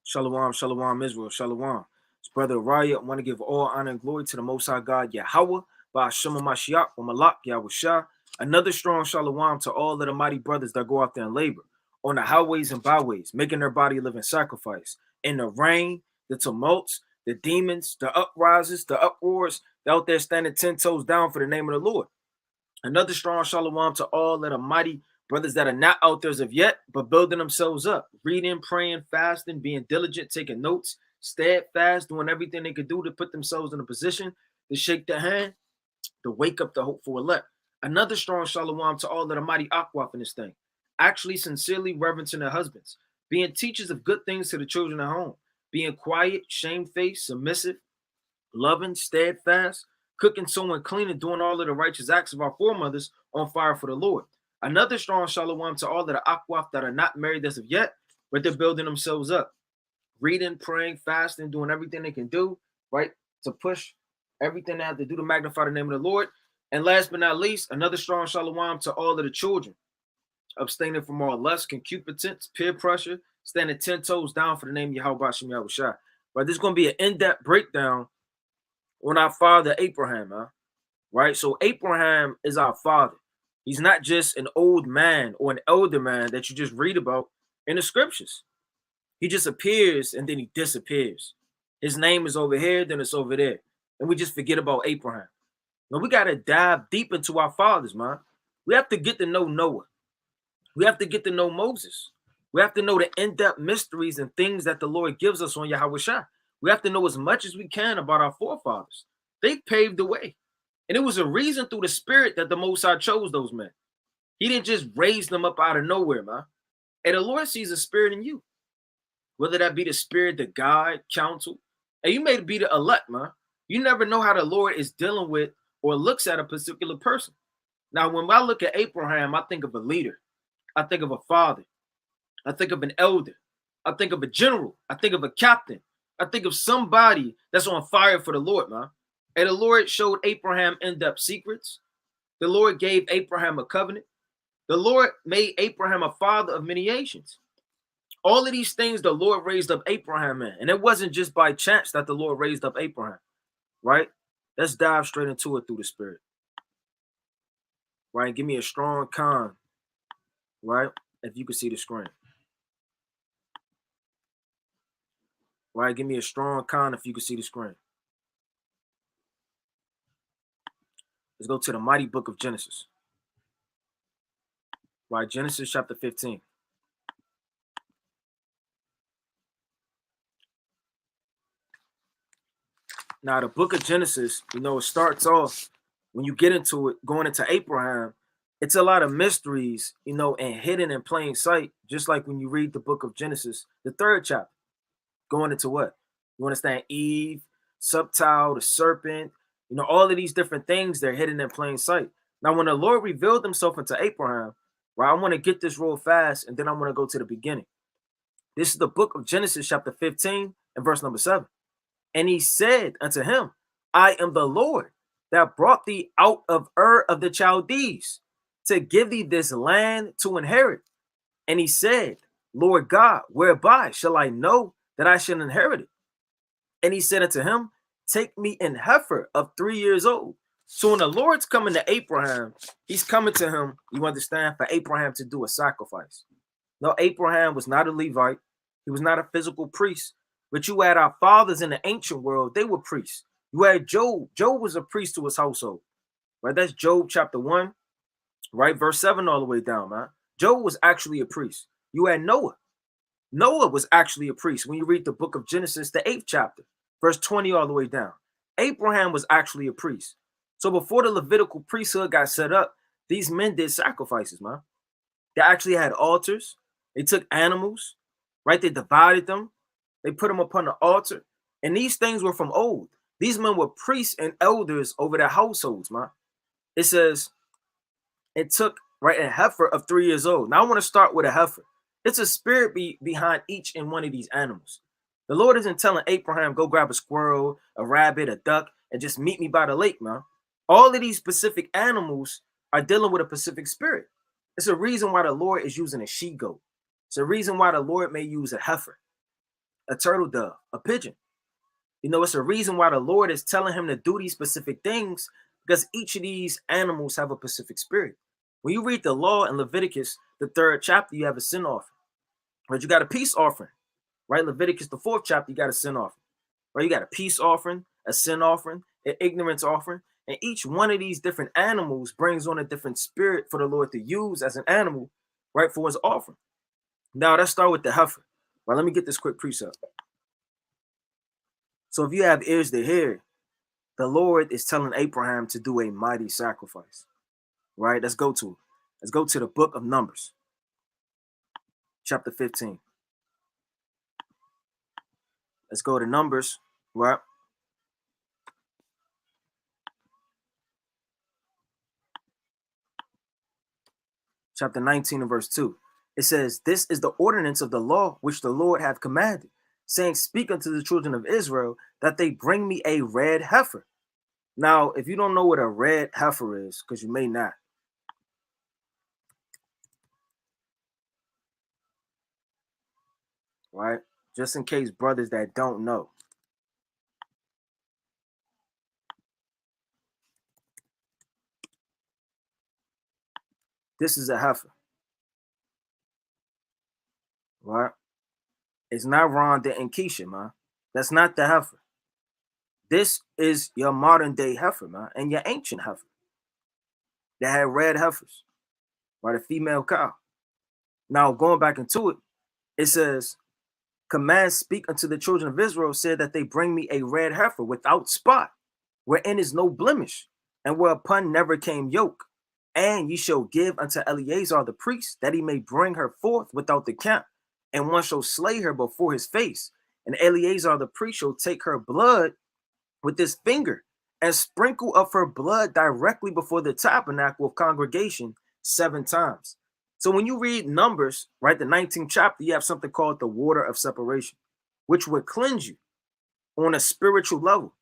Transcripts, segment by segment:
Shalom, shalom, Israel, shalom. It's Brother Raya. I want to give all honor and glory to the Most High God, Yahweh, by Hashem Mashiach, or Malak, Yahushua. Another strong shalom to all of the mighty brothers that go out there and labor on the highways and byways, making their body a living sacrifice. In the rain, the tumults, the demons, the uprises, the uproars, they're out there standing 10 toes down for the name of the Lord. Another strong shalom to all of the mighty brothers that are not out there as of yet, but building themselves up, reading, praying, fasting, being diligent, taking notes, steadfast, doing everything they could do to put themselves in a position to shake the hand, to wake up the hopeful elect. Another strong shalom to all of the mighty Akwaf in this thing, actually sincerely reverencing their husbands, being teachers of good things to the children at home, being quiet, shamefaced, submissive, loving, steadfast, cooking, sewing, cleaning, doing all of the righteous acts of our foremothers on fire for the Lord. Another strong shalom to all of the Akwaf that are not married as of yet, but they're building themselves up, reading, praying, fasting, doing everything they can do, right, to push everything they have to do to magnify the name of the Lord. And last but not least, another strong shalom to all of the children, abstaining from all lust, concupiscence, peer pressure, standing 10 toes down for the name of Yahweh Shem Yahushua. Right, this is going to be an in-depth breakdown on our father Abraham, huh? Right? So Abraham is our father. He's not just an old man or an elder man that you just read about in the scriptures. He just appears and then he disappears. His name is over here, then it's over there. And we just forget about Abraham. Now we got to dive deep into our fathers, man. We have to get to know Noah. We have to get to know Moses. We have to know the in-depth mysteries and things that the Lord gives us on Yahweh Shah. We have to know as much as we can about our forefathers. They paved the way. And it was a reason through the spirit that the Most High chose those men. He didn't just raise them up out of nowhere, man. And the Lord sees a spirit in you. Whether that be the spirit, the guide, counsel. And you may be the elect, man. You never know how the Lord is dealing with or looks at a particular person. Now, when I look at Abraham, I think of a leader. I think of a father. I think of an elder. I think of a general. I think of a captain. I think of somebody that's on fire for the Lord, man. And the Lord showed Abraham in-depth secrets. The Lord gave Abraham a covenant. The Lord made Abraham a father of many nations. All of these things the Lord raised up Abraham in. And it wasn't just by chance that the Lord raised up Abraham, right? Let's dive straight into it through the spirit. Right? Give me a strong con, right? If you can see the screen. Right? Give me a strong con if you can see the screen. Let's go to the mighty book of Genesis. Right? Genesis chapter 15. Now, the book of Genesis, it starts off, when you get into it, going into Abraham, it's a lot of mysteries, and hidden in plain sight, just like when you read the book of Genesis, the 3rd chapter, going into what? You understand Eve, subtile, the serpent, all of these different things, they're hidden in plain sight. Now, when the Lord revealed himself into Abraham, right, I want to get this real fast, and then I want to go to the beginning. This is the book of Genesis, chapter 15, and verse number 7. And he said unto him, I am the Lord that brought thee out of Ur of the Chaldees to give thee this land to inherit. And he said, Lord God, whereby shall I know that I shall inherit it? And he said unto him, take me an heifer of 3 years old. So when the Lord's coming to Abraham, he's coming to him, you understand, for Abraham to do a sacrifice. No, Abraham was not a Levite. He was not a physical priest. But you had our fathers in the ancient world, they were priests. You had Job. Job was a priest to his household. Right? That's Job chapter 1, right? Verse 7 all the way down, man. Job was actually a priest. You had Noah. Noah was actually a priest. When you read the book of Genesis, the 8th chapter, verse 20 all the way down. Abraham was actually a priest. So before the Levitical priesthood got set up, these men did sacrifices, man. They actually had altars. They took animals, right? They divided them. They put them upon the altar. And these things were from old. These men were priests and elders over their households, man. It says it took, right, a heifer of 3 years old. Now I want to start with a heifer. It's a spirit behind each and one of these animals. The Lord isn't telling Abraham, go grab a squirrel, a rabbit, a duck, and just meet me by the lake, man. All of these specific animals are dealing with a specific spirit. It's a reason why the Lord is using a she-goat. It's a reason why the Lord may use a heifer. a turtle dove, a pigeon. You know, it's a reason why the Lord is telling him to do these specific things, because each of these animals have a specific spirit. When you read the law in Leviticus, the 3rd chapter, you have a sin offering. But you got a peace offering, right? Leviticus, the 4th chapter, you got a sin offering, right? You got a peace offering, a sin offering, an ignorance offering. And each one of these different animals brings on a different spirit for the Lord to use as an animal, right, for his offering. Now, let's start with the heifer. Right, let me get this quick precept. So if you have ears to hear, the Lord is telling Abraham to do a mighty sacrifice, right? Let's go to it. Let's go to the book of Numbers, chapter 15. Let's go to Numbers, right? Chapter 19 and verse 2. It says, "This is the ordinance of the law which the Lord hath commanded, saying, Speak unto the children of Israel that they bring me a red heifer." Now, if you don't know what a red heifer is, because you may not, right? Just in case brothers that don't know. This is a heifer, right? It's not Rhonda and Keisha, man. That's not the heifer. This is your modern day heifer, man, and your ancient heifer that had red heifers, right? A female cow. Now, going back into it, it says, "Command speak unto the children of Israel, said that they bring me a red heifer without spot, wherein is no blemish, and whereupon never came yoke. And ye shall give unto Eleazar the priest, that he may bring her forth without the camp, and one shall slay her before his face. And Eleazar the priest shall take her blood with his finger and sprinkle of her blood directly before the tabernacle of congregation 7 times." So when you read Numbers, right, the 19th chapter, you have something called the water of separation, which would cleanse you on a spiritual level.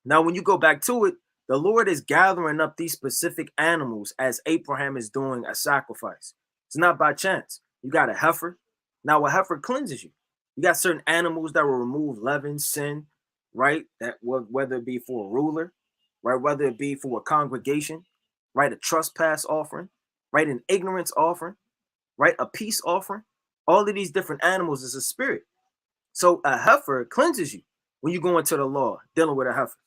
Now, when you go back to it, the Lord is gathering up these specific animals as Abraham is doing a sacrifice. It's not by chance. You got a heifer. Now, a heifer cleanses you. You got certain animals that will remove leaven, sin, right? That whether it be for a ruler, right? Whether it be for a congregation, right? A trespass offering, right? An ignorance offering, right? A peace offering. All of these different animals is a spirit. So a heifer cleanses you when you go into the law dealing with a heifer.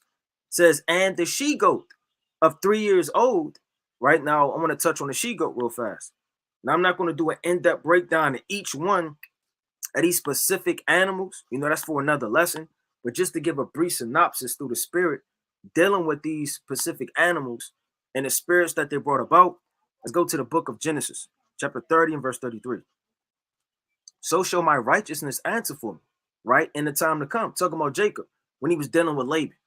It says, "And the she goat of 3 years old." Right now, I'm going to touch on the she goat real fast. Now, I'm not going to do an in-depth breakdown of each one of these specific animals. You know, that's for another lesson. But just to give a brief synopsis through the spirit dealing with these specific animals and the spirits that they brought about, let's go to the book of Genesis, chapter 30 and verse 33. "So shall my righteousness answer for me," right? In the time to come. Talking about Jacob when he was dealing with Laban.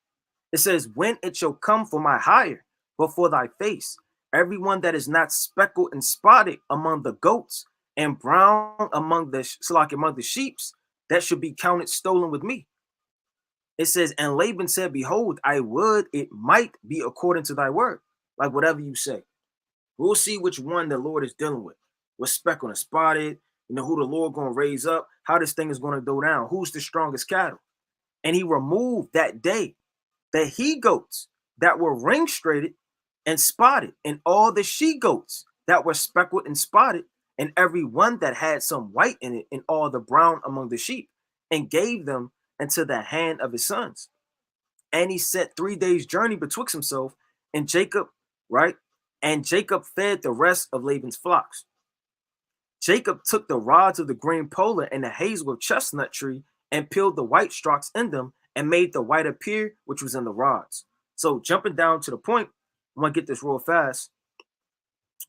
It says, "When it shall come for my hire before thy face, everyone that is not speckled and spotted among the goats and brown among the sheeps, that should be counted stolen with me." It says, "And Laban said, Behold, I would it might be according to thy word." Like whatever you say. We'll see which one the Lord is dealing with. What's speckled and spotted, you know, who the Lord going to raise up, how this thing is going to go down, who's the strongest cattle. And he removed that day the he goats that were ring straighted and spotted, and all the she goats that were speckled and spotted, and every one that had some white in it, and all the brown among the sheep, and gave them into the hand of his sons. And he set 3 days' journey betwixt himself and Jacob, right? And Jacob fed the rest of Laban's flocks. Jacob took the rods of the green polar and the hazel of chestnut tree and peeled the white stalks in them and made the white appear, which was in the rods. So jumping down to the point, I'm gonna get this real fast.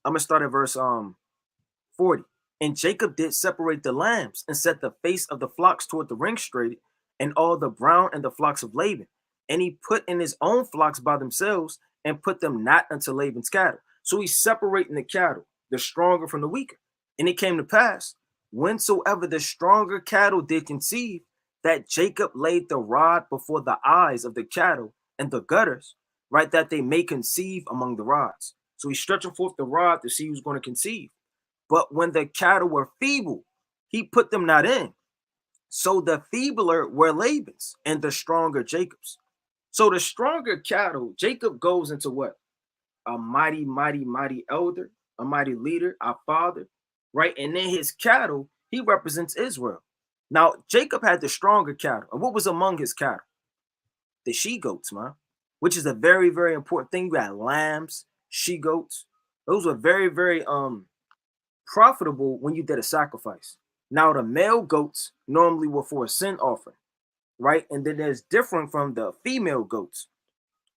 I'm gonna start at verse 40. "And Jacob did separate the lambs and set the face of the flocks toward the ring straight, and all the brown and the flocks of Laban. And he put in his own flocks by themselves and put them not unto Laban's cattle." So he's separating the cattle, the stronger from the weaker. "And it came to pass, whensoever the stronger cattle did conceive, that Jacob laid the rod before the eyes of the cattle and the gutters, right, that they may conceive among the rods." So he's stretching forth the rod to see who's going to conceive. "But when the cattle were feeble, he put them not in. So the feebler were Laban's and the stronger Jacob's. So the stronger cattle, Jacob goes into what? A mighty, mighty, mighty elder, a mighty leader, our father, right? And then his cattle, he represents Israel. Now, Jacob had the stronger cattle. And what was among his cattle? The she goats, man, which is a very, very important thing. You got lambs, she goats. Those were very, very profitable when you did a sacrifice. Now, the male goats normally were for a sin offering, right? And then there's different from the female goats.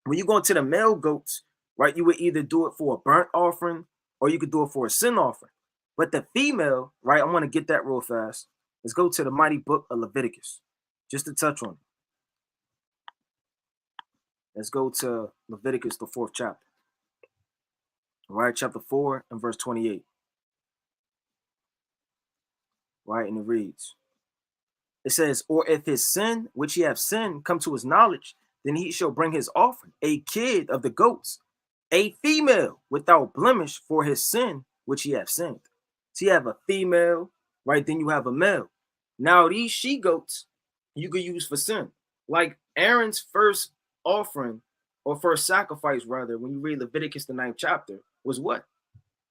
When you go into the male goats, right, you would either do it for a burnt offering or you could do it for a sin offering. But the female, right, I want to get that real fast. Let's go to the mighty book of Leviticus, just to touch on it. Let's go to Leviticus, the 4th chapter. Right, chapter 4 and verse 28. Right, and it reads, it says, or if his sin, which he have sinned, come to his knowledge, then he shall bring his offering, a kid of the goats, a female without blemish for his sin, which he have sinned. So you have a female, right? Then you have a male. Now these she goats you could use for sin. Like Aaron's first offering or first sacrifice, rather, when you read Leviticus, the 9th chapter, was what?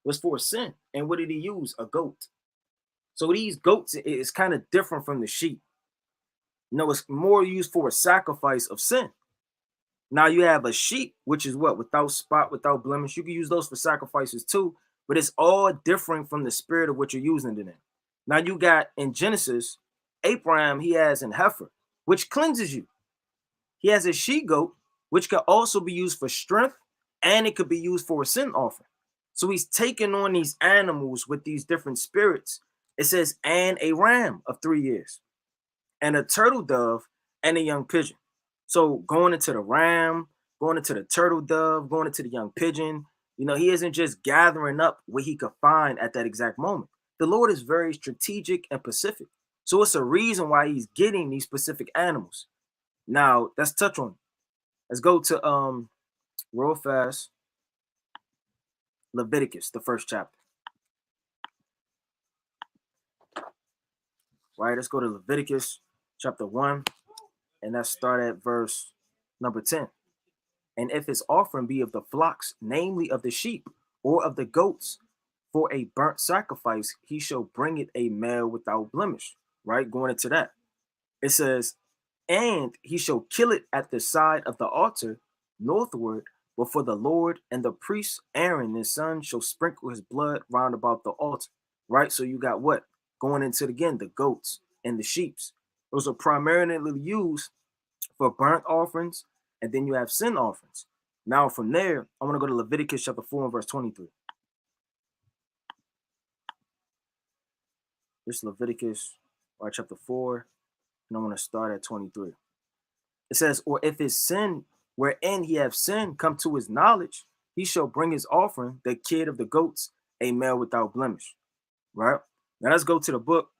Was for sin. And what did he use? A goat. So these goats is kind of different from the sheep. No, it's more used for a sacrifice of sin. Now you have a sheep, which is what? Without spot, without blemish. You can use those for sacrifices too, but it's all different from the spirit of what you're using it in. Now you got in Genesis, Abraham, he has an heifer, which cleanses you. He has a she-goat, which can also be used for strength, and it could be used for a sin offering. So he's taking on these animals with these different spirits. It says, and a ram of 3 years, and a turtle dove, and a young pigeon. So going into the ram, going into the turtle dove, going into the young pigeon, he isn't just gathering up what he could find at that exact moment. The Lord is very strategic and specific. So it's a reason why he's getting these specific animals. Now, let's touch on it. Let's go to real fast, Leviticus, the 1st chapter. Right, let's go to Leviticus chapter 1, and let's start at verse number 10. And if his offering be of the flocks, namely of the sheep or of the goats, for a burnt sacrifice, he shall bring it a male without blemish. Right, going into that. It says, and he shall kill it at the side of the altar northward before the Lord, and the priest Aaron his son shall sprinkle his blood round about the altar. Right, so you got what? Going into it again, the goats and the sheeps. Those are primarily used for burnt offerings, and then you have sin offerings. Now from there, I want to go to Leviticus chapter 4 and verse 23. This Leviticus, right, chapter 4, and I want to start at 23. It says, or if his sin wherein he have sinned come to his knowledge, he shall bring his offering, the kid of the goats, a male without blemish. Right? Now let's go to the book.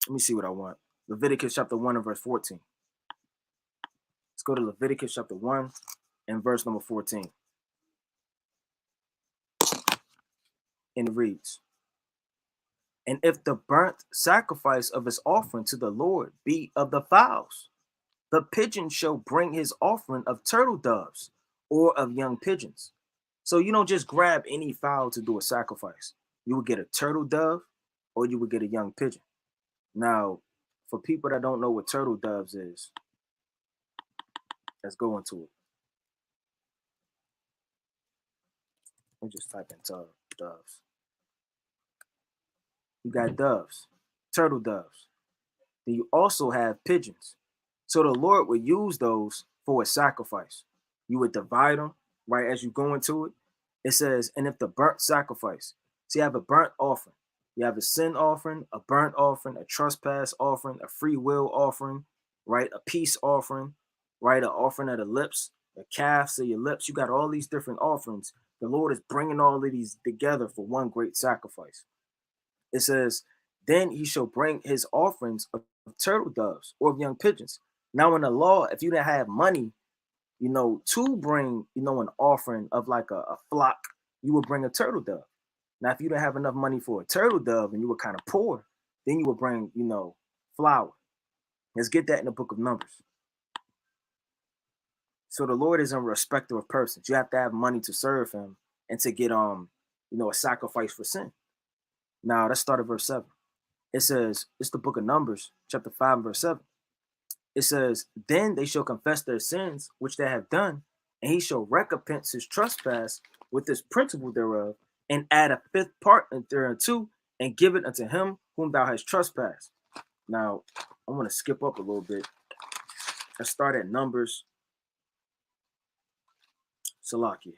Let me see what I want. Leviticus chapter 1 and verse 14. Let's go to Leviticus chapter 1 and verse number 14. And it reads, and if the burnt sacrifice of his offering to the Lord be of the fowls, the pigeon shall bring his offering of turtle doves or of young pigeons. So you don't just grab any fowl to do a sacrifice. You would get a turtle dove or you would get a young pigeon. Now, for people that don't know what turtle doves is, let's go into it. Let me just type in doves. You got doves, turtle doves. Then you also have pigeons. So the Lord would use those for a sacrifice. You would divide them, right, as you go into it. It says, and if the burnt sacrifice, so you have a burnt offering, you have a sin offering, a burnt offering, a trespass offering, a free will offering, right, a peace offering, right, an offering of the lips, the calves of your lips. You got all these different offerings. The Lord is bringing all of these together for one great sacrifice. It says, then he shall bring his offerings of turtle doves or of young pigeons. Now in the law, if you didn't have money, to bring, an offering of like a flock, you would bring a turtle dove. Now, if you didn't have enough money for a turtle dove and you were kind of poor, then you would bring, flour. Let's get that in the book of Numbers. So the Lord is a respecter of persons. You have to have money to serve him and to get a sacrifice for sin. Now let's start at verse 7. It says, it's the book of Numbers, chapter 5, and verse 7. It says, then they shall confess their sins which they have done, and he shall recompense his trespass with this principle thereof, and add a fifth part thereunto, and give it unto him whom thou hast trespassed. Now, I want to skip up a little bit. Let's start at Numbers. Salakia.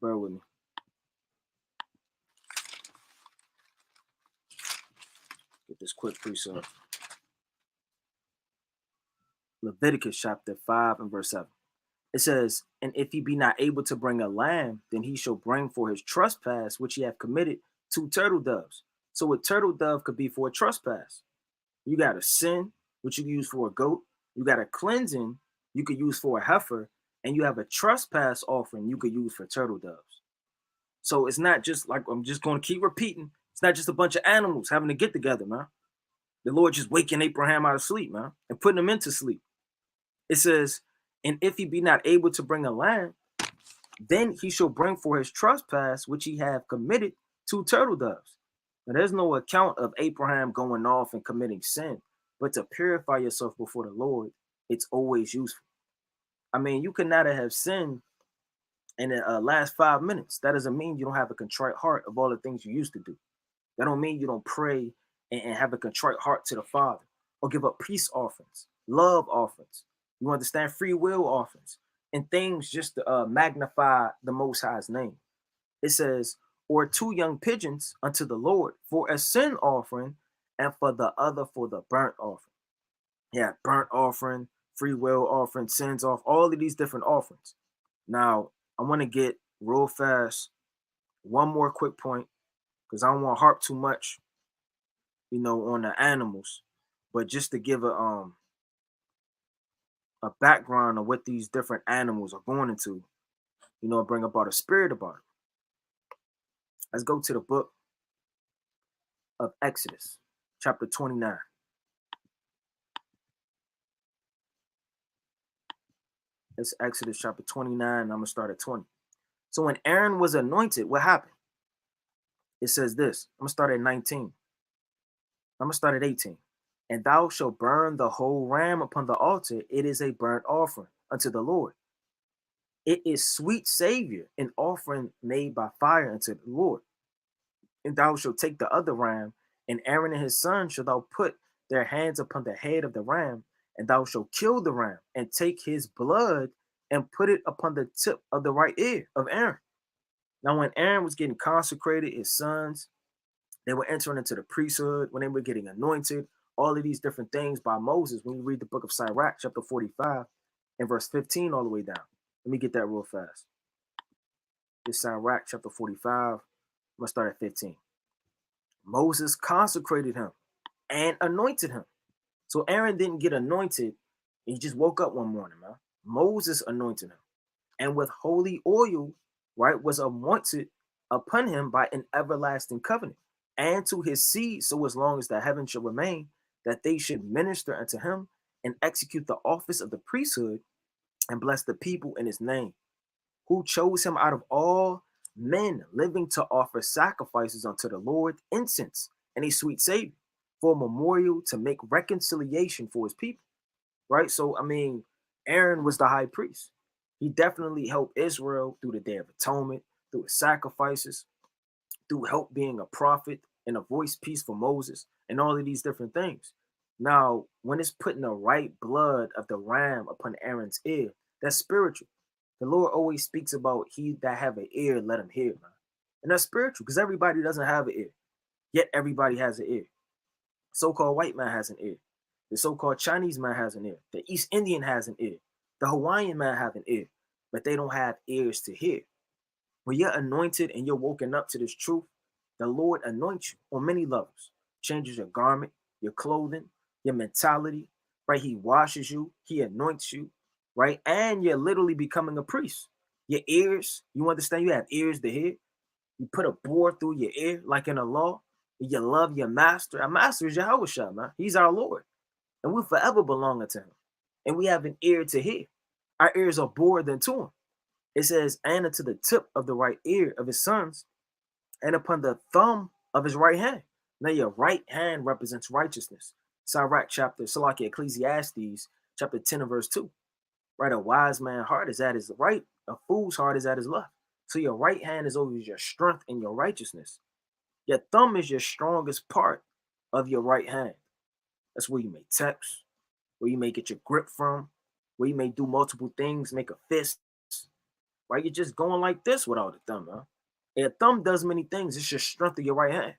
Bear with me. Get this quick precept. Leviticus chapter 5 and verse 7. It says, and if he be not able to bring a lamb, then he shall bring for his trespass, which he hath committed, 2 turtle doves. So a turtle dove could be for a trespass. You got a sin, which you can use for a goat. You got a cleansing, you could use for a heifer. And you have a trespass offering you could use for turtle doves. So it's not just like, I'm just going to keep repeating, it's not just a bunch of animals having to get together, man. The Lord just waking Abraham out of sleep, man, and putting him into sleep. It says, and if he be not able to bring a lamb, then he shall bring for his trespass, which he have committed, 2 turtle doves. Now, there's no account of Abraham going off and committing sin, but to purify yourself before the Lord, it's always useful. I mean, you could not have sinned in the last 5 minutes. That doesn't mean you don't have a contrite heart of all the things you used to do. That don't mean you don't pray and have a contrite heart to the Father, or give up peace offerings, love offerings. You understand, free will offerings, and things just to magnify the Most High's name. It says, or 2 young pigeons unto the Lord for a sin offering, and for the other for the burnt offering. Yeah, burnt offering, free will offering, sins off, all of these different offerings. Now, I want to get real fast one more quick point, because I don't want to harp too much, on the animals, but just to give a background of what these different animals are going into, bring about a spirit about it. Let's go to the book of Exodus, chapter 29. It's Exodus chapter 29. I'm going to start at 20. So when Aaron was anointed, what happened? It says this. I'm going to start at 19. I'm going to start at 18. And thou shalt burn the whole ram upon the altar. It is a burnt offering unto the Lord. It is sweet savior, an offering made by fire unto the Lord. And thou shalt take the other ram, and Aaron and his son shall thou put their hands upon the head of the ram, and thou shalt kill the ram, and take his blood and put it upon the tip of the right ear of Aaron. Now, when Aaron was getting consecrated, his sons, they were entering into the priesthood, when they were getting anointed, all of these different things by Moses. When you read the book of Sirach, chapter 45, and verse 15 all the way down. Let me get that real fast. This Sirach, chapter 45, I'm going to start at 15. Moses consecrated him and anointed him. So Aaron didn't get anointed. He just woke up one morning, man. Moses anointed him. And with holy oil, right, was anointed upon him by an everlasting covenant, and to his seed, so as long as the heaven shall remain, that they should minister unto him and execute the office of the priesthood and bless the people in his name, who chose him out of all men living to offer sacrifices unto the Lord, incense and a sweet savior, for a memorial to make reconciliation for his people. Right? So, I mean, Aaron was the high priest. He definitely helped Israel through the Day of Atonement, through the sacrifices, through help being a prophet and a voice piece for Moses, and all of these different things. Now, when it's putting the right blood of the ram upon Aaron's ear, that's spiritual. The Lord always speaks about he that have an ear, let him hear, man. And that's spiritual, because everybody doesn't have an ear. Yet everybody has an ear. So-called white man has an ear. The so-called Chinese man has an ear. The East Indian has an ear. The Hawaiian man have an ear. But they don't have ears to hear. When you're anointed and you're woken up to this truth, the Lord anoints you on many levels. Changes your garment, your clothing, your mentality, right? He washes you. He anoints you, right? And you're literally becoming a priest. Your ears, you understand? You have ears to hear. You put a board through your ear, like in the law. You love your master. Our master is Yahushua, man. He's our Lord. And we forever belong unto him. And we have an ear to hear. Our ears are bored unto him. It says, and unto the tip of the right ear of his sons, and upon the thumb of his right hand. Now your right hand represents righteousness. Sirach chapter, Salakia Ecclesiastes chapter 10 and verse 2. Right, a wise man's heart is at his right, a fool's heart is at his left. So your right hand is always your strength and your righteousness. Your thumb is your strongest part of your right hand. That's where you may text, where you may get your grip from, where you may do multiple things, make a fist. Right, you're just going like this without a thumb, huh? And a thumb does many things. It's your strength of your right hand.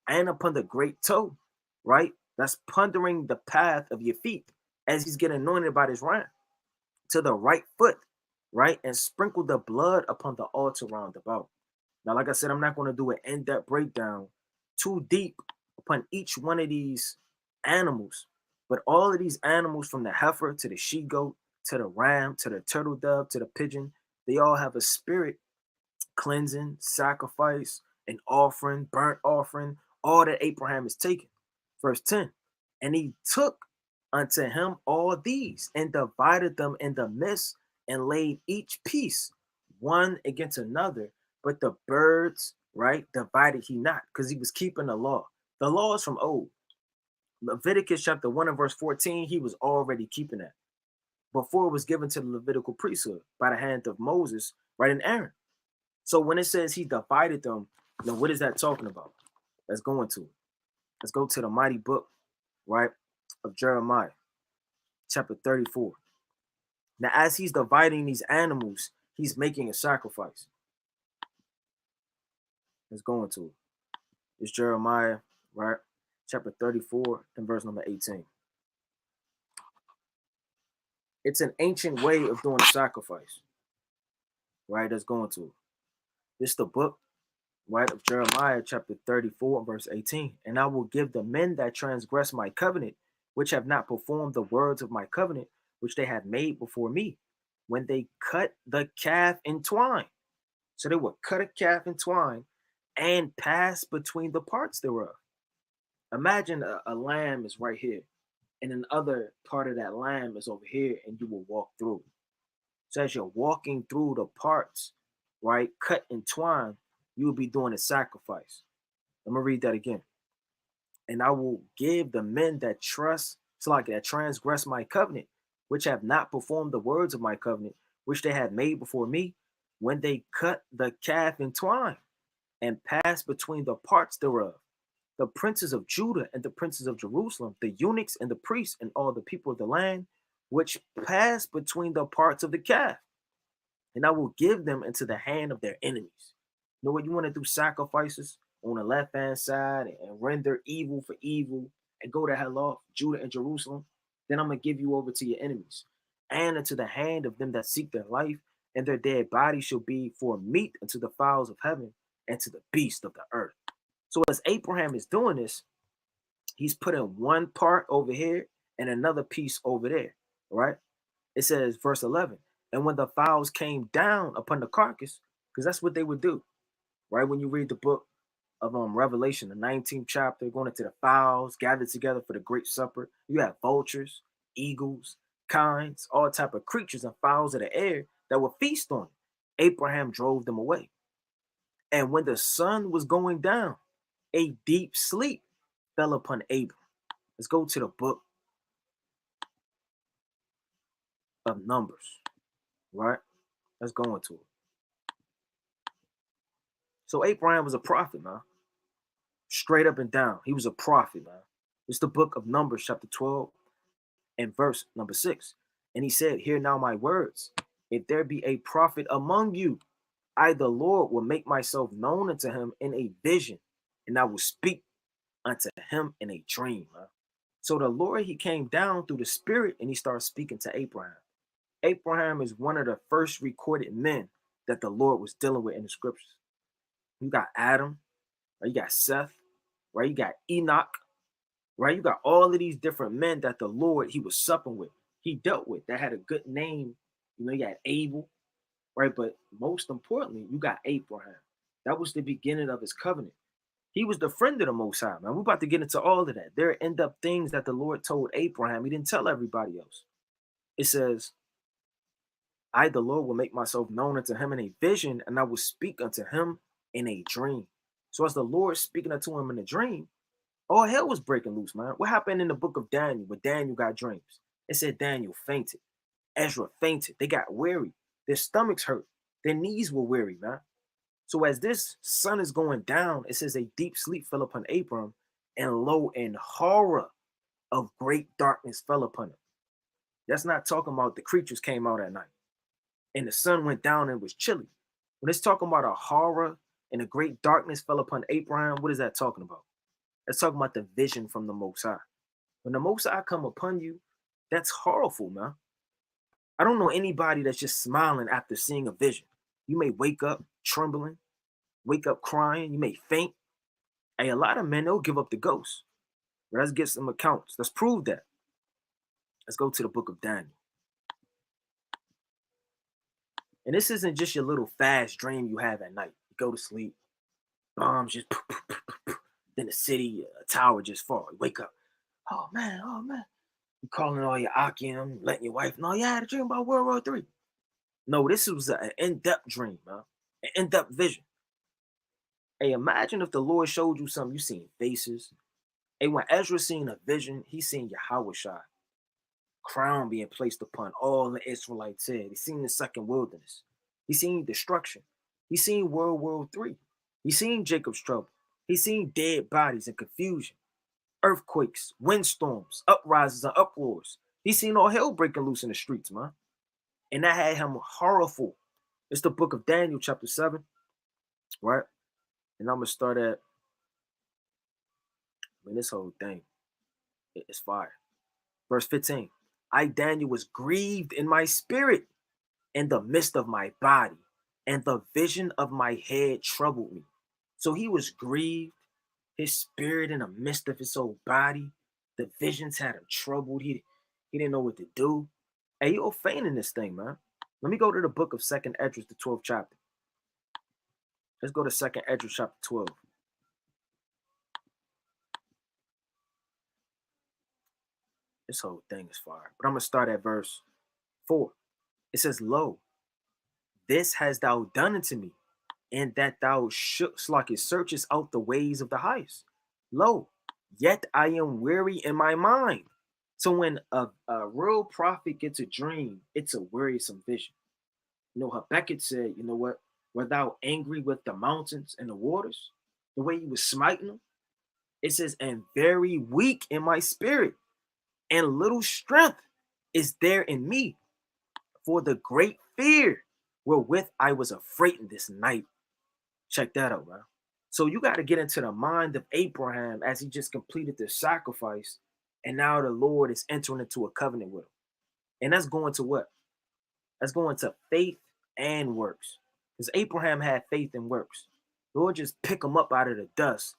And upon the great toe, right? That's pondering the path of your feet as he's getting anointed by this ram. To the right foot, right? And sprinkle the blood upon the altar round about. Now, like I said, I'm not going to do an in-depth breakdown too deep upon each one of these animals. But all of these animals, from the heifer to the she-goat, to the ram, to the turtle dove, to the pigeon, they all have a spirit cleansing, sacrifice, an offering, burnt offering, all that Abraham is taking. Verse 10, and he took unto him all these and divided them in the midst and laid each piece one against another, but the birds, right, divided he not, because he was keeping the law. The law is from old. Leviticus chapter 1 and verse 14, he was already keeping that before it was given to the Levitical priesthood by the hand of Moses, right, and Aaron. So when it says he divided them, now what is that talking about? Let's go into it. Let's go to the mighty book, right, of Jeremiah, chapter 34. Now, as he's dividing these animals, he's making a sacrifice. Let's go into it. It's Jeremiah, right, chapter 34 and verse number 18. It's an ancient way of doing a sacrifice, right? Let's go into it. This is the book, right, of Jeremiah chapter 34 verse 18. And I will give the men that transgress my covenant, which have not performed the words of my covenant, which they have made before me, when they cut the calf in twine. So they would cut a calf in twine and pass between the parts thereof. Imagine a lamb is right here, and another part of that lamb is over here, and you will walk through. So as you're walking through the parts, right, cut in twine, you will be doing a sacrifice. I'm gonna read that again. And I will give the men that trust, so like that transgress my covenant, which have not performed the words of my covenant, which they had made before me, when they cut the calf in twine and pass between the parts thereof. The princes of Judah and the princes of Jerusalem, the eunuchs and the priests and all the people of the land, which pass between the parts of the calf. And I will give them into the hand of their enemies. You know what? You want to do sacrifices on the left hand side and render evil for evil and go to hell off, Judah and Jerusalem. Then I'm going to give you over to your enemies and into the hand of them that seek their life, and their dead body shall be for meat unto the fowls of heaven and to the beasts of the earth. So as Abraham is doing this, he's putting one part over here and another piece over there, right? It says, verse 11, and when the fowls came down upon the carcass, because that's what they would do, right? When you read the book of Revelation, the 19th chapter, going into the fowls gathered together for the great supper, you have vultures, eagles, kinds, all type of creatures and fowls of the air that would feast on it. Abraham drove them away. And when the sun was going down, a deep sleep fell upon Abram. Let's go to the book of Numbers, right? Let's go into it. So Abraham was a prophet, man. Straight up and down. He was a prophet, man. It's the book of Numbers, chapter 12, and verse number 6. And he said, hear now my words. If there be a prophet among you, I, the Lord, will make myself known unto him in a vision, and I will speak unto him in a dream, man. So the Lord, he came down through the spirit and he started speaking to Abraham. Abraham is one of the first recorded men that the Lord was dealing with in the scriptures. You got Adam, right? You got Seth, right? You got Enoch, right? You got all of these different men that the Lord, he was supping with, he dealt with, that had a good name. You know, you got Abel, right? But most importantly, you got Abraham. That was the beginning of his covenant. He was the friend of the Most High, man. We're about to get into all of that. There end up things that the Lord told Abraham. He didn't tell everybody else. It says, I, the Lord, will make myself known unto him in a vision, and I will speak unto him in a dream. So as the Lord speaking unto him in a dream, all hell was breaking loose, man. What happened in the book of Daniel when Daniel got dreams? It said Daniel fainted. Ezra fainted. They got weary. Their stomachs hurt. Their knees were weary, man. So as this sun is going down, it says a deep sleep fell upon Abram, and lo, and horror of great darkness fell upon him. That's not talking about the creatures came out at night and the sun went down and it was chilly. When it's talking about a horror and a great darkness fell upon Abraham, what is that talking about? That's talking about the vision from the Most High. When the Most High come upon you, that's horrible, man. I don't know anybody that's just smiling after seeing a vision. You may wake up trembling, wake up crying, you may faint. Hey, a lot of men, they'll give up the ghost. But let's get some accounts. Let's prove that. Let's go to the book of Daniel. And this isn't just your little fast dream you have at night. You go to sleep, bombs just, then the city, a tower just fall. You wake up. Oh man. You calling all your Akim, letting your wife know, yeah, I had a dream about World War III. No, this was an in-depth dream, man. An in-depth vision. Hey, imagine if the Lord showed you something, you seen faces. Hey, when Ezra seen a vision, he seen Yahweh Shai, crown being placed upon all the Israelites' head. He seen the second wilderness. He seen destruction. He seen World War III. He seen Jacob's trouble. He seen dead bodies and confusion, earthquakes, windstorms, uprisings and uproars. He seen all hell breaking loose in the streets, man. And that had him horrible. It's the book of Daniel, chapter 7, right? And I'm going to start at, this whole thing is fire. Verse 15. I, Daniel, was grieved in my spirit in the midst of my body, and the vision of my head troubled me. So he was grieved, his spirit in the midst of his whole body. The visions had him troubled. He didn't know what to do. Hey, you're feigning this thing, man. Let me go to the book of 2nd Esdras, the 12th chapter. Let's go to 2nd Esdras, chapter 12. This whole thing is fire. But I'm going to start at verse 4. It says, Lo, this hast thou done unto me, and that thou shouldst like it searchest out the ways of the highest. Lo, yet I am weary in my mind. So when a real prophet gets a dream, it's a wearisome vision. You know, Habakkuk said, you know what? Were thou angry with the mountains and the waters? The way he was smiting them? It says, and very weak in my spirit, and little strength is there in me, for the great fear wherewith I was afraid in this night. Check that out, man. So you got to get into the mind of Abraham as he just completed the sacrifice, and now the Lord is entering into a covenant with him. And that's going to what? That's going to faith and works. Because Abraham had faith and works. The Lord just pick him up out of the dust,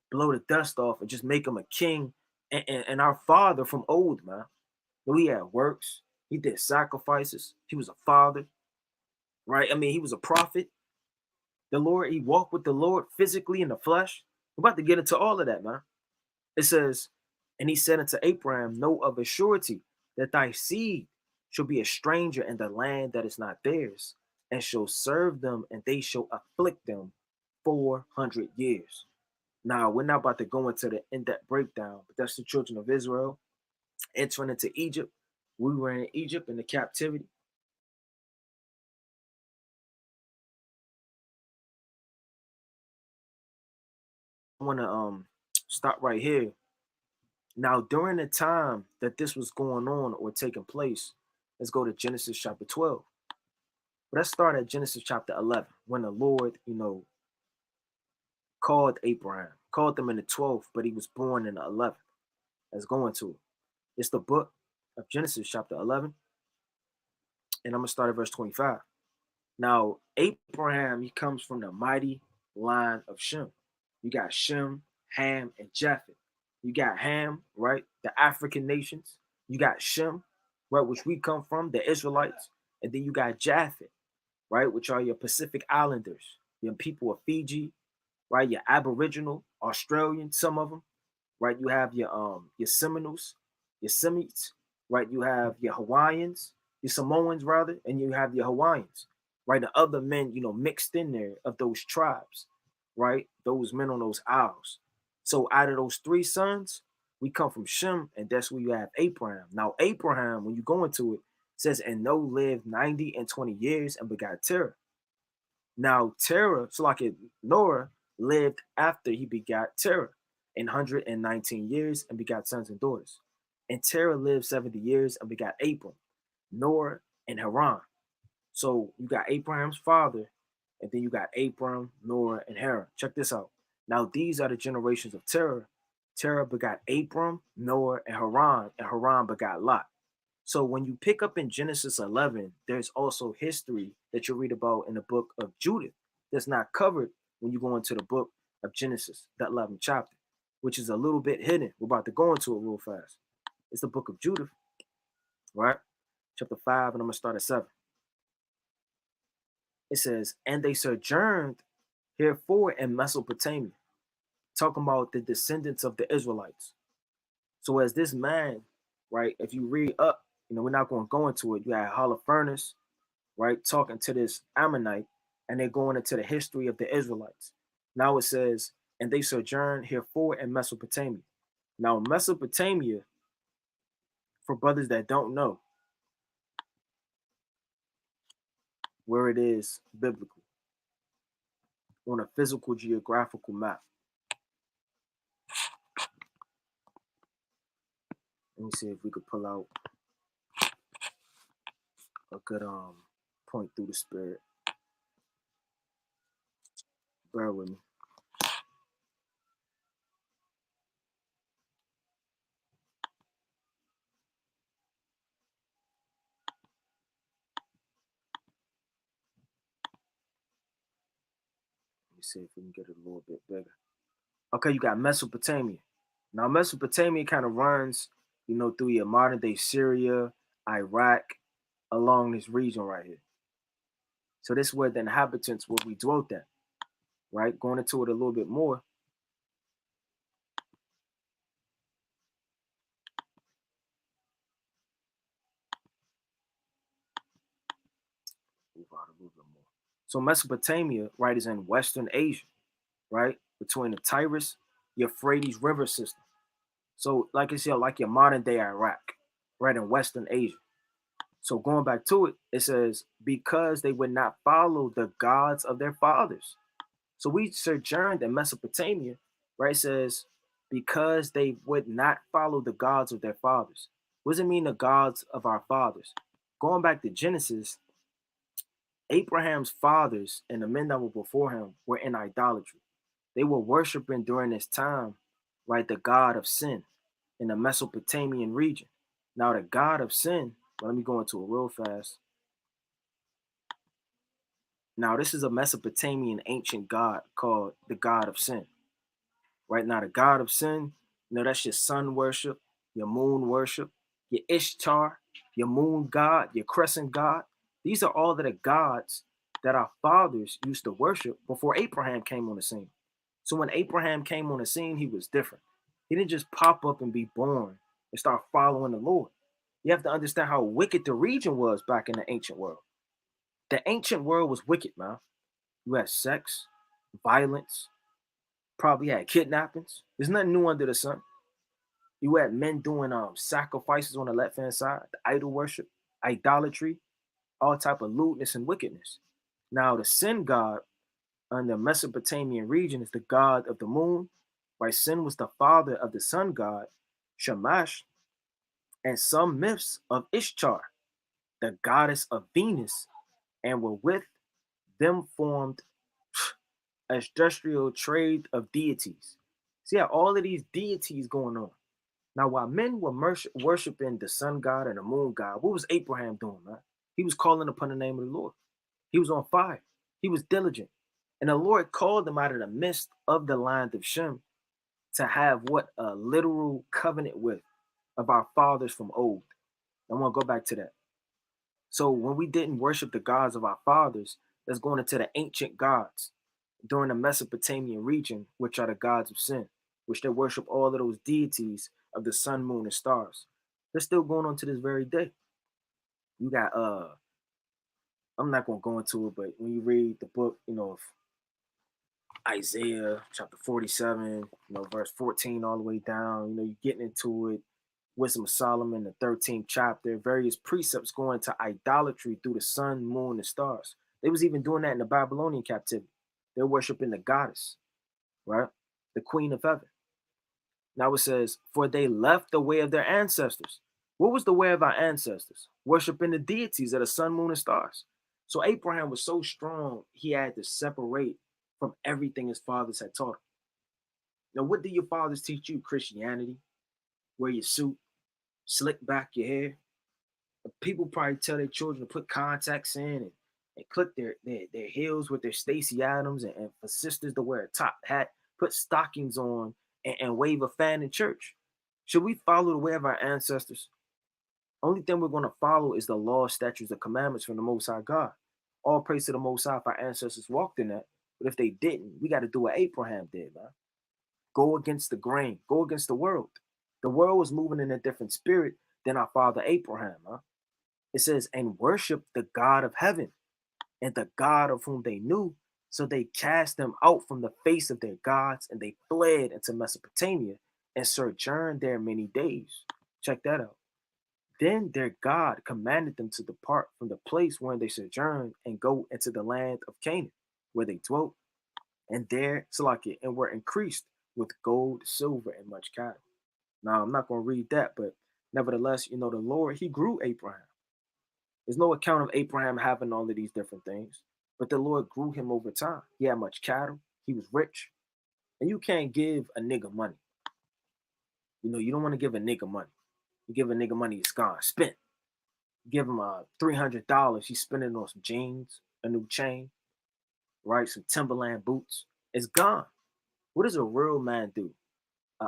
blow the dust off, and just make him a king and our father from old, man. So he had works. He did sacrifices. He was a father, right? I mean, he was a prophet. The Lord, he walked with the Lord physically in the flesh. We're about to get into all of that, man. It says, and he said unto Abraham, know of a surety that thy seed shall be a stranger in the land that is not theirs, and shall serve them, and they shall afflict them 400 years. Now, we're not about to go into the in-depth breakdown, but that's the children of Israel entering into Egypt. We were in Egypt in the captivity. I want to stop right here. Now, during the time that this was going on or taking place, let's go to Genesis chapter 12. But let's start at Genesis chapter 11, when the Lord, called Abraham, called him in the 12th, but he was born in the 11th. Let's go into it. It's the book of Genesis chapter 11, and I'm going to start at verse 25. Now, Abraham, he comes from the mighty line of Shem. You got Shem, Ham, and Japheth. You got Ham, right? The African nations. You got Shem, right, which we come from, the Israelites. And then you got Japheth, right, which are your Pacific Islanders. your people of Fiji, right? Your Aboriginal, Australian, some of them, right? You have your Seminoles, your Semites, right? You have your Hawaiians, your Samoans rather, and you have your Hawaiians, right? The other men, mixed in there of those tribes, right? Those men on those isles. So out of those three sons, we come from Shem, and that's where you have Abraham. Now, Abraham, when you go into it, says, and Noah lived 90 and 20 years and begot Terah. Now, Terah, so like Noah lived after he begot Terah in 119 years and begot sons and daughters. And Terah lived 70 years and begot Abram, Noah, and Haran. So you got Abraham's father, and then you got Abram, Noah, and Haran. Check this out. Now, these are the generations of Terah. Terah begot Abram, Noah, and Haran begot Lot. So when you pick up in Genesis 11, there's also history that you read about in the book of Judith that's not covered when you go into the book of Genesis, that 11th chapter, which is a little bit hidden. We're about to go into it real fast. It's the book of Judith, right? Chapter 5, and I'm going to start at 7. It says, and they sojourned herefore in Mesopotamia, talking about the descendants of the Israelites. So as this man, right, if you read up, we're not going to go into it. You had Holofernes, right, talking to this Ammonite, and they're going into the history of the Israelites. Now it says, and they sojourned herefore in Mesopotamia. Now, Mesopotamia, for brothers that don't know where it is biblically, on a physical geographical map. Let me see if we could pull out a good point through the spirit. Bear with me. Let me see if we can get it a little bit bigger. Okay, you got Mesopotamia. Now, Mesopotamia kind of runs, through your modern day Syria, Iraq, along this region right here. So this is where the inhabitants will be dwelt at, right? Going into it a little bit more. Move out a little bit more. So Mesopotamia, right, is in Western Asia, right? Between the Tigris, Euphrates River system. So, like I said, like your modern day Iraq, right, in Western Asia. So going back to it, it says, because they would not follow the gods of their fathers. So we sojourned in Mesopotamia, right? It says, because they would not follow the gods of their fathers. What does it mean, the gods of our fathers? Going back to Genesis, Abraham's fathers and the men that were before him were in idolatry. They were worshiping during this time, right, the god of sin in the Mesopotamian region. Now, the god of sin, let me go into it real fast. Now, this is a Mesopotamian ancient god called the god of sin. Right now, the god of sin, that's your sun worship, your moon worship, your Ishtar, your moon god, your crescent god. These are all of the gods that our fathers used to worship before Abraham came on the scene. So when Abraham came on the scene, he was different. He didn't just pop up and be born and start following the Lord. You have to understand how wicked the region was back in the ancient world. The ancient world was wicked, man. You had sex, violence, probably had kidnappings. There's nothing new under the sun. You had men doing sacrifices on the left-hand side, the idol worship, idolatry, all type of lewdness and wickedness. Now, the sin god in the Mesopotamian region is the god of the moon, right? Sin was the father of the sun god, Shamash, and some myths of Ishtar, the goddess of Venus, and were with them formed a industrial trade of deities. See, all of these deities going on. Now, while men were worshiping the sun god and the moon god, what was Abraham doing, man? He was calling upon the name of the Lord. He was on fire. He was diligent. And the Lord called him out of the midst of the land of Shem to have what a literal covenant with of our fathers from old. I want to go back to that. So when we didn't worship the gods of our fathers, that's going into the ancient gods. during the Mesopotamian region, which are the gods of sin, which they worship all of those deities of the sun, moon, and stars. They're still going on to this very day. You got I'm not gonna go into it, but when you read the book, of Isaiah chapter 47, verse 14 all the way down, you're getting into it. Wisdom of Solomon, the 13th chapter, various precepts going to idolatry through the sun, moon, and stars. They was even doing that in the Babylonian captivity. They're worshiping the goddess, right? The queen of heaven. Now it says, for they left the way of their ancestors. What was the way of our ancestors? Worshiping the deities of the sun, moon, and stars. So Abraham was so strong, he had to separate from everything his fathers had taught him. Now, what did your fathers teach you? Christianity, wear your suit, slick back your hair. People probably tell their children to put contacts in and clip their heels with their Stacey Adams, and for sisters to wear a top hat, put stockings on, and wave a fan in church. Should we follow the way of our ancestors? Only thing we're going to follow is the law, statutes, and commandments from the Most High God. All praise to the Most High if our ancestors walked in that. But if they didn't, we got to do what Abraham did, man. Go against the grain. Go against the world. The world was moving in a different spirit than our father Abraham, huh? It says, and worship the God of heaven and the God of whom they knew. So they cast them out from the face of their gods, and they fled into Mesopotamia and sojourned there many days. Check that out. Then their God commanded them to depart from the place where they sojourned and go into the land of Canaan, where they dwelt, and there Salakia, and were increased with gold, silver, and much cattle. Now I'm not going to read that, but nevertheless, the Lord, he grew Abraham. There's no account of Abraham having all of these different things, but the Lord grew him over time. He had much cattle. He was rich. And you can't give a nigga money. You don't want to give a nigga money. You give a nigga money, it's gone, spent. You give him $300, he's spending on some jeans, a new chain, right? Some Timberland boots. It's gone. What does a real man do?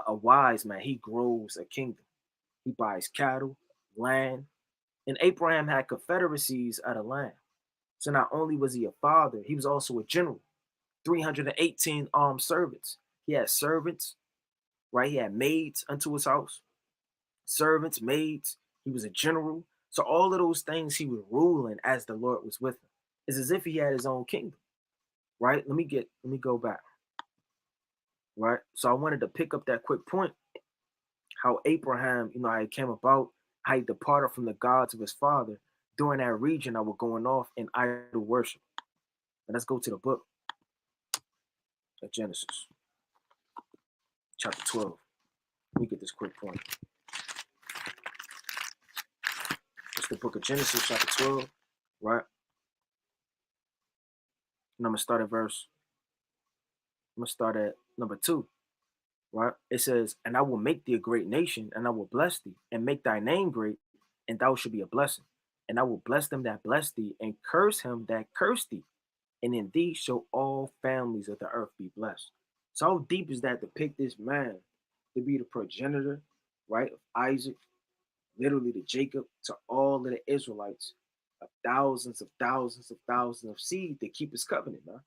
A wise man, he grows a kingdom. He buys cattle, land, and Abraham had confederacies of the land. So not only was he a father, he was also a general. 318 armed servants. He had servants, right? He had maids unto his house, servants, maids. He was a general. So all of those things he was ruling as the Lord was with him. It's as if he had his own kingdom, right? Let me go back, right? So I wanted to pick up that quick point, how Abraham, how he came about, how he departed from the gods of his father during that region that were going off in idol worship. And let's go to the book of Genesis, chapter 12. Let me get this quick point. It's the book of Genesis, chapter 12, right? And I'm going to start at number 2, right? It says, and I will make thee a great nation, and I will bless thee, and make thy name great, and thou shalt be a blessing. And I will bless them that bless thee, and curse him that curse thee. And in thee shall all families of the earth be blessed. So how deep is that to pick this man to be the progenitor, right, of Isaac, literally to Jacob, to all of the Israelites, of thousands of seed to keep his covenant, man.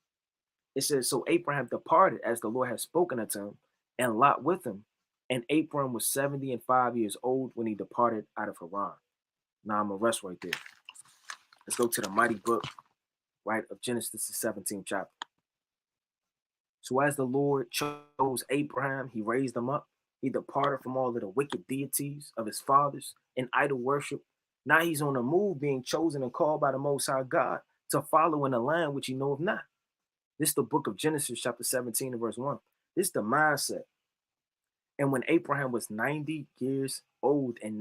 It says, so Abraham departed as the Lord had spoken unto him, and Lot with him. And Abram was 75 years old when he departed out of Haran. Now I'm going to rest right there. Let's go to the mighty book, right, of Genesis, the 17th chapter. So as the Lord chose Abraham, he raised him up. He departed from all of the wicked deities of his fathers and idol worship. Now he's on the move, being chosen and called by the Most High God to follow in a land which he knoweth not. This is the book of Genesis, chapter 17 and verse 1. This is the mindset. And when Abraham was 90 years old and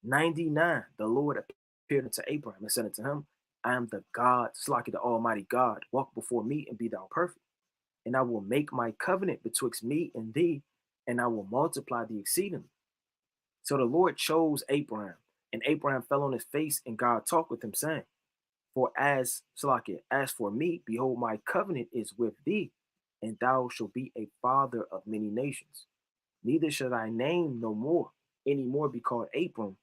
99, the Lord appeared unto Abraham and said unto him, I am the God, Slaki, the Almighty God. Walk before me and be thou perfect. And I will make my covenant betwixt me and thee, and I will multiply thee exceedingly. So the Lord chose Abraham, and Abraham fell on his face, and God talked with him, saying, For as for me, behold, my covenant is with thee, and thou shalt be a father of many nations. Neither shall thy name no more any more be called Abram,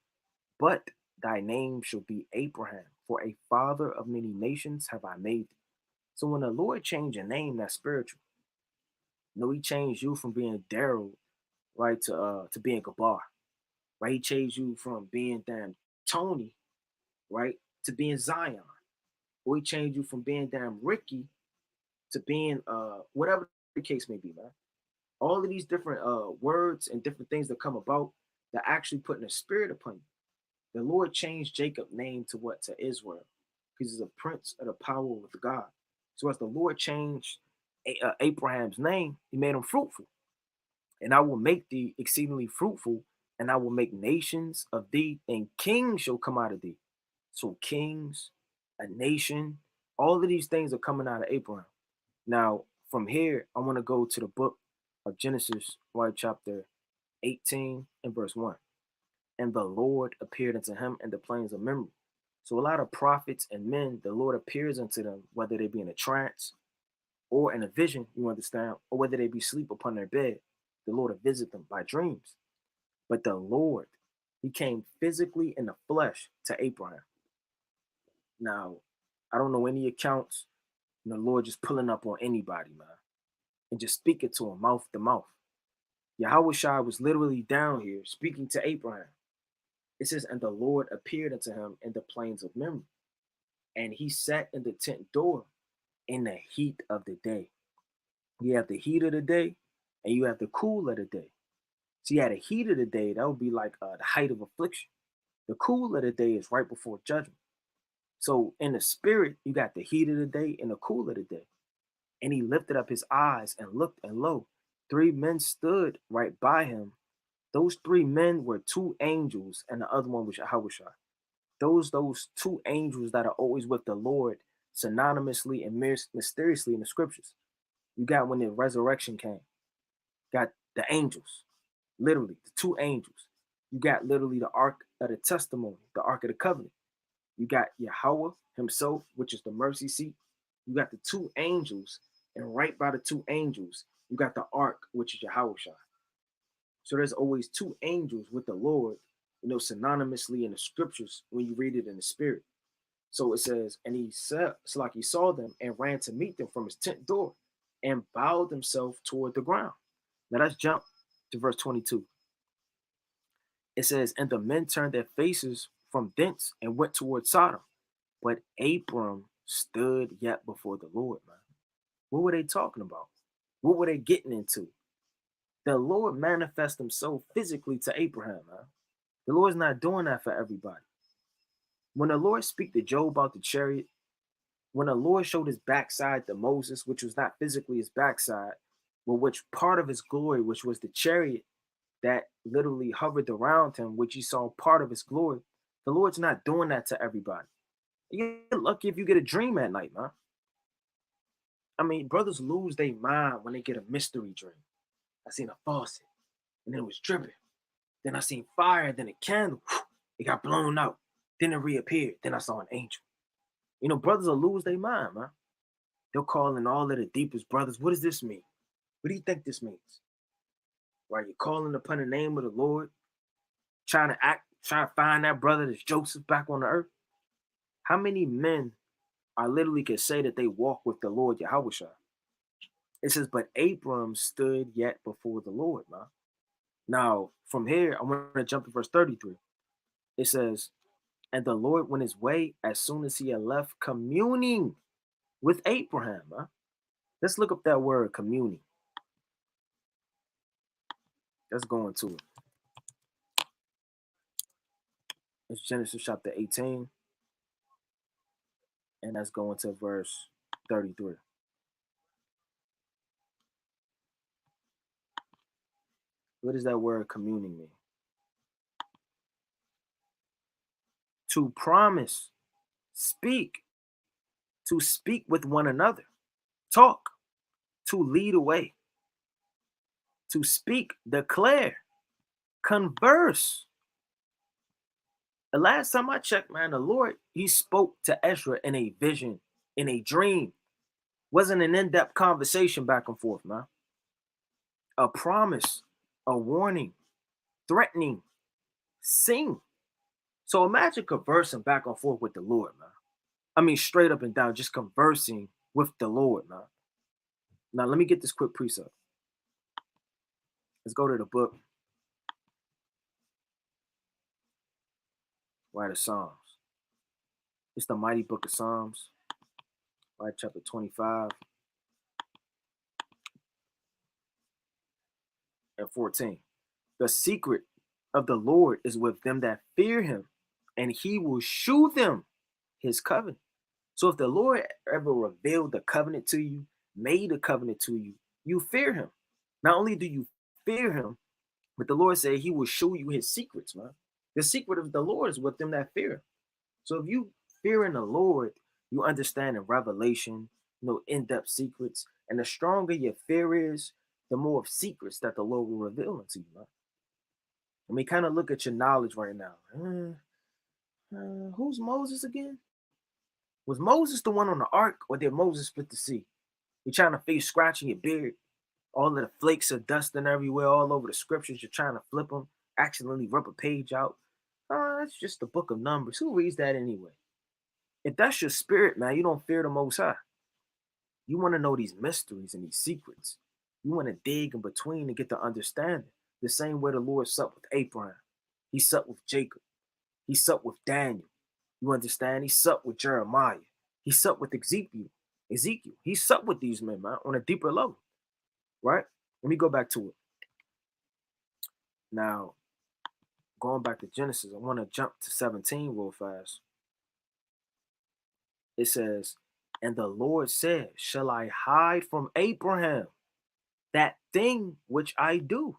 but thy name shall be Abraham, for a father of many nations have I made thee. So when the Lord changed your name, that's spiritual. No, he changed you from being Daryl, right, to being Gabar. Right? He changed you from being damn Tony, right, to being Zion. Or he changed you from being damn Ricky to being whatever the case may be, man. All of these different words and different things that come about that actually putting a spirit upon you. The Lord changed Jacob's name to what? To Israel. Because he's a prince of the power of God. So as the Lord changed Abraham's name, he made him fruitful. And I will make thee exceedingly fruitful, and I will make nations of thee, and kings shall come out of thee. So kings, a nation, all of these things are coming out of Abraham. Now, from here, I want to go to the book of Genesis, right, chapter 18 and verse 1. And the Lord appeared unto him in the plains of Memphis. So a lot of prophets and men, the Lord appears unto them, whether they be in a trance or in a vision, you understand, or whether they be asleep upon their bed. The Lord will visit them by dreams. But the Lord, he came physically in the flesh to Abraham. Now, I don't know any accounts, the Lord just pulling up on anybody, man, and just speaking to him mouth to mouth. Yahweh Shai was literally down here speaking to Abraham. It says, and the Lord appeared unto him in the plains of Memphis, and he sat in the tent door in the heat of the day. You have the heat of the day, and you have the cool of the day. So you had the heat of the day, that would be like the height of affliction. The cool of the day is right before judgment. So in the spirit, you got the heat of the day and the cool of the day. And he lifted up his eyes and looked, and lo, 3 men stood right by him. Those 3 men were 2 angels, and the other one was Yahweh. Those 2 angels that are always with the Lord synonymously and mysteriously in the scriptures. You got when the resurrection came, got the angels, literally the 2 angels. You got literally the ark of the testimony, the ark of the covenant. You got Yahweh himself, which is the mercy seat. You got the 2 angels, and right by the 2 angels, you got the ark, which is Yahweh. So there's always 2 angels with the Lord, synonymously in the scriptures when you read it in the spirit. So it says, and he said, it's like he saw them and ran to meet them from his tent door and bowed himself toward the ground. Now let's jump to verse 22. It says, and the men turned their faces from thence and went toward Sodom. But Abram stood yet before the Lord, man. What were they talking about? What were they getting into? The Lord manifests himself physically to Abraham, man. The Lord's not doing that for everybody. When the Lord speak to Job about the chariot, when the Lord showed his backside to Moses, which was not physically his backside, but which part of his glory, which was the chariot that literally hovered around him, which he saw part of his glory, the Lord's not doing that to everybody. You get lucky if you get a dream at night, man. I mean, brothers lose their mind when they get a mystery dream. I seen a faucet, and it was dripping. Then I seen fire, then a candle. It got blown out. Then it reappeared. Then I saw an angel. Brothers will lose their mind, man. They'll call in all of the deepest brothers. What does this mean? What do you think this means? Right? You're calling upon the name of the Lord, trying to find that brother that's Joseph back on the earth. How many men I literally can say that they walk with the Lord Yahweh? It says, but Abram stood yet before the Lord, man. Now, from here, I want to jump to verse 33. It says, and the Lord went his way as soon as he had left communing with Abraham. Huh? Let's look up that word, communing. Let's go into it. It's Genesis chapter 18. And let's go into verse 33. What does that word communing mean? To promise, speak, to speak with one another, talk, to lead away, to speak, declare, converse. The last time I checked, man, the Lord, he spoke to Ezra in a vision, in a dream. Wasn't an in-depth conversation back and forth, man. A promise, a warning, threatening, sing. So imagine conversing back and forth with the Lord, man. I mean, straight up and down, just conversing with the Lord, man. Now, let me get this quick precept. Let's go to the book, right, of Psalms. It's the mighty book of Psalms, right, chapter 25 and 14. The secret of the Lord is with them that fear him, and he will shew them his covenant. So if the Lord ever revealed the covenant to you, made a covenant to you, you fear him. Not only do you fear him, but the Lord said he will show you his secrets, man. The secret of the Lord is with them that fear him. So if you fear in the Lord, you understand in revelation, in-depth secrets. And the stronger your fear is, the more of secrets that the Lord will reveal unto you, man. I mean, kind of look at your knowledge right now. Who's Moses again? Was Moses the one on the ark, or did Moses split the sea? You're trying to face scratching your beard, all of the flakes of dusting everywhere, all over the scriptures. You're trying to flip them, accidentally rip a page out. It's just the book of Numbers. Who reads that anyway? If that's your spirit, man, you don't fear the Most High. You want to know these mysteries and these secrets. You want to dig in between and get the understanding. The same way the Lord supped with Abraham. He supped with Jacob. He supped with Daniel. You understand? He supped with Jeremiah. He supped with Ezekiel. He supped with these men, man, on a deeper level. Right? Let me go back to it. Now, going back to Genesis, I want to jump to 17 real fast. It says, and the Lord said, shall I hide from Abraham that thing which I do?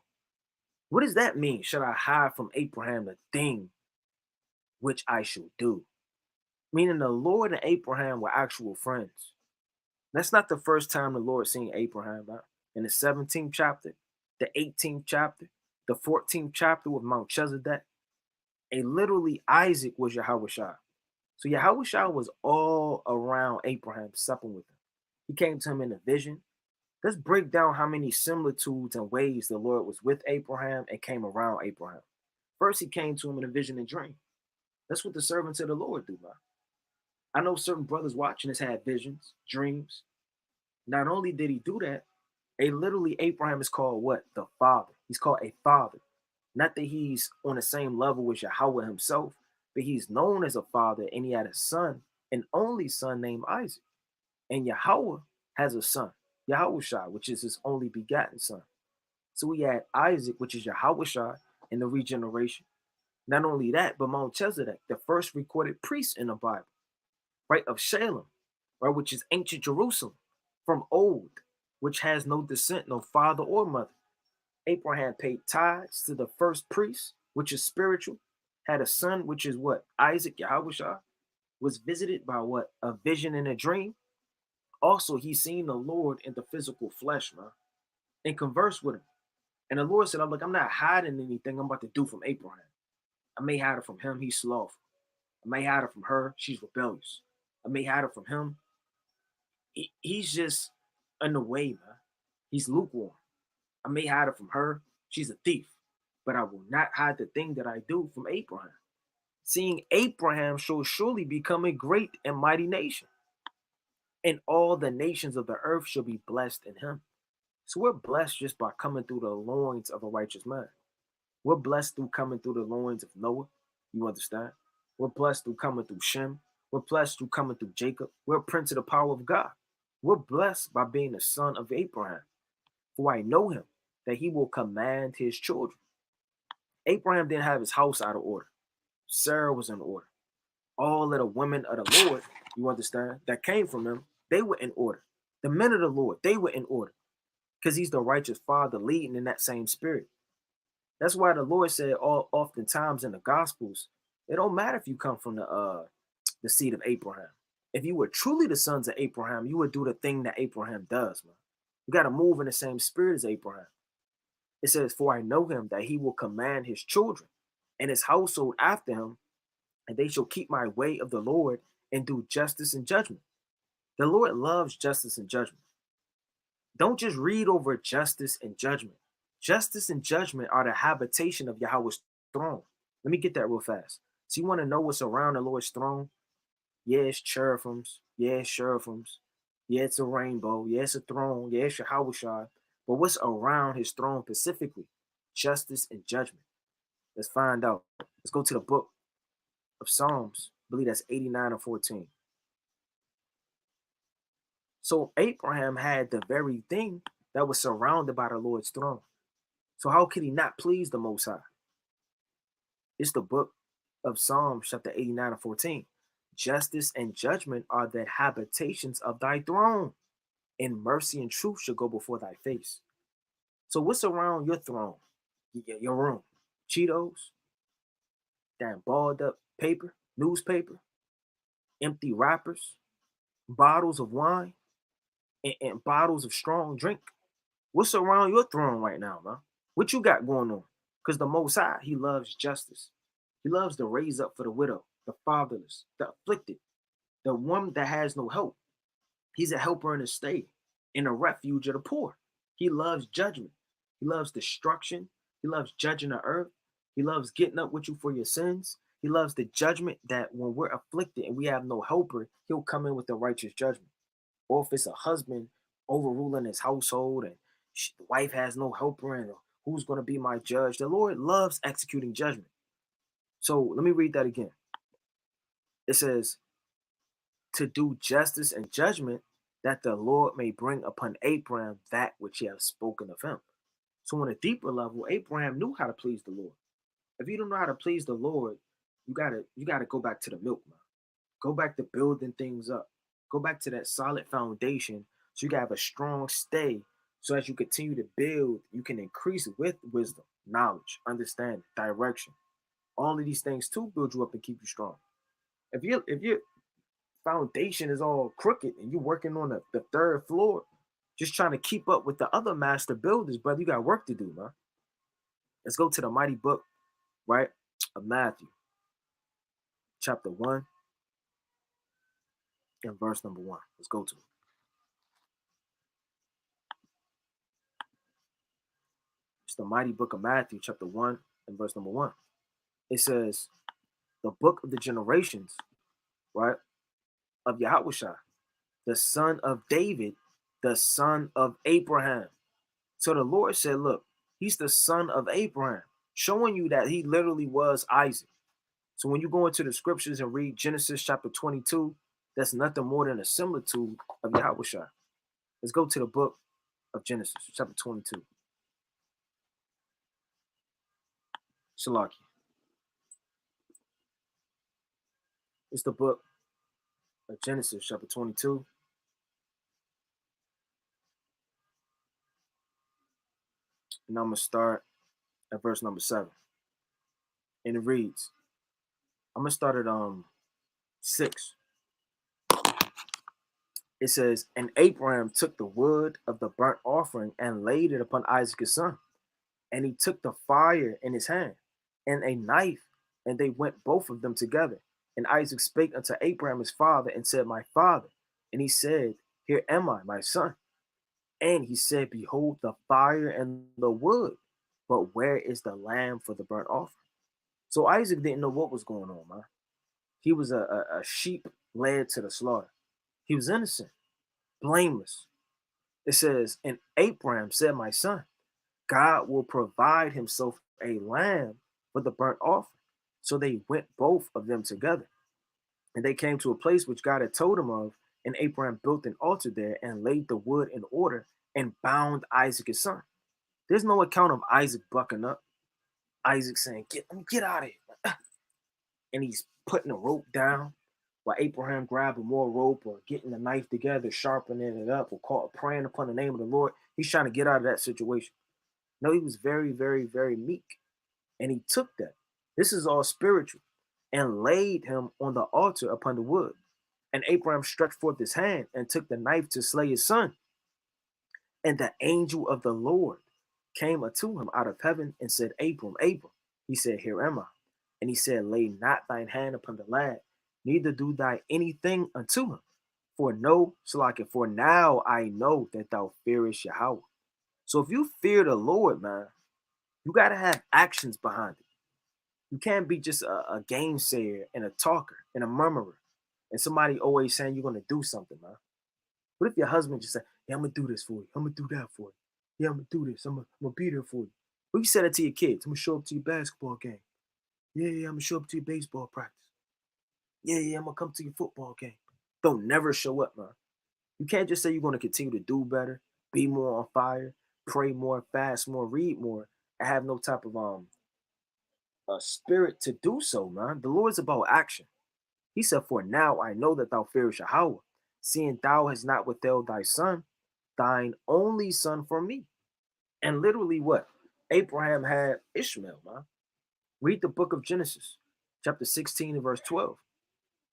What does that mean? Should I hide from Abraham the thing which I shall do? Meaning the Lord and Abraham were actual friends. That's not the first time the Lord seen Abraham, right? In the 17th chapter, the 18th chapter, the 14th chapter with Melchizedek. And literally Isaac was Yahushua. So Yahushua was all around Abraham, supping with him. He came to him in a vision. Let's break down how many similitudes and ways the Lord was with Abraham and came around Abraham. First, he came to him in a vision and dream. That's what the servants of the Lord do, man. I know certain brothers watching this had visions, dreams. Not only did he do that, Abraham is called what? The father. He's called a father. Not that he's on the same level as Yahweh himself, but he's known as a father, and he had a son, an only son named Isaac. And Yahweh has a son, Yahushua, which is his only begotten son. So we had Isaac, which is Yahushua, in the regeneration. Not only that, but Melchizedek, the first recorded priest in the Bible, right, of Shalem, right, which is ancient Jerusalem, from old, which has no descent, no father or mother. Abraham paid tithes to the first priest, which is spiritual, had a son, which is what? Isaac, Yahushua, was visited by what? A vision and a dream. Also, he seen the Lord in the physical flesh, man, and conversed with him. And the Lord said, I'm not hiding anything I'm about to do from Abraham. I may hide it from him, he's slothful. I may hide it from her, she's rebellious. I may hide it from him. He's just in the way, man. He's lukewarm. I may hide it from her, she's a thief. But I will not hide the thing that I do from Abraham. Seeing Abraham shall surely become a great and mighty nation, and all the nations of the earth shall be blessed in him. So we're blessed just by coming through the loins of a righteous man. We're blessed through coming through the loins of Noah. You understand? We're blessed through coming through Shem. We're blessed through coming through Jacob. We're a prince of the power of God. We're blessed by being the son of Abraham. For I know him, that he will command his children. Abraham didn't have his house out of order. Sarah was in order. All of the women of the Lord, you understand, that came from him, they were in order. The men of the Lord, they were in order. Because he's the righteous father leading in that same spirit. That's why the Lord said oftentimes in the Gospels, it don't matter if you come from the seed of Abraham. If you were truly the sons of Abraham, you would do the thing that Abraham does, man. You got to move in the same spirit as Abraham. It says, for I know him, that he will command his children and his household after him, and they shall keep my way of the Lord and do justice and judgment. The Lord loves justice and judgment. Don't just read over justice and judgment. Justice and judgment are the habitation of Yahweh's throne. Let me get that real fast. So you want to know what's around the Lord's throne? Yeah, it's cherubims. Yeah, it's cherubims. Yeah, it's a rainbow. Yeah, it's a throne. Yeah, it's Yahweh. But what's around his throne specifically? Justice and judgment. Let's find out. Let's go to the book of Psalms. I believe that's 89 or 14. So Abraham had the very thing that was surrounded by the Lord's throne. So how could he not please the Most High? It's the book of Psalms, chapter 89 and 14. Justice and judgment are the habitations of thy throne, and mercy and truth shall go before thy face. So what's around your throne? Your room? Cheetos, damn balled up paper, newspaper, empty wrappers, bottles of wine, and bottles of strong drink. What's around your throne right now, man? What you got going on? Because the Most High, he loves justice. He loves to raise up for the widow, the fatherless, the afflicted, the one that has no help. He's a helper in his state, in a refuge of the poor. He loves judgment. He loves destruction. He loves judging the earth. He loves getting up with you for your sins. He loves the judgment that when we're afflicted and we have no helper, he'll come in with the righteous judgment. Or if it's a husband overruling his household and the wife has no helper and who's going to be my judge, the Lord loves executing judgment. So let me read that again. It says, to do justice and judgment, that the Lord may bring upon Abraham that which he has spoken of him. So on a deeper level, Abraham knew how to please the Lord. If you don't know how to please the Lord, you gotta go back to the milk, man. Go back to building things up. Go back to that solid foundation so you can have a strong stay. So as you continue to build, you can increase with wisdom, knowledge, understanding, direction. All of these things too build you up and keep you strong. If your foundation is all crooked and you're working on the third floor, just trying to keep up with the other master builders, brother, you got work to do, man. Let's go to the mighty book, right, of Matthew, chapter 1 and verse number 1. Let's go to it. It's the mighty book of Matthew, chapter 1 and verse number 1. It says, the book of the generations, right, of Yahushua, the son of David, the son of Abraham. So the Lord said, look, he's the son of Abraham, showing you that he literally was Isaac. So when you go into the scriptures and read Genesis chapter 22, that's nothing more than a similitude of Yahushua. Let's go to the book of Genesis, chapter 22. Shalaki. It's the book of Genesis, chapter 22. And I'm going to start at verse number 7. And it reads, I'm going to start at 6. It says, and Abraham took the wood of the burnt offering and laid it upon Isaac his son. And he took the fire in his hand and a knife, and they went both of them together. And Isaac spake unto Abraham his father and said, my father. And he said, here am I, my son. And he said, behold, the fire and the wood, but where is the lamb for the burnt offering? So Isaac didn't know what was going on, man. He was a sheep led to the slaughter. He was innocent, blameless. It says, and Abraham said, my son, God will provide himself a lamb for the burnt offering. So they went both of them together. And they came to a place which God had told him of, and Abraham built an altar there and laid the wood in order and bound Isaac his son. There's no account of Isaac bucking up. Isaac saying, get out of here. And he's putting the rope down while Abraham grabbing more rope or getting the knife together, sharpening it up, or praying upon the name of the Lord. He's trying to get out of that situation. No, he was very, very, very meek. And he took that. This is all spiritual. And laid him on the altar upon the wood. And Abraham stretched forth his hand and took the knife to slay his son. And the angel of the Lord came unto him out of heaven and said, Abram, Abram. He said, here am I. And he said, lay not thine hand upon the lad, neither do thy anything unto him. For now I know that thou fearest Yahweh. So if you fear the Lord, man, you got to have actions behind it. You can't be just a gamesayer and a talker and a murmurer and somebody always saying you're going to do something, man. What if your husband just said, "Yeah, I'm gonna do this for you. I'm gonna do that for you. Yeah, I'm gonna do this. I'm gonna be there for you." What if you said it to your kids? "I'm gonna show up to your basketball game. Yeah, yeah, I'm gonna show up to your baseball practice. Yeah, yeah, I'm gonna come to your football game." Don't never show up, man. You can't just say you're gonna continue to do better, be more on fire, pray more, fast more, read more, and have no type of a spirit to do so, man. The Lord's about action. He said, "For now I know that thou fearest Yahweh, seeing thou hast not withheld thy son, thine only son from me." And literally what? Abraham had Ishmael, man. Read the book of Genesis, chapter 16 and verse 12.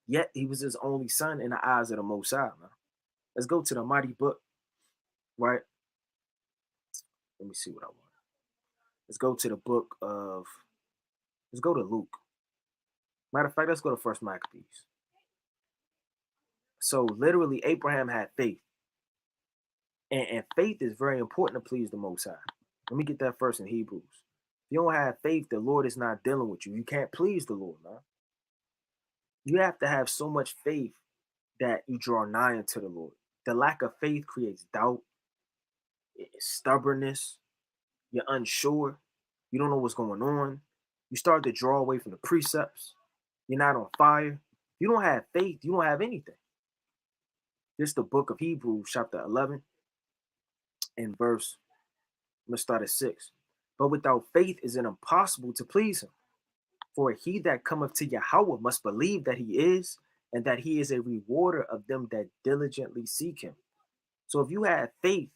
Yet he was his only son in the eyes of the Most High, man. Let's go to the mighty book, right? Let me see what I want. Let's go to the book of, let's go to Luke. Matter of fact, let's go to First Maccabees. So literally, Abraham had faith. And faith is very important to please the Most High. Let me get that first in Hebrews. If you don't have faith, the Lord is not dealing with you. You can't please the Lord, man. You have to have so much faith that you draw nigh unto the Lord. The lack of faith creates doubt, stubbornness. You're unsure. You don't know what's going on. You start to draw away from the precepts. You're not on fire. If you don't have faith, you don't have anything. This is the book of Hebrews, chapter 11, and verse, I'm going to start at 6. But without faith is it impossible to please him. For he that cometh to Yahweh must believe that he is, and that he is a rewarder of them that diligently seek him. So if you have faith,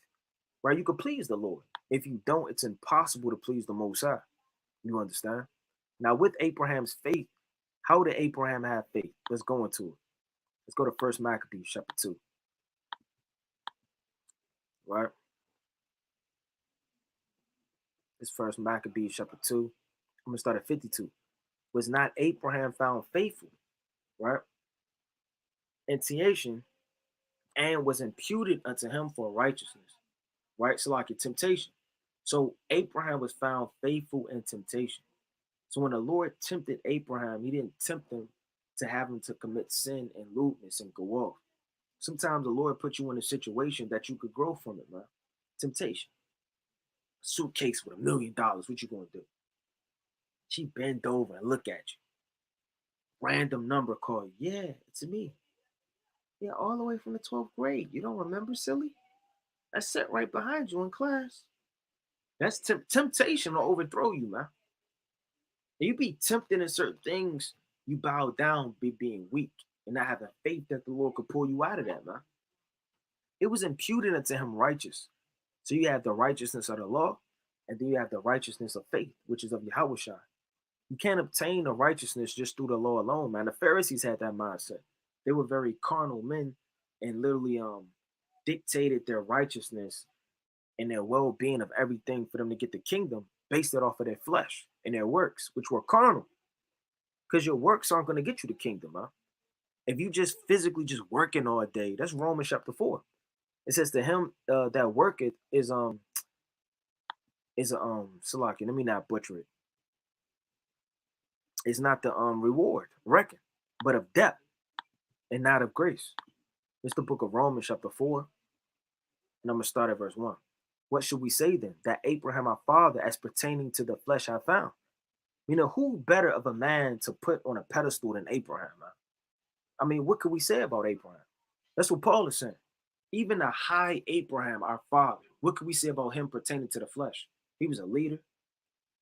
right, you can please the Lord. If you don't, it's impossible to please the Most High. You understand? Now, with Abraham's faith, how did Abraham have faith? Let's go into it. Let's go to First Maccabees, chapter 2. Right? It's First Maccabees, chapter 2. I'm going to start at 52. Was not Abraham found faithful, right? Intiation, and was imputed unto him for righteousness, right? So, like a temptation. So, Abraham was found faithful in temptation. So, when the Lord tempted Abraham, he didn't tempt him to have him to commit sin and lewdness and go off. Sometimes the Lord put you in a situation that you could grow from it, man. Temptation. A suitcase with $1,000,000. What you gonna do? She bend over and look at you. Random number call you. Yeah, it's me. Yeah, all the way from the 12th grade. You don't remember, silly? I sat right behind you in class. That's temptation to overthrow you, man. And you be tempted in certain things, you bow down, being weak and not having faith that the Lord could pull you out of that, man. It was imputed unto him righteous. So you have the righteousness of the law, and then you have the righteousness of faith, which is of Yahweh. You can't obtain the righteousness just through the law alone, man. The Pharisees had that mindset. They were very carnal men and literally dictated their righteousness and their well-being of everything for them to get the kingdom, based it off of their flesh and their works, which were carnal. Because your works aren't going to get you the kingdom, huh? If you just physically just working all day, that's Romans chapter 4. It says to him that worketh is Salaki, let me not butcher it. It's not the reward, reckon, but of debt and not of grace. It's the book of Romans chapter 4, and I'm gonna start at verse 1. What should we say then? That Abraham our father, as pertaining to the flesh, I found. You know, who better of a man to put on a pedestal than Abraham? Man? I mean, what could we say about Abraham? That's what Paul is saying. Even a high Abraham, our father, what could we say about him pertaining to the flesh? He was a leader.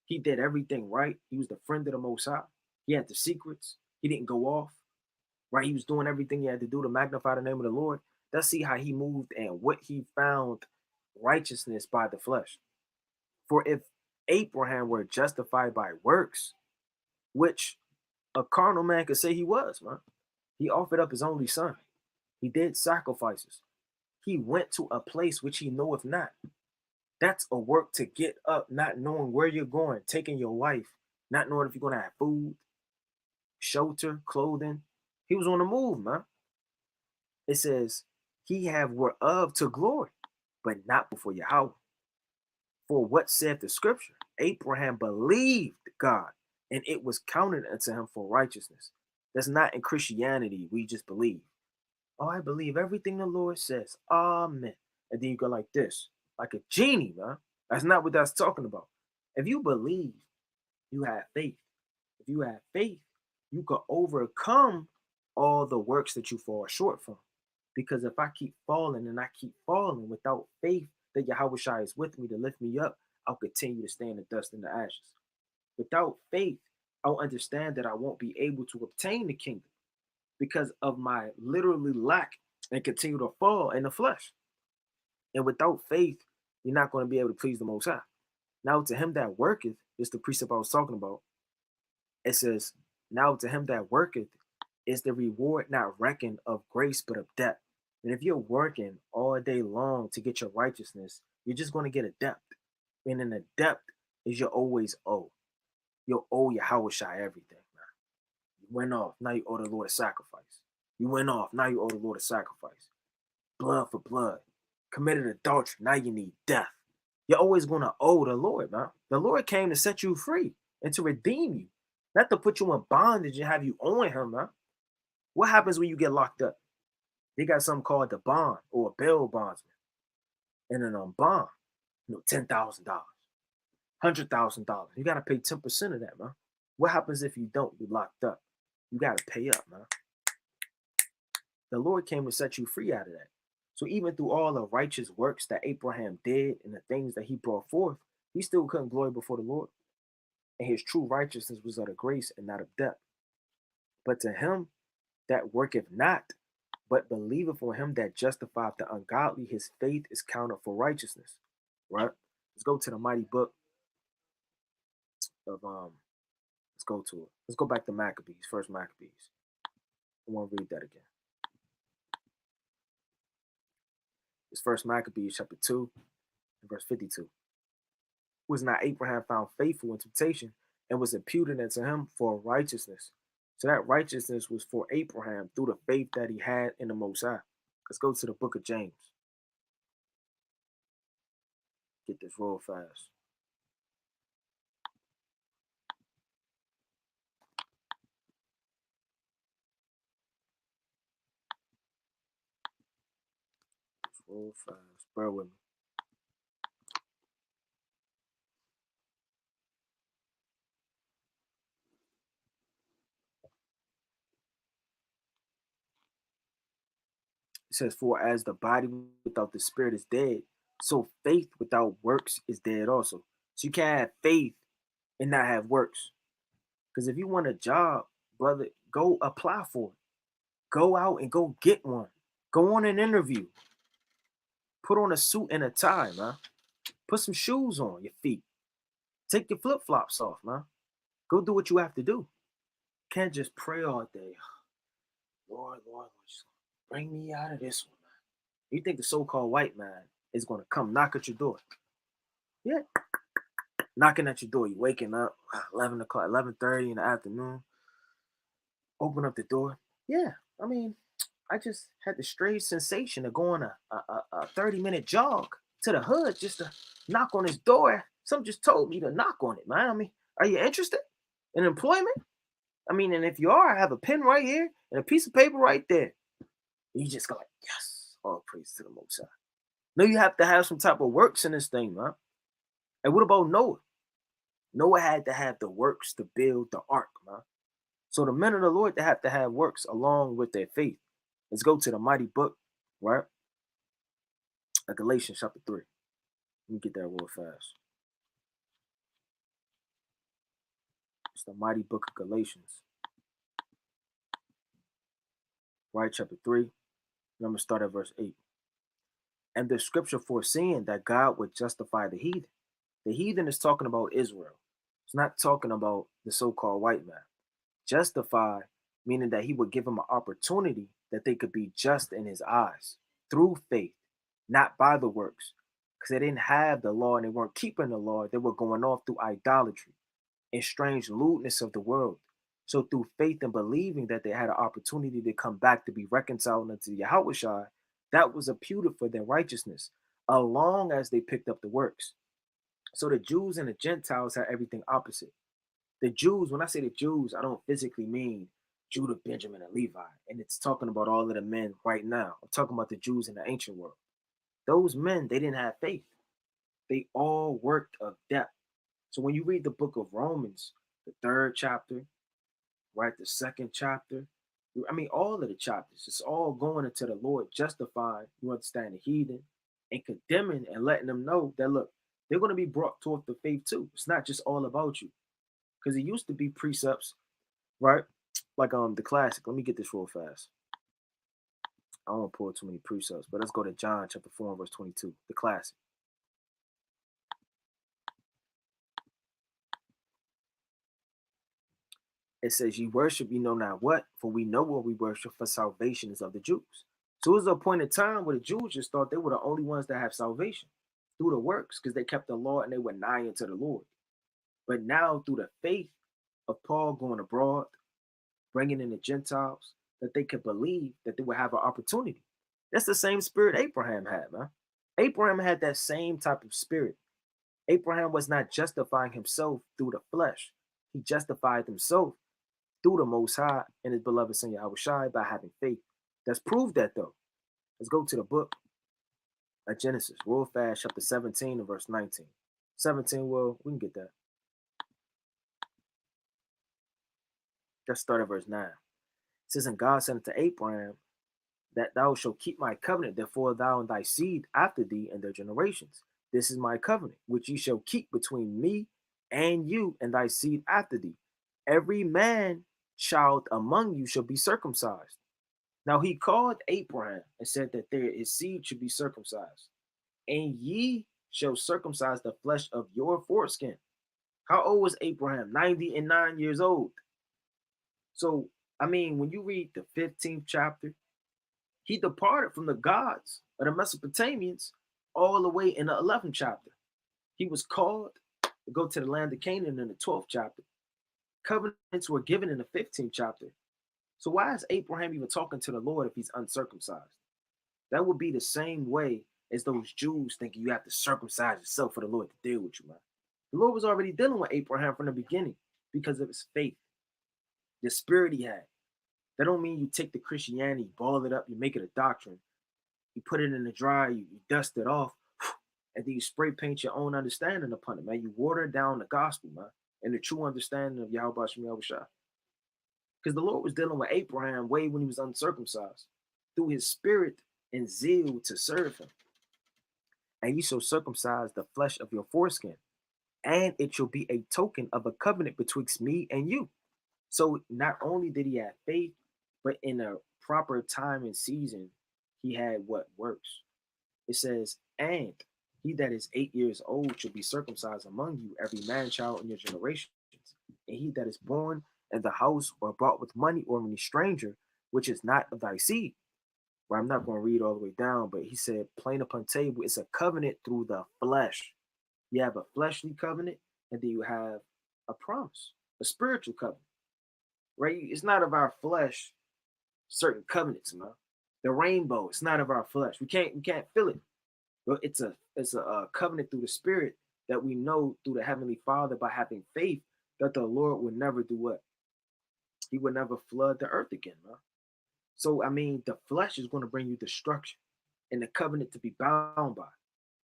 He did everything right. He was the friend of the Most High. He had the secrets. He didn't go off. Right? He was doing everything he had to do to magnify the name of the Lord. Let's see how he moved and what he found righteousness by the flesh. For if Abraham were justified by works, which a carnal man could say he was, man. He offered up his only son. He did sacrifices. He went to a place which he knoweth not. That's a work to get up, not knowing where you're going, taking your wife, not knowing if you're going to have food, shelter, clothing. He was on the move, man. It says, he have whereof to glory, but not before Yahweh. For what saith the scripture? Abraham believed God, and it was counted unto him for righteousness. That's not in Christianity. We just believe. Oh, I believe everything the Lord says. Amen. And then you go like this, like a genie, man. That's not what that's talking about. If you believe, you have faith. If you have faith, you can overcome all the works that you fall short from. Because if I keep falling and I keep falling without faith that Yahweh Shai is with me to lift me up, I'll continue to stay in the dust and the ashes. Without faith, I'll understand that I won't be able to obtain the kingdom because of my literally lack and continue to fall in the flesh. And without faith, you're not going to be able to please the Most High. Now, to him that worketh, is the precept I was talking about. It says, now to him that worketh is the reward not reckoned of grace but of debt. And if you're working all day long to get your righteousness, you're just going to get a debt. And in the debt is you always owe. You'll owe Yahweh Shai everything, man. You went off, now you owe the Lord a sacrifice. You went off, now you owe the Lord a sacrifice. Blood for blood. Committed adultery, now you need death. You're always going to owe the Lord, man. The Lord came to set you free and to redeem you, not to put you in bondage and have you owing him, man. What happens when you get locked up? They got something called the bond or a bail bondsman. And then on bond, $10,000, $100,000. You got to pay 10% of that, man. What happens if you don't? You're locked up. You got to pay up, man. The Lord came to set you free out of that. So even through all the righteous works that Abraham did and the things that he brought forth, he still couldn't glory before the Lord. And his true righteousness was of the grace and not of debt. But to him that worketh not, but believeth on him that justifieth the ungodly, his faith is counted for righteousness. Right? Let's go to the mighty book of let's go to it. Let's go back to Maccabees, first Maccabees. I want to read that again. It's first Maccabees chapter 2 and verse 52. Was not Abraham found faithful in temptation and was imputed unto him for righteousness? So that righteousness was for Abraham through the faith that he had in the Most High. Let's go to the book of James. Get this real fast. Real fast. Bear with me. It says, for as the body without the spirit is dead, so faith without works is dead also. So you can't have faith and not have works. Because if you want a job, brother, go apply for it. Go out and go get one. Go on an interview. Put on a suit and a tie, man. Put some shoes on your feet. Take your flip-flops off, man. Go do what you have to do. Can't just pray all day. Lord, just bring me out of this one, man. You think the so-called white man is going to come knock at your door? Yeah. Knocking at your door. You waking up 11 o'clock, 11:30 in the afternoon. Open up the door. Yeah. I mean, I just had the strange sensation of going a 30-minute jog to the hood just to knock on his door. Something just told me to knock on it, man. I mean, are you interested in employment? I mean, and if you are, I have a pen right here and a piece of paper right there. You just go like, yes, all praise to the Most High. No, you have to have some type of works in this thing, man. And what about Noah? Noah had to have the works to build the ark, man. So the men of the Lord, they have to have works along with their faith. Let's go to the mighty book, right? Galatians chapter 3. Let me get that real fast. It's the mighty book of Galatians. Right, chapter 3. And I'm going to start at verse 8. And the scripture foreseeing that God would justify the heathen. The heathen is talking about Israel. It's not talking about the so-called white man. Justify, meaning that he would give them an opportunity that they could be just in his eyes through faith, not by the works. Because they didn't have the law and they weren't keeping the law. They were going off through idolatry and strange lewdness of the world. So through faith and believing that they had an opportunity to come back to be reconciled unto Yahweh Shai, that was imputed for their righteousness, as long as they picked up the works. So the Jews and the Gentiles had everything opposite. The Jews, when I say the Jews, I don't physically mean Judah, Benjamin, and Levi. And it's talking about all of the men right now. I'm talking about the Jews in the ancient world. Those men, they didn't have faith. They all worked of depth. So when you read the book of Romans, the third chapter, right, the second chapter, I mean, all of the chapters, it's all going into the Lord, justifying, you understand, the heathen, and condemning and letting them know that, look, they're going to be brought toward the faith too. It's not just all about you. Because it used to be precepts, right? Like the classic. Let me get this real fast. I don't want to pull too many precepts, but let's go to John chapter 4 and verse 22, the classic. It says, "Ye worship, ye know not what, for we know what we worship, for salvation is of the Jews." So it was a point in time where the Jews just thought they were the only ones that have salvation through the works, because they kept the law and they were nigh unto the Lord. But now through the faith of Paul going abroad, bringing in the Gentiles, that they could believe that they would have an opportunity. That's the same spirit Abraham had, man. Abraham had that same type of spirit. Abraham was not justifying himself through the flesh. He justified himself through the Most High and his beloved Son Yahweh Shai by having faith. Let's prove that though. Let's go to the book of Genesis, real fast, chapter 17 and verse 19. 17, well, we can get that. Let's start at verse 9. It says, "And God said unto Abraham, that thou shalt keep my covenant, therefore thou and thy seed after thee and their generations. This is my covenant, which ye shall keep between me and you and thy seed after thee. Every man child among you shall be circumcised." Now he called Abraham and said that his seed should be circumcised. "And ye shall circumcise the flesh of your foreskin." How old was Abraham? 99 years old. So, I mean, when you read the 15th chapter, he departed from the gods of the Mesopotamians all the way in the 11th chapter. He was called to go to the land of Canaan in the 12th chapter. Covenants were given in the 15th chapter. So why is Abraham even talking to the Lord if he's uncircumcised? That would be the same way as those Jews thinking you have to circumcise yourself for the Lord to deal with you, man. The Lord was already dealing with Abraham from the beginning because of his faith, the spirit he had. That don't mean you take the Christianity, ball it up, you make it a doctrine, you put it in the dryer, you dust it off, and then you spray paint your own understanding upon it, man. You water down the gospel, man, and the true understanding of Yahweh Shem Yahweh Shai. Because the Lord was dealing with Abraham way when he was uncircumcised, through his spirit and zeal to serve him. "And ye shall circumcise the flesh of your foreskin, and it shall be a token of a covenant betwixt me and you." So not only did he have faith, but in a proper time and season, he had what works. It says, "And he that is 8 years old shall be circumcised among you, every man child in your generations. And he that is born in the house or bought with money or any stranger, which is not of thy seed." Well, I'm not going to read all the way down, but he said, plain upon table, it's a covenant through the flesh. You have a fleshly covenant, and then you have a promise, a spiritual covenant, right? It's not of our flesh, certain covenants, man. The rainbow, it's not of our flesh. We can't feel it. But it's a covenant through the spirit that we know through the Heavenly Father by having faith that the Lord would never do what? He would never flood the earth again, man. So, I mean, the flesh is going to bring you destruction and the covenant to be bound by.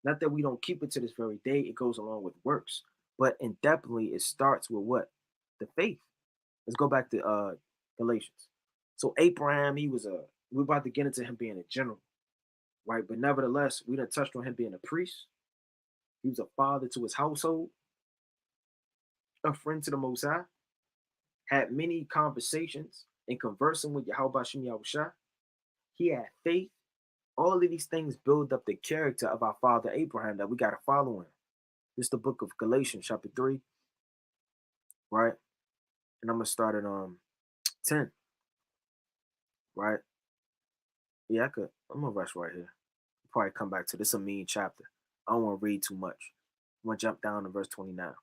Not that we don't keep it to this very day, it goes along with works. But definitely it starts with what? The faith. Let's go back to Galatians. So Abraham, we're about to get into him being a general, right? But nevertheless, we done touched on him being a priest. He was a father to his household, a friend to the Most High, had many conversations and conversing with Yahweh Shem Yahushua. He had faith. All of these things build up the character of our father Abraham that we got to follow him. This is the book of Galatians, chapter 3, right? And I'm going to start at 10, right? Yeah, I'm going to rush right here. Probably come back to this. A mean chapter. I don't want to read too much. I'm going to jump down to verse 29.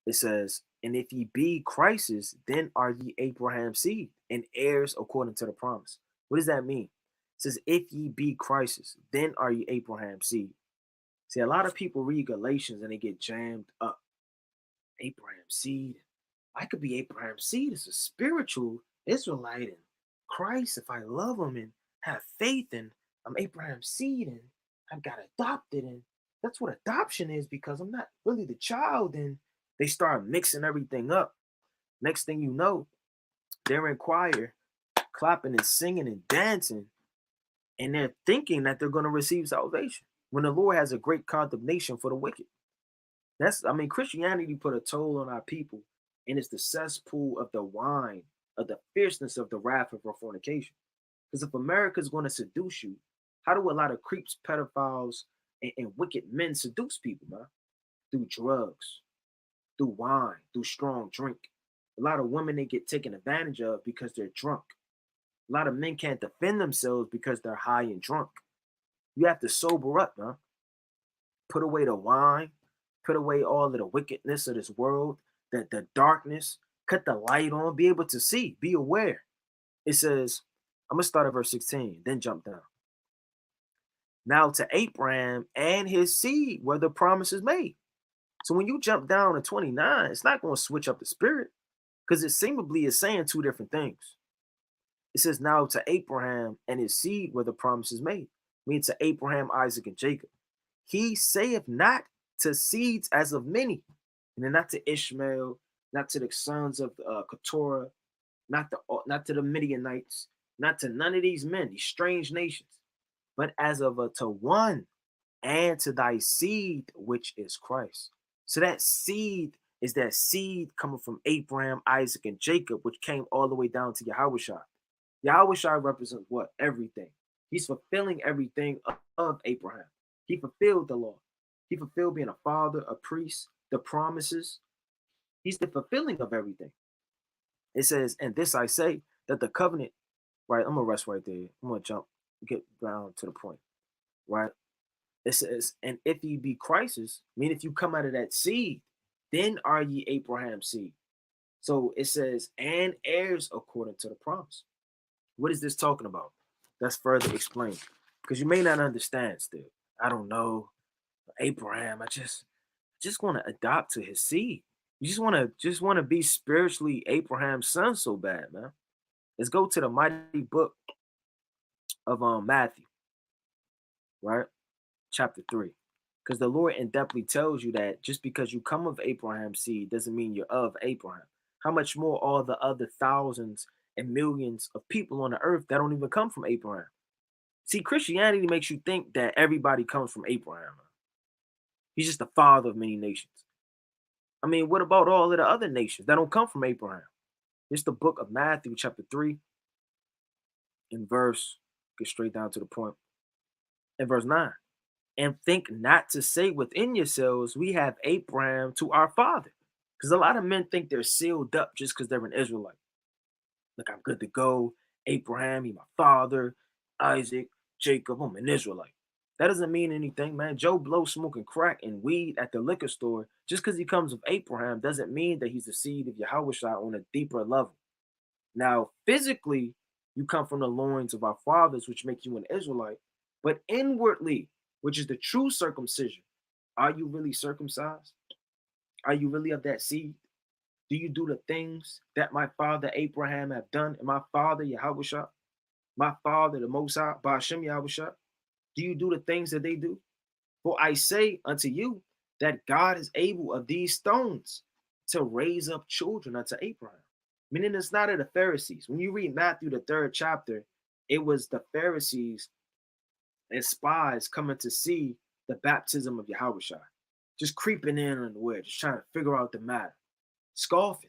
It says, "And if ye be Christ's, then are ye Abraham's seed and heirs according to the promise." What does that mean? It says, "If ye be Christ's, then are ye Abraham's seed." See, a lot of people read Galatians and they get jammed up. Abraham's seed. I could be Abraham's seed as a spiritual Israelite in Christ if I love him and have faith, and I'm Abraham's seed and I got adopted. And that's what adoption is, because I'm not really the child. And they start mixing everything up. Next thing you know, they're in choir, clapping and singing and dancing, and they're thinking that they're going to receive salvation when the Lord has a great condemnation for the wicked. Christianity put a toll on our people, and it's the cesspool of the wine, of the fierceness of the wrath of our fornication. Because if America's going to seduce you, how do a lot of creeps, pedophiles, and wicked men seduce people, man? Through drugs, through wine, through strong drink. A lot of women, they get taken advantage of because they're drunk. A lot of men can't defend themselves because they're high and drunk. You have to sober up, man. Put away the wine, put away all of the wickedness of this world, the darkness, cut the light on, be able to see, be aware. It says, I'm going to start at verse 16, then jump down. Now to Abraham and his seed were the promises made. So when you jump down to 29, it's not going to switch up the spirit, because it seemingly is saying two different things. It says, now to Abraham and his seed were the promises made. Meaning to Abraham, Isaac, and Jacob. He saith not to seeds as of many, and then not to Ishmael, not to the sons of Keturah, not to the Midianites, not to none of these men, these strange nations, but as of to one, and to thy seed, which is Christ. So that seed is that seed coming from Abraham, Isaac, and Jacob, which came all the way down to Yahushua. Yahushua represents what? Everything. He's fulfilling everything of Abraham. He fulfilled the law. He fulfilled being a father, a priest, the promises. He's the fulfilling of everything. It says, and this I say, that the covenant, right? I'm going to rest right there. I'm going to jump, get down to the point, right? It says, and if ye be Christ's, I mean, if you come out of that seed, then are ye Abraham's seed. So it says, and heirs according to the promise. What is this talking about? That's further explained, because you may not understand still. I don't know. Abraham, I just want to adopt to his seed. You just want to be spiritually Abraham's son so bad, man. Let's go to the mighty book of Matthew, right? Chapter 3. Because the Lord in depthly tells you that just because you come of Abraham's seed doesn't mean you're of Abraham. How much more all the other thousands and millions of people on the earth that don't even come from Abraham? See, Christianity makes you think that everybody comes from Abraham. He's just the father of many nations. I mean, what about all of the other nations that don't come from Abraham? It's the book of Matthew, chapter 3, in verse, get straight down to the point, in verse 9. And think not to say within yourselves, we have Abraham to our father. Because a lot of men think they're sealed up just because they're an Israelite. Look, I'm good to go. Abraham, he my father. Isaac, Jacob, I'm an Israelite. That doesn't mean anything, man. Joe Blow smoking crack and weed at the liquor store, just because he comes of Abraham doesn't mean that he's the seed of Yahushua on a deeper level. Now, physically, you come from the loins of our fathers, which make you an Israelite. But inwardly, which is the true circumcision, are you really circumcised? Are you really of that seed? Do you do the things that my father Abraham have done, and my father Yahushua, my father the Most High, Ba'ashem Yahushua? Do you do the things that they do? For I say unto you that God is able of these stones to raise up children unto Abraham. Meaning it's not of the Pharisees. When you read Matthew, the 3rd chapter, it was the Pharisees and spies coming to see the baptism of Yahushua, just creeping in unaware, just trying to figure out the matter, scoffing.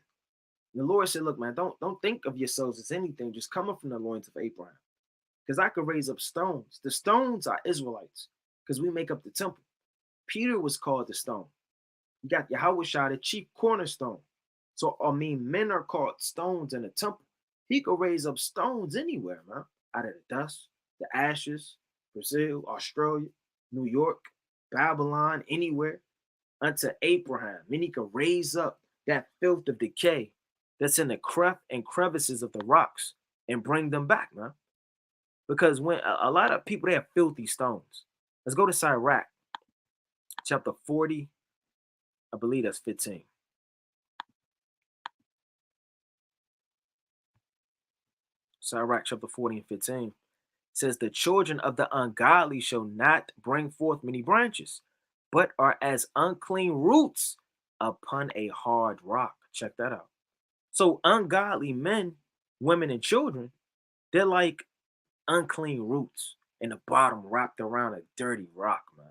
And the Lord said, look, man, don't think of yourselves as anything, just coming from the loins of Abraham. Because I could raise up stones. The stones are Israelites, because we make up the temple. Peter was called the stone. You got Yahushua, the chief cornerstone. So, men are called stones in the temple. He could raise up stones anywhere, man. Out of the dust, the ashes, Brazil, Australia, New York, Babylon, anywhere, unto Abraham. And he could raise up that filth of decay that's in the cleft and crevices of the rocks and bring them back, man. Because when a lot of people, they have filthy stones. Let's go to Sirach, chapter 40. I believe that's 15. Sirach chapter 40 and 15 says, the children of the ungodly shall not bring forth many branches, but are as unclean roots upon a hard rock. Check that out. So ungodly men, women, and children, they're like unclean roots in the bottom wrapped around a dirty rock, man.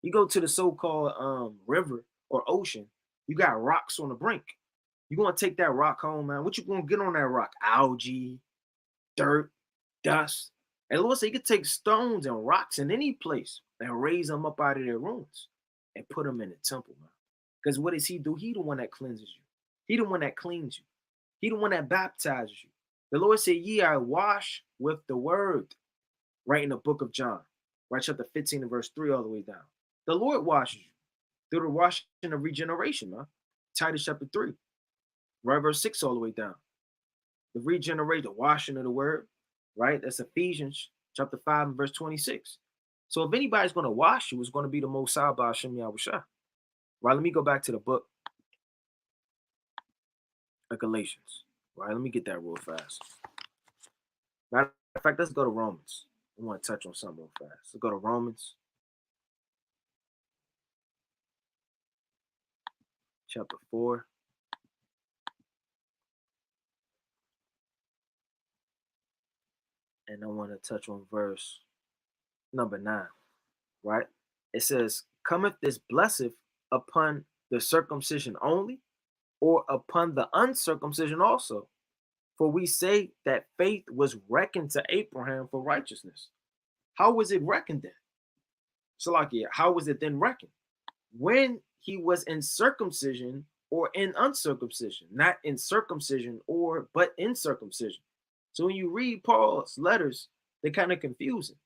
You go to the so-called river or ocean, you got rocks on the brink. You gonna take that rock home, man. What you gonna get on that rock? Algae, dirt, dust. And Lord said you could take stones and rocks in any place and raise them up out of their ruins and put them in the temple, man. Because what does he do? He the one that cleanses you. He the one that cleans you. He the one that baptizes you. The Lord said, ye are washed with the word. Right in the book of John. Right chapter 15 and verse 3 all the way down. The Lord washes you through the washing of regeneration, man. Titus chapter 3. Right verse 6 all the way down. The regeneration, the washing of the word. Right? That's Ephesians chapter 5 and verse 26. So if anybody's going to wash you, it's going to be the Most High by Hashem Yahushua. Right? Let me go back to the book of Galatians. Right? Let me get that real fast. Matter of fact, let's go to Romans. I want to touch on something real fast. Let's go to Romans chapter 4. And I want to touch on verse number 9. Right? It says, cometh this blessing upon the circumcision only, or upon the uncircumcision also? For we say that faith was reckoned to Abraham for righteousness. How was it reckoned then? Salakia, how was it then reckoned? When he was in circumcision or in uncircumcision, not in circumcision or but in circumcision. So when you read Paul's letters, they're kind of confusing.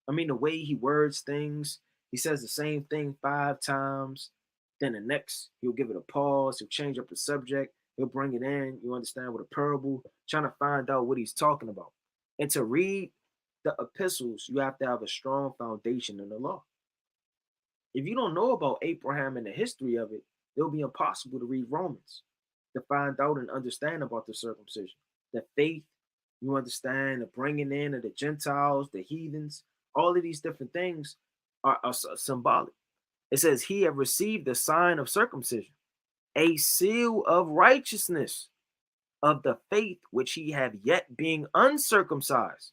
I mean, the way he words things, he says the same thing 5 times. Then the next, he'll give it a pause. He'll change up the subject. He'll bring it in. You understand, with a parable, trying to find out what he's talking about. And to read the epistles, you have to have a strong foundation in the law. If you don't know about Abraham and the history of it, it'll be impossible to read Romans, to find out and understand about the circumcision, the faith, you understand, the bringing in of the Gentiles, the heathens, all of these different things are symbolic. It says, he have received the sign of circumcision, a seal of righteousness of the faith which he have yet being uncircumcised.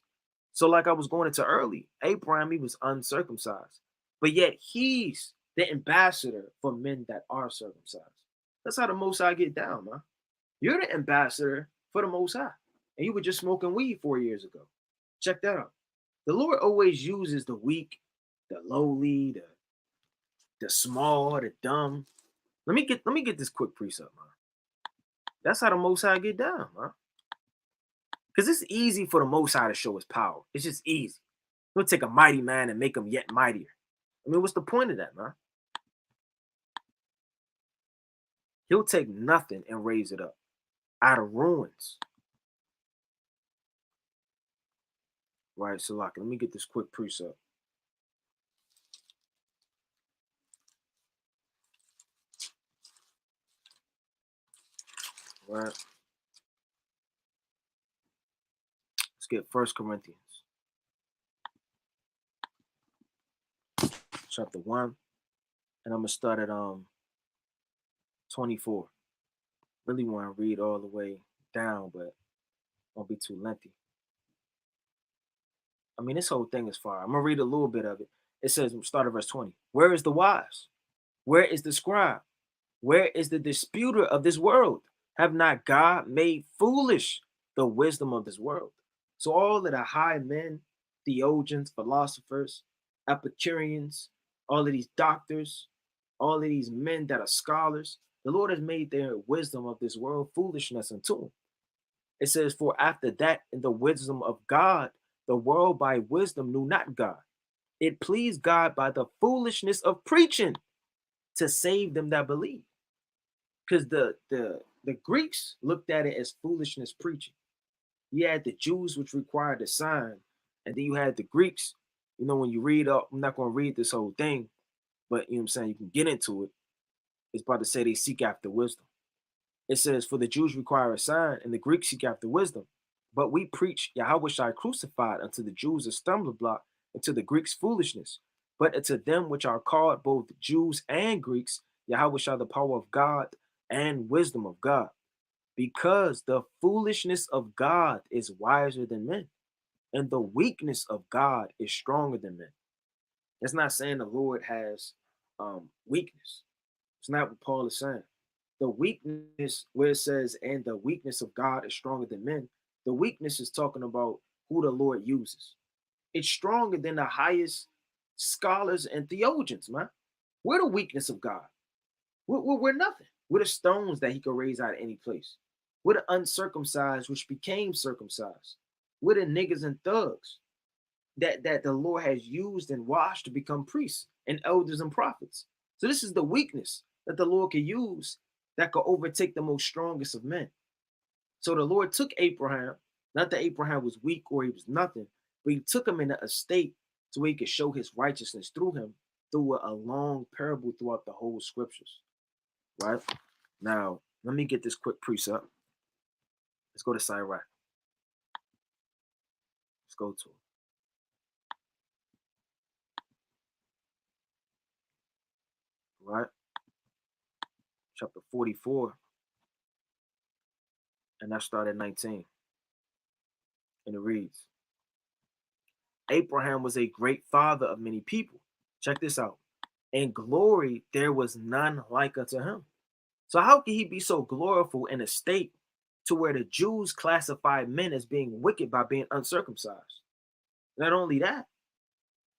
So like I was going into early, Abraham, he was uncircumcised, but yet he's the ambassador for men that are circumcised. That's how the Most High get down, man. You're the ambassador for the Most High, and you were just smoking weed 4 years ago. Check that out. The Lord always uses the weak, the lowly, the small, the dumb. Let me get this quick precept, man. That's how the Most High get down, man. Because it's easy for the Most High to show his power. It's just easy. He'll take a mighty man and make him yet mightier. I mean, what's the point of that, man? He'll take nothing and raise it up out of ruins. Right, so like, let me get this quick precept. Right. Let's get 1 Corinthians chapter 1. And I'm going to start at 24. Really want to read all the way down, but won't be too lengthy. I mean, this whole thing is fire. I'm going to read a little bit of it. It says, start at verse 20. Where is the wise? Where is the scribe? Where is the disputer of this world? Have not God made foolish the wisdom of this world? So all of the high men, theologians, philosophers, Epicureans, all of these doctors, all of these men that are scholars, the Lord has made their wisdom of this world foolishness unto them. It says, for after that, in the wisdom of God, the world by wisdom knew not God. It pleased God by the foolishness of preaching to save them that believe. Because the Greeks looked at it as foolishness preaching. You had the Jews, which required a sign, and then you had the Greeks. You know, when you read up, I'm not going to read this whole thing, but you know what I'm saying, you can get into it. It's about to say they seek after wisdom. It says, for the Jews require a sign, and the Greeks seek after wisdom. But we preach Yahweh crucified unto the Jews a stumbling block, and to the Greeks foolishness. But unto them which are called both Jews and Greeks, Yahweh the power of God and wisdom of God. Because the foolishness of God is wiser than men, and the weakness of God is stronger than men. It's not saying the Lord has weakness. It's not what Paul is saying. The weakness, where it says, and the weakness of God is stronger than men, the weakness is talking about who the Lord uses. It's stronger than the highest scholars and theologians, man. We're the weakness of God. We're nothing. We're the stones that he could raise out of any place. We're the uncircumcised, which became circumcised. We're the niggas and thugs that the Lord has used and washed to become priests and elders and prophets. So this is the weakness that the Lord could use that could overtake the most strongest of men. So the Lord took Abraham, not that Abraham was weak or he was nothing, but he took him in a state so he could show his righteousness through him through a long parable throughout the whole scriptures. Right? Now, let me get this quick precept. Let's go to Sirach. Let's go to it. Right? Chapter 44. And I start at 19. And it reads, Abraham was a great father of many people. Check this out. In glory, there was none like unto him. So how can he be so glorious in a state to where the Jews classify men as being wicked by being uncircumcised? Not only that,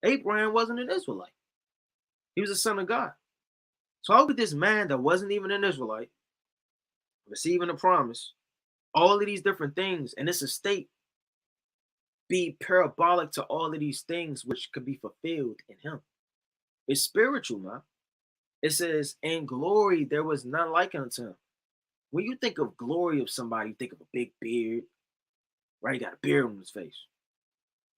Abraham wasn't an Israelite. He was a son of God. So how could this man that wasn't even an Israelite, receiving a promise, all of these different things, and this estate be parabolic to all of these things which could be fulfilled in him? It's spiritual, man. It says, in glory, there was none like unto him. When you think of glory of somebody, you think of a big beard, right? He got a beard on his face,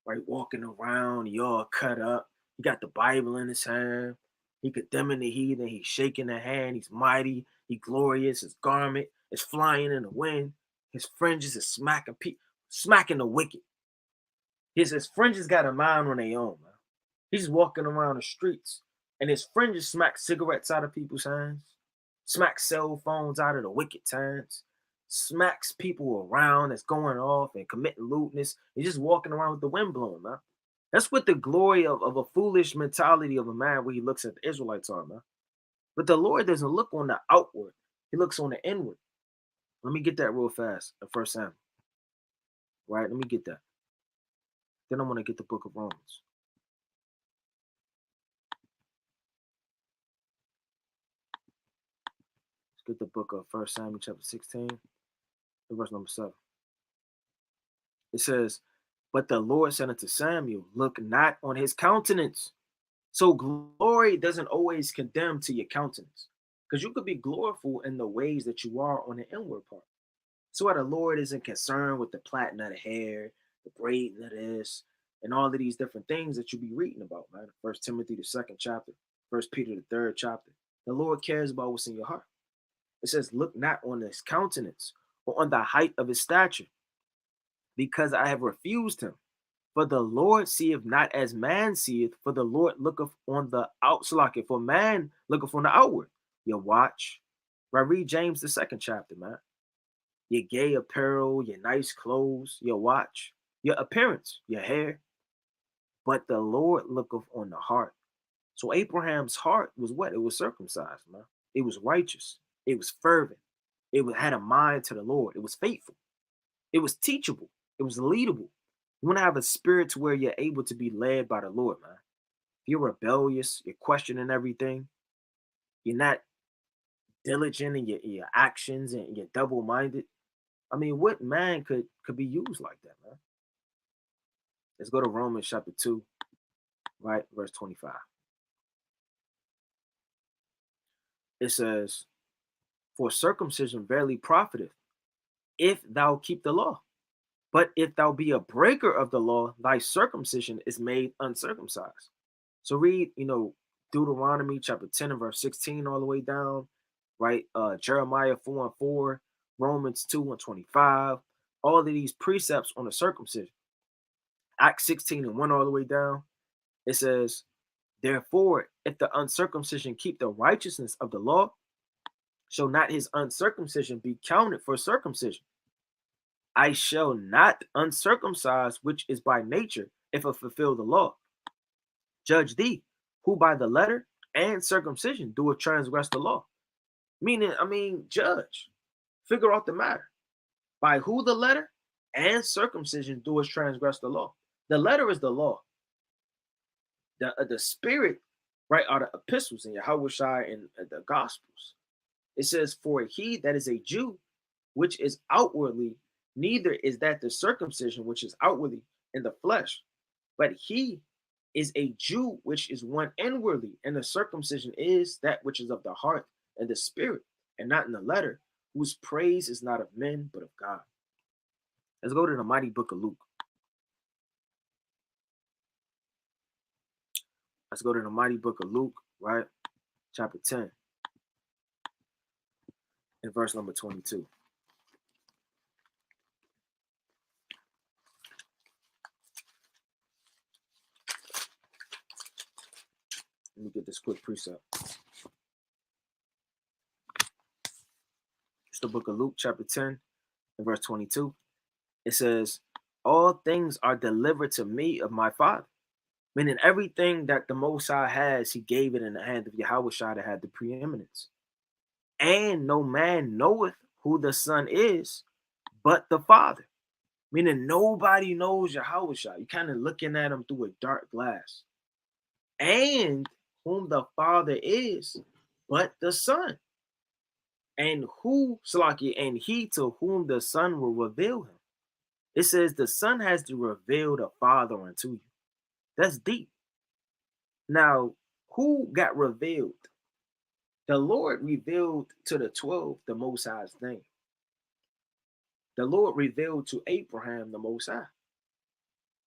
right? Walking around, he all cut up. He got the Bible in his hand. He condemning the heathen. He's shaking the hand. He's mighty. He glorious. His garment is flying in the wind. His fringes is smacking the wicked. His fringes got a mind on their own, man. He's walking around the streets, and his fringes smack cigarettes out of people's hands, smacks cell phones out of the wicked hands, smacks people around that's going off and committing lewdness. He's just walking around with the wind blowing, man. That's what the glory of a foolish mentality of a man where he looks at the Israelites are, man. But the Lord doesn't look on the outward. He looks on the inward. Let me get that real fast in 1 Samuel. Right? Let me get that. Then I'm going to get the book of Romans. Let's get the book of 1 Samuel chapter 16, verse number 7. It says, but the Lord said unto Samuel, look not on his countenance. So glory doesn't always condemn to your countenance, because you could be gloriful in the ways that you are on the inward part. So why the Lord isn't concerned with the plaiting of the hair, the braiding of this, and all of these different things that you be reading about, man. 1 Timothy, the 2nd chapter, 1 Peter, the 3rd chapter. The Lord cares about what's in your heart. It says, look not on his countenance or on the height of his stature, because I have refused him. For the Lord seeth not as man seeth, for the Lord looketh on the outside, for man looketh on the outward. Your watch. Right, read James, the 2nd chapter, man. Your gay apparel, your nice clothes, your watch, your appearance, your hair. But the Lord looketh on the heart. So Abraham's heart was what? It was circumcised, man. It was righteous. It was fervent. Had a mind to the Lord. It was faithful. It was teachable. It was leadable. You want to have a spirit to where you're able to be led by the Lord, man. If you're rebellious, you're questioning everything, you're not diligent in your actions, and you're double-minded. I mean, what man could be used like that, man? Let's go to Romans chapter 2, right? Verse 25. It says, for circumcision verily profiteth, if thou keep the law. But if thou be a breaker of the law, thy circumcision is made uncircumcised. So read, Deuteronomy chapter 10 and verse 16 all the way down, right? Jeremiah 4 and 4, Romans 2 and 25, all of these precepts on the circumcision. Acts 16 and 1 all the way down. It says, therefore, if the uncircumcision keep the righteousness of the law, shall not his uncircumcision be counted for circumcision? I shall not uncircumcise which is by nature, if I fulfill the law. Judge thee, who by the letter and circumcision doeth transgress the law. Meaning, judge. Figure out the matter. By who the letter and circumcision doeth transgress the law. The letter is the law. The spirit, right, are the epistles in Yahushua and the Gospels. It says, for he that is a Jew, which is outwardly, neither is that the circumcision which is outwardly in the flesh, but he is a Jew which is one inwardly, and the circumcision is that which is of the heart and the spirit, and not in the letter, whose praise is not of men, but of God. Let's go to the mighty book of Luke. Let's go to the mighty book of Luke, right? Chapter 10 and verse number 22. Let me get this quick precept. It's the book of Luke, chapter 10 and verse 22. It says, all things are delivered to me of my Father. Meaning everything that the Most High has, he gave it in the hand of Yahushua that had the preeminence. And no man knoweth who the Son is, but the Father. Meaning nobody knows Yahushua. You're kind of looking at him through a dark glass. And whom the Father is, but the Son. And and he to whom the Son will reveal him. It says the Son has to reveal the Father unto you. That's deep. Now, who got revealed? The Lord revealed to the 12 the Most High's name. The Lord revealed to Abraham the Most High.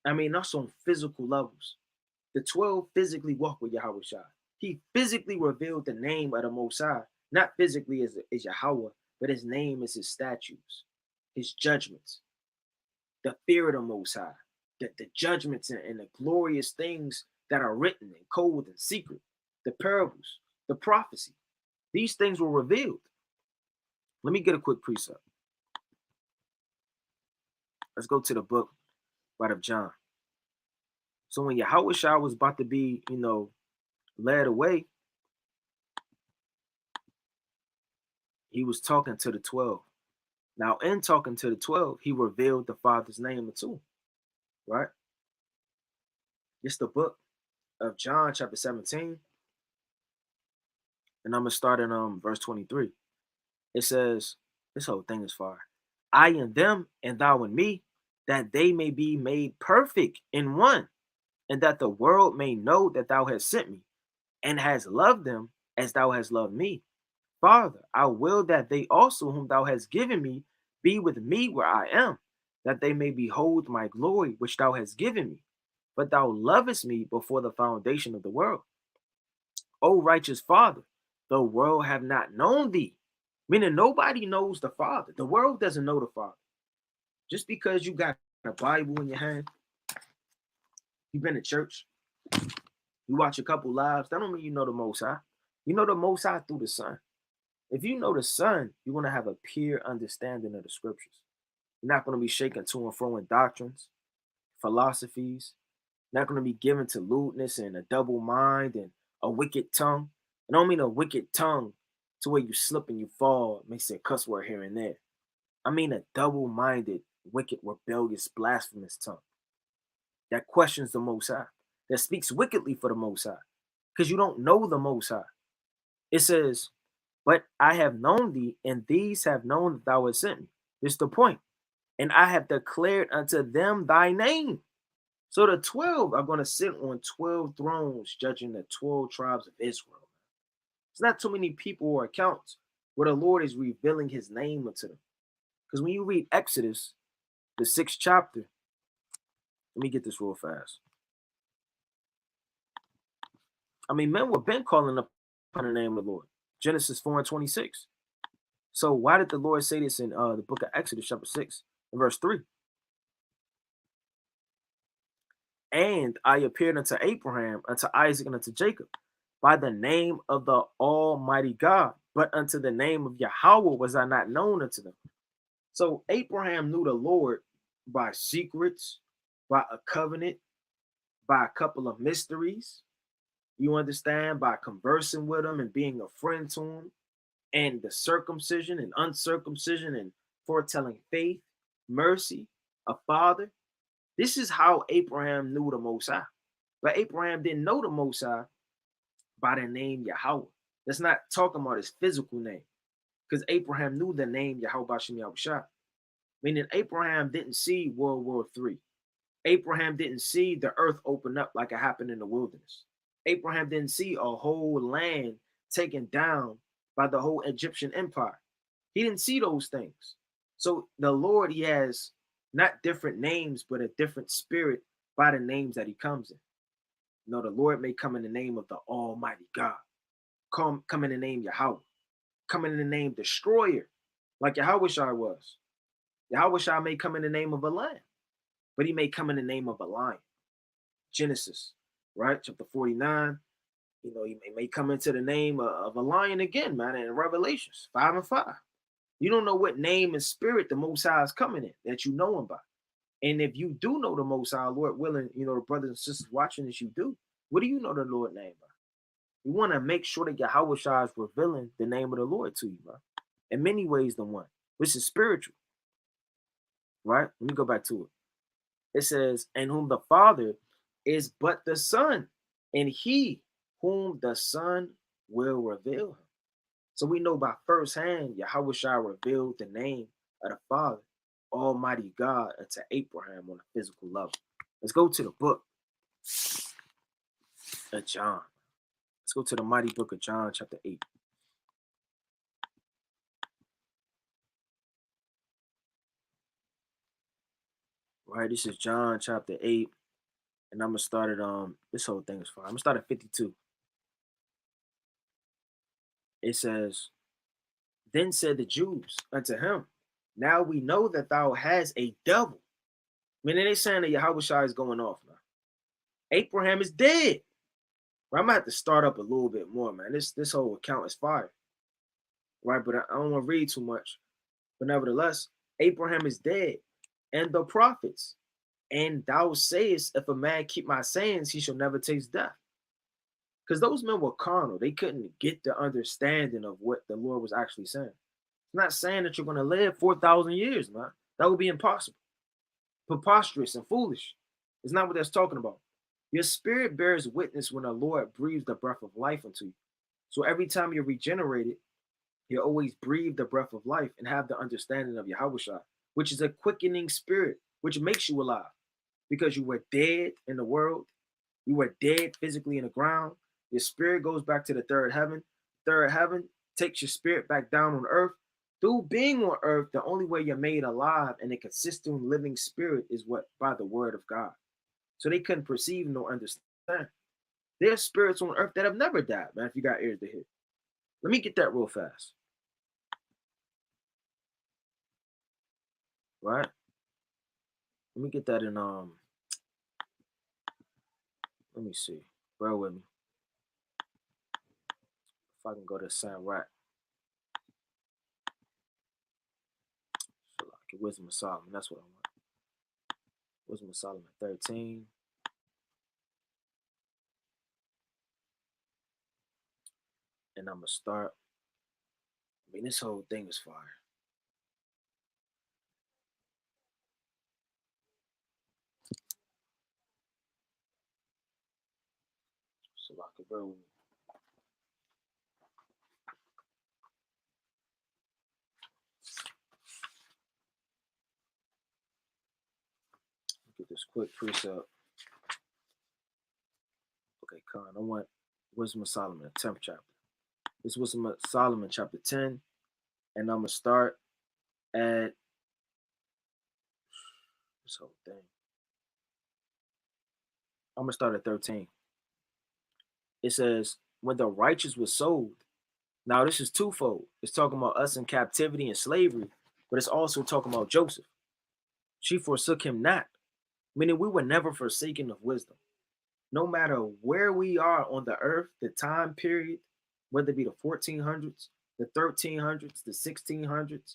That's on physical levels. The 12 physically walk with Yahushua. He physically revealed the name of the Most High. Not physically as Yahweh, but his name is his statutes, his judgments, the fear of the Most High. The judgments and the glorious things that are written in code and secret, the parables, the prophecy, these things were revealed. Let me get a quick precept. Let's go to the book right of John. So when Yahushua was about to be, led away, he was talking to the 12. Now, in talking to the 12, he revealed the Father's name too. Right? It's the book of John, chapter 17. And I'm going to start in verse 23. It says, this whole thing is fire. I in them, and thou in me, that they may be made perfect in one, and that the world may know that thou hast sent me, and hast loved them as thou hast loved me. Father, I will that they also whom thou hast given me be with me where I am, that they may behold my glory which thou hast given me. But thou lovest me before the foundation of the world. O righteous Father, the world have not known thee. Meaning nobody knows the Father. The world doesn't know the Father. Just because you got a Bible in your hand, you've been to church, you watch a couple lives, that don't mean you know the Most High. You know the Most High through the Son. If you know the Son, you're going to have a pure understanding of the scriptures. You're not going to be shaken to and fro in doctrines, philosophies. You're not going to be given to lewdness and a double mind and a wicked tongue. I don't mean a wicked tongue to where you slip and you fall, makes a cuss word here and there. I mean a double-minded, wicked, rebellious, blasphemous tongue that questions the Most High, that speaks wickedly for the Most High, because you don't know the Most High. It says, but I have known thee, and these have known that thou hast sent me. This is the point. And I have declared unto them thy name. So the 12 are going to sit on 12 thrones, judging the 12 tribes of Israel. It's not too many people or accounts where the Lord is revealing his name unto them. Because when you read Exodus, the 6th chapter, let me get this real fast. Men were been calling upon the name of the Lord. Genesis 4 and 26. So why did the Lord say this in the book of Exodus, chapter 6? In verse 3. And I appeared unto Abraham, unto Isaac, and unto Jacob by the name of the Almighty God, but unto the name of Yahweh was I not known unto them. So Abraham knew the Lord by secrets, by a covenant, by a couple of mysteries. You understand? By conversing with him and being a friend to him, and the circumcision and uncircumcision and foretelling faith, mercy, a father. This is how Abraham knew the Most High. But Abraham didn't know the Most High by the name Yahweh. That's not talking about his physical name, because Abraham knew the name Yahweh Bashem Yahushua. Meaning Abraham didn't see World War III. Abraham didn't see the earth open up like it happened in the wilderness. Abraham didn't see a whole land taken down by the whole Egyptian empire. He didn't see those things. So the Lord, he has not different names, but a different spirit by the names that he comes in. You know, the Lord may come in the name of the Almighty God. Come in the name Yahweh. Come in the name Destroyer, like Yahweh was. Yahweh may come in the name of a lamb, but he may come in the name of a lion. Genesis, right? Chapter 49. You know, he may come into the name of a lion again, man, in Revelations 5 and 5. You don't know what name and spirit the Most High is coming in that you know him by. And if you do know the Most High, Lord willing, you know, the brothers and sisters watching this, you do. What do you know the Lord name by? You want to make sure that Yahweh Shai is revealing the name of the Lord to you, bro. In many ways, the one, which is spiritual, right? Let me go back to it. It says, and whom the Father is but the Son, and he whom the Son will reveal him. So we know by firsthand, Yahweh Shai revealed the name of the Father, Almighty God, unto Abraham on a physical level. Let's go to the book of John. Let's go to the mighty book of John, chapter 8. Right, this is John chapter 8. And I'm gonna start at this whole thing is fine. I'm gonna start at 52. It says, then said the Jews unto him, now we know that thou hast a devil. Meaning they saying that Yahweh Shai is going off now. Abraham is dead. Right, I'm gonna have to start up a little bit more, man. This whole account is fire. Right, but I don't want to read too much. But nevertheless, Abraham is dead, and the prophets. And thou sayest, if a man keep my sayings, he shall never taste death. Because those men were carnal. They couldn't get the understanding of what the Lord was actually saying. It's not saying that you're going to live 4,000 years, man. That would be impossible. Preposterous and foolish. It's not what that's talking about. Your spirit bears witness when the Lord breathes the breath of life into you. So every time you're regenerated, you always breathe the breath of life and have the understanding of Yahweh Shai, which is a quickening spirit, which makes you alive. Because you were dead in the world. You were dead physically in the ground. Your spirit goes back to the third heaven. Third heaven takes your spirit back down on earth. Through being on earth, the only way you're made alive and a consistent living spirit is what? By the word of God. So they couldn't perceive nor understand. There's spirits on earth that have never died, man, if you got ears to hear. Let me get that real fast. Right? Let me get that in let me see. Bear with me. If I can go to Saint Rat. So like Wisdom of Solomon. That's what I want. Wisdom of Solomon 13. And I'm gonna start. I mean, this whole thing is fire. So I can bear with me. Get this quick precept. Okay, Con. I want Wisdom of Solomon, 10th chapter. This Wisdom of Solomon, chapter 10. And I'm gonna start at this whole thing. I'm gonna start at 13. It says, when the righteous was sold. Now this is twofold. It's talking about us in captivity and slavery, but it's also talking about Joseph. She forsook him not, meaning we were never forsaken of wisdom. No matter where we are on the earth, the time period, whether it be the 1400s, the 1300s, the 1600s,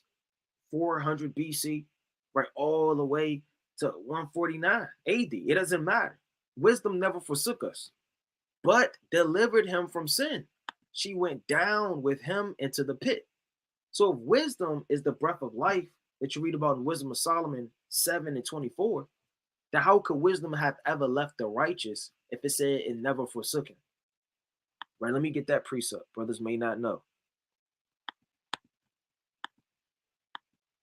400 BC, right, all the way to 149 AD. It doesn't matter. Wisdom never forsook us, but delivered him from sin. She went down with him into the pit. So if wisdom is the breath of life that you read about in Wisdom of Solomon 7 and 24, then how could wisdom have ever left the righteous if it said it never forsook him? Right, let me get that precept. Brothers may not know.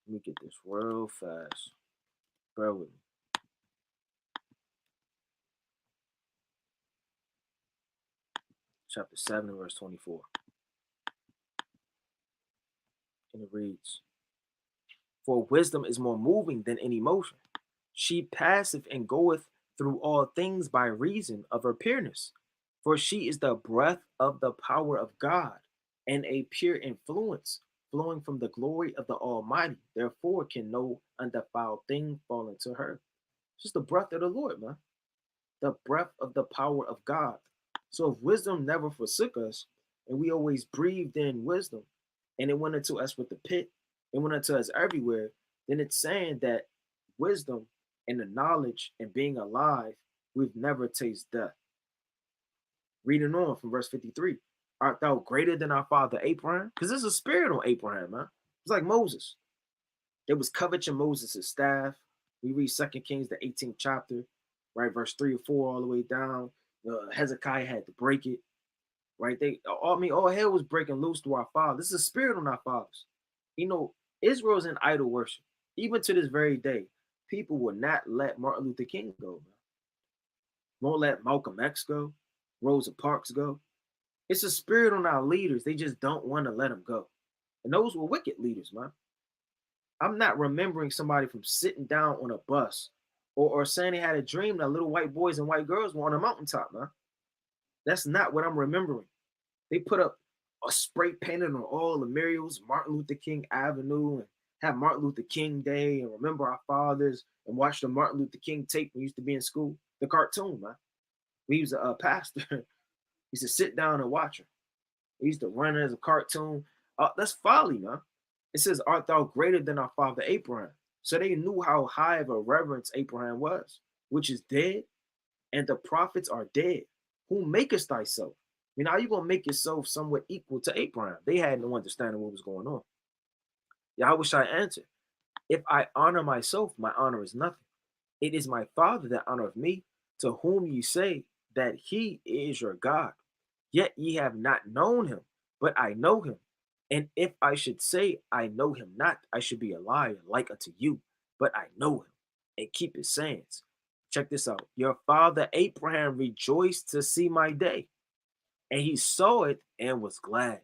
Let me get this real fast. Bear with me. Chapter 7, verse 24. And it reads, for wisdom is more moving than any motion. She passeth and goeth through all things by reason of her pureness. For she is the breath of the power of God, and a pure influence flowing from the glory of the Almighty. Therefore can no undefiled thing fall into her. It's just the breath of the Lord, man. The breath of the power of God. So if wisdom never forsook us, and we always breathed in wisdom, and it went into us with the pit, it went into us everywhere, then it's saying that wisdom and the knowledge and being alive, we've never tasted death. Reading on from verse 53. Art thou greater than our father Abraham? Because there's a spirit on Abraham, man. It's like Moses. There was coveting Moses' staff. We read 2 Kings, the 18th chapter, right? Verse 3 or 4 all the way down. Hezekiah had to break it, right? All hell was breaking loose to our father. This is a spirit on our fathers. You know, Israel's in idol worship. Even to this very day, people will not let Martin Luther King go, man. Won't let Malcolm X go, Rosa Parks go. It's a spirit on our leaders. They just don't want to let them go. And those were wicked leaders, man. I'm not remembering somebody from sitting down on a bus or saying they had a dream that little white boys and white girls were on a mountaintop, man. That's not what I'm remembering. They put up a spray painted on all the murals, Martin Luther King Avenue, and have Martin Luther King Day and remember our fathers and watch the Martin Luther King tape when we used to be in school. The cartoon, man. We was a pastor. He used to sit down and watch her. He used to run it as a cartoon. That's folly, man. It says, art thou greater than our father Abraham? So they knew how high of a reverence Abraham was, which is dead, and the prophets are dead. Who makest thyself? I mean, how you going to make yourself somewhat equal to Abraham? They had no understanding what was going on. Yahweh Shai answered, if I honor myself, my honor is nothing. It is my Father that honoreth me, to whom ye say that he is your God. Yet ye have not known him, but I know him. And if I should say I know him not, I should be a liar like unto you. But I know him and keep his sayings. Check this out. Your father Abraham rejoiced to see my day, and he saw it and was glad.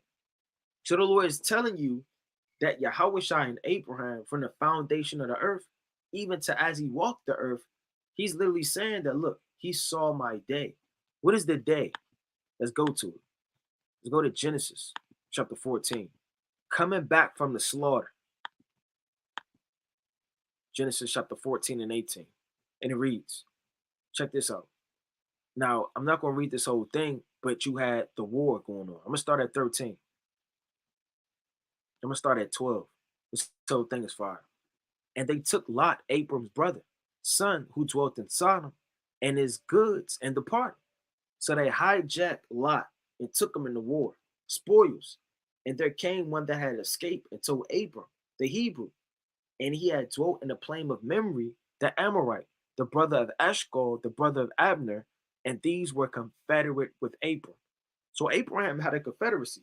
So the Lord is telling you that Yahweh Shai and Abraham from the foundation of the earth, even to as he walked the earth, he's literally saying that, look, he saw my day. What is the day? Let's go to it. Let's go to Genesis chapter 14. Coming back from the slaughter. Genesis chapter 14 and 18. And it reads, check this out. Now, I'm not going to read this whole thing, but you had the war going on. I'm going to start at 13. I'm going to start at 12. This whole thing is fire. And they took Lot, Abram's brother, son, who dwelt in Sodom, and his goods and departed. So they hijacked Lot and took him in the war, spoils. And there came one that had escaped and told Abram, the Hebrew, and he had dwelt in the plain of Mamre, the Amorite, the brother of Eshcol, the brother of Abner, and these were confederate with Abram. So Abraham had a confederacy.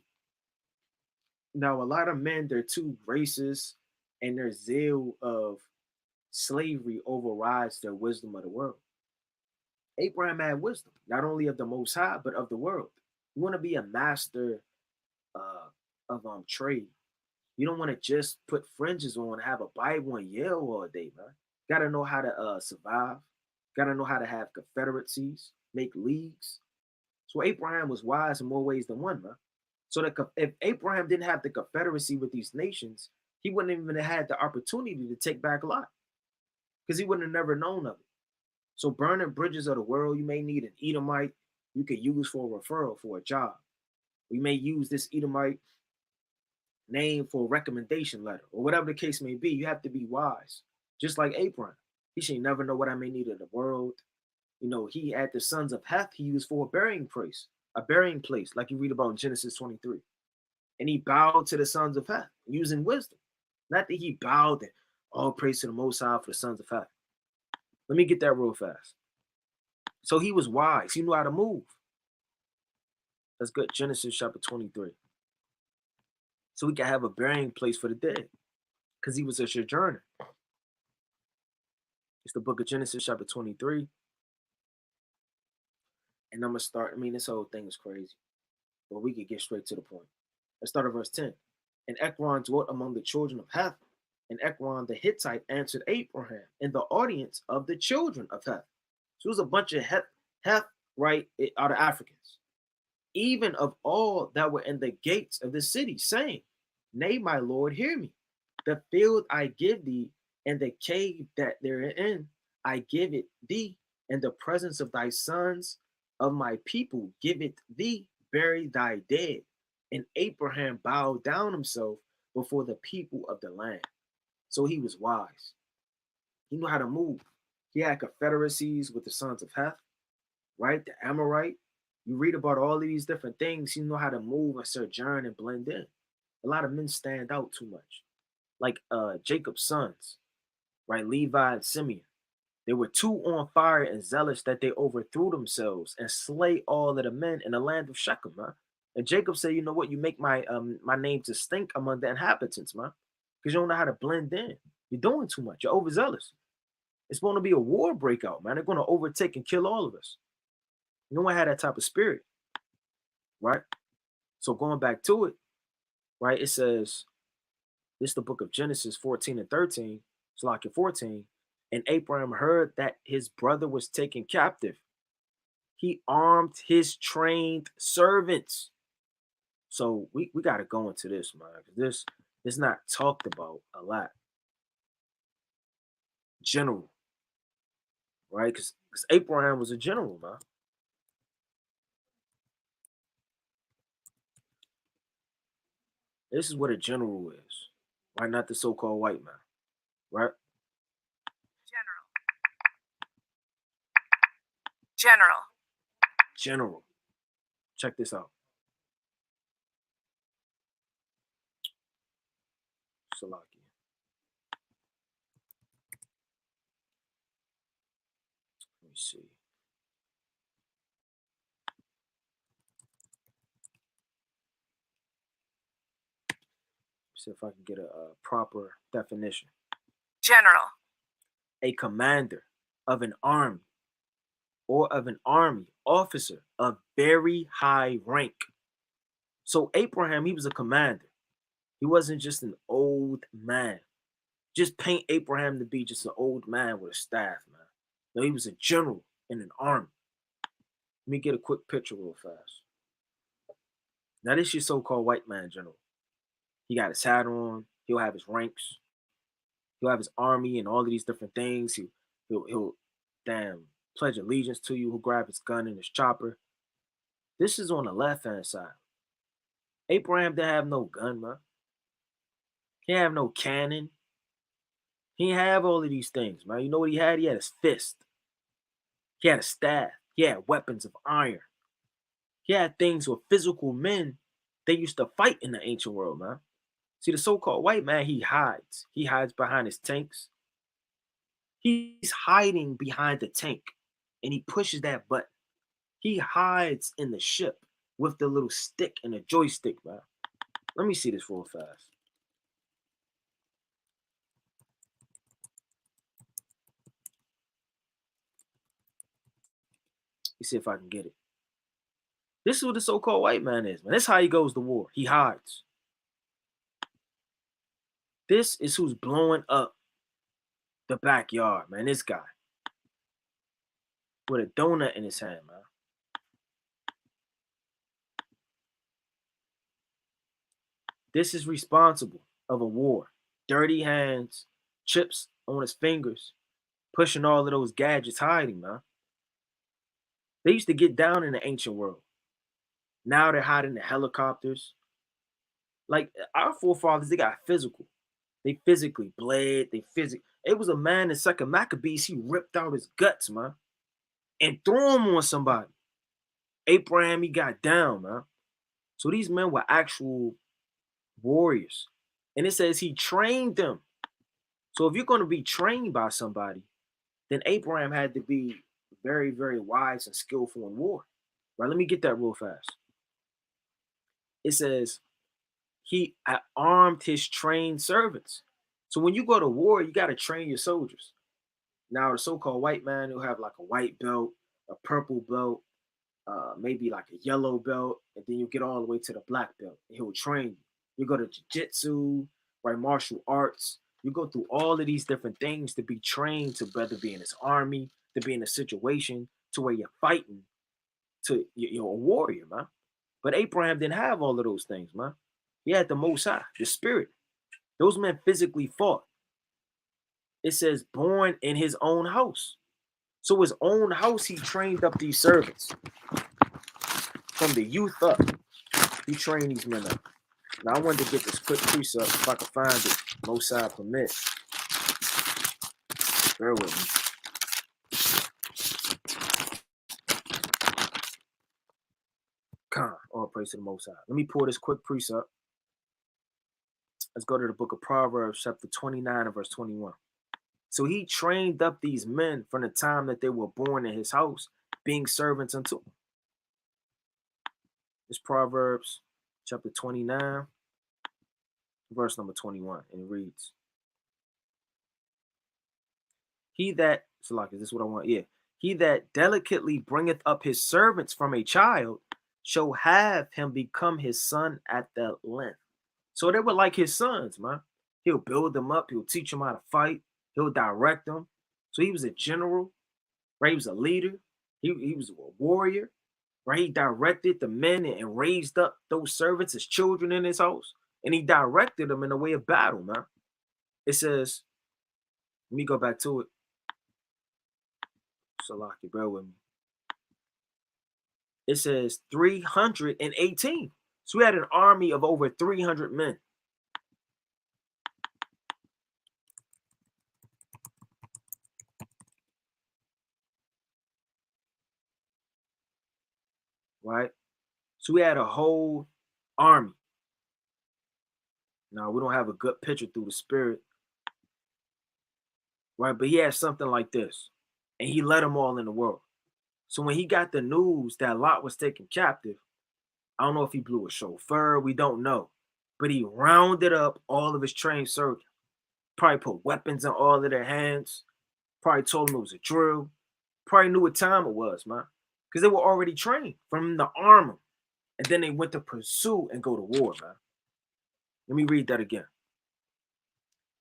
Now, a lot of men, they're too racist, and their zeal of slavery overrides their wisdom of the world. Abraham had wisdom, not only of the Most High, but of the world. You want to be a master of trade. You don't want to just put fringes on, have a Bible and yell all day, man. Got to know how to survive. Got to know how to have confederacies, make leagues. So Abraham was wise in more ways than one, man. So that if Abraham didn't have the confederacy with these nations, he wouldn't even have had the opportunity to take back Lot. because he would have never known of it. So burning bridges of the world, you may need an Edomite you could use for a referral for a job. We may use this Edomite name for a recommendation letter or whatever the case may be. You have to be wise. Just like Abraham. He should never know what I may need in the world. You know, he had the sons of Heth he used for a burying place, like you read about in Genesis 23. And he bowed to the sons of Heth using wisdom. Not that he bowed and all praise to the Most High for the sons of Heth. Let me get that real fast. So he was wise. He knew how to move. That's good. Genesis chapter 23. So we can have a burying place for the dead because he was a sojourner. It's the book of Genesis chapter 23. And I'm going to start. I mean, this whole thing is crazy. But we could get straight to the point. Let's start at verse 10. And Ekron dwelt among the children of Heth. And Ekron the Hittite answered Abraham in the audience of the children of Heth. So it was a bunch of Heth, right, out of Africans. Even of all that were in the gates of the city, saying, Nay, my Lord, hear me. The field I give thee, and the cave that therein I give it thee, and the presence of thy sons of my people give it thee, bury thy dead. And Abraham bowed down himself before the people of the land. So he was wise. He knew how to move. He had confederacies with the sons of Heth, right? The Amorite. You read about all of these different things. You know how to move and sojourn and blend in. A lot of men stand out too much. Like Jacob's sons, right? Levi and Simeon. They were too on fire and zealous that they overthrew themselves and slay all of the men in the land of Shechem, man. And Jacob said, you know what? You make my name to stink among the inhabitants, man. Because you don't know how to blend in. You're doing too much. You're overzealous. It's going to be a war breakout, man. They're going to overtake and kill all of us. No one had that type of spirit, right? So going back to it, right, it says, this is the book of Genesis 14 and 13, it's like 14, and Abraham heard that his brother was taken captive. He armed his trained servants. So we got to go into this, man, because this is not talked about a lot. General, right? Because Abraham was a general, man. This is what a general is, right? Not the so-called white man, right? General. Check this out. Salaki. Let me see. See if I can get a proper definition. General. A commander of an army or of an army officer of very high rank. So Abraham, he was a commander. He wasn't just an old man. Just paint Abraham to be just an old man with a staff, man. No, he was a general in an army. Let me get a quick picture real fast. Now, this is your so-called white man general. He got his hat on. He'll have his ranks. He'll have his army and all of these different things. He'll pledge allegiance to you. He'll grab his gun and his chopper. This is on the left-hand side. Abraham didn't have no gun, man. He didn't have no cannon. He didn't have all of these things, man. You know what he had? He had his fist. He had a staff. He had weapons of iron. He had things with physical men they used to fight in the ancient world, man. See, the so-called white man, he hides. He hides behind his tanks. He's hiding behind the tank, and he pushes that button. He hides in the ship with the little stick and a joystick, man. Let me see this real fast. Let me see if I can get it. This is what the so-called white man is, man. This is how he goes to war. He hides. This is who's blowing up the backyard, man. This guy. With a donut in his hand, man. This is responsible of a war. Dirty hands, chips on his fingers. pushing all of those gadgets, hiding, man. They used to get down in the ancient world. Now they're hiding in helicopters. Like our forefathers, they got physical. They physically bled. It was a man in Second Maccabees. He ripped out his guts, man, and threw them on somebody. Abraham, he got down, man. So these men were actual warriors. And it says he trained them. So if you're going to be trained by somebody, then Abraham had to be very, very wise and skillful in war. Right? Let me get that real fast. It says he armed his trained servants. So when you go to war, you got to train your soldiers. Now, the so-called white man, he'll have like a white belt, a purple belt, maybe like a yellow belt, and then you get all the way to the black belt. And he'll train you. You go to jiu-jitsu, right, martial arts. You go through all of these different things to be trained to whether be in his army, to be in a situation to where you're fighting, to you're a warrior, man. But Abraham didn't have all of those things, man. He had the Most High, the Spirit. Those men physically fought. It says born in his own house. So his own house, he trained up these servants. From the youth up, he trained these men up. Now I wanted to get this quick precept if I could find it. Most High permit. Bear with me. Come, all praise to the Most High. Let me pull this quick precept. Let's go to the book of Proverbs, chapter 29 and verse 21. So he trained up these men from the time that they were born in his house, being servants unto him. It's Proverbs chapter 29, verse number 21, and it reads, He that, so like, is this what I want? Yeah. He that delicately bringeth up his servants from a child shall have him become his son at the length. So they were like his sons, man. He'll build them up. He'll teach them how to fight. He'll direct them. So he was a general, right? He was a leader. He was a warrior, right? He directed the men and raised up those servants as children in his house. And he directed them in the way of battle, man. It says, let me go back to it. Salaki, bear with me. It says 318. So we had an army of over 300 men. Right? So we had a whole army. Now, we don't have a good picture through the spirit, right? But he had something like this, and he led them all in the world. So when he got the news that Lot was taken captive, I don't know if he blew a chauffeur, we don't know. But he rounded up all of his trained servants, probably put weapons in all of their hands, probably told them it was a drill, probably knew what time it was, man. Because they were already trained from the armor. And then they went to pursue and go to war, man. Let me read that again.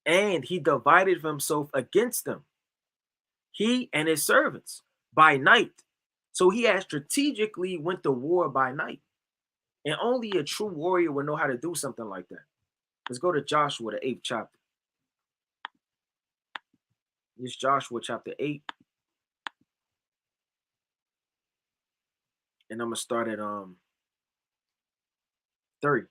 And he divided himself against them, he and his servants, by night. So he had strategically went to war by night. And only a true warrior would know how to do something like that. Let's go to Joshua, the 8th chapter. It's Joshua chapter 8. And I'm going to start at 30.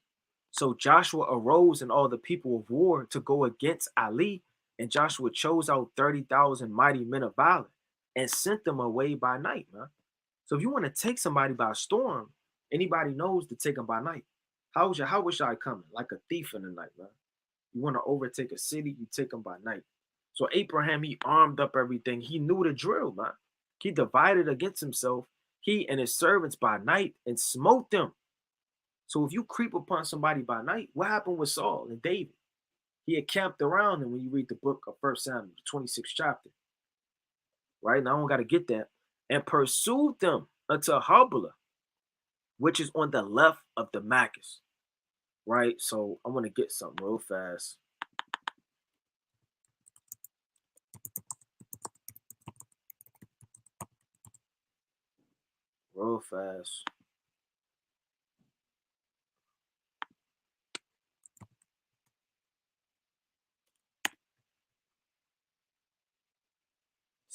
So Joshua arose and all the people of war to go against Ali, and Joshua chose out 30,000 mighty men of valor and sent them away by night, man. So if you want to take somebody by storm, anybody knows to take them by night. How was I coming? Like a thief in the night, man. You want to overtake a city, you take them by night. So Abraham, he armed up everything. He knew the drill, man. He divided against himself, he and his servants by night, and smote them. So if you creep upon somebody by night, what happened with Saul and David? He had camped around them when you read the book of 1 Samuel, the 26th chapter. Right? Now I don't got to get that. And pursued them unto Havilah, which is on the left of Damascus. Right? So I want to get something real fast. Real fast.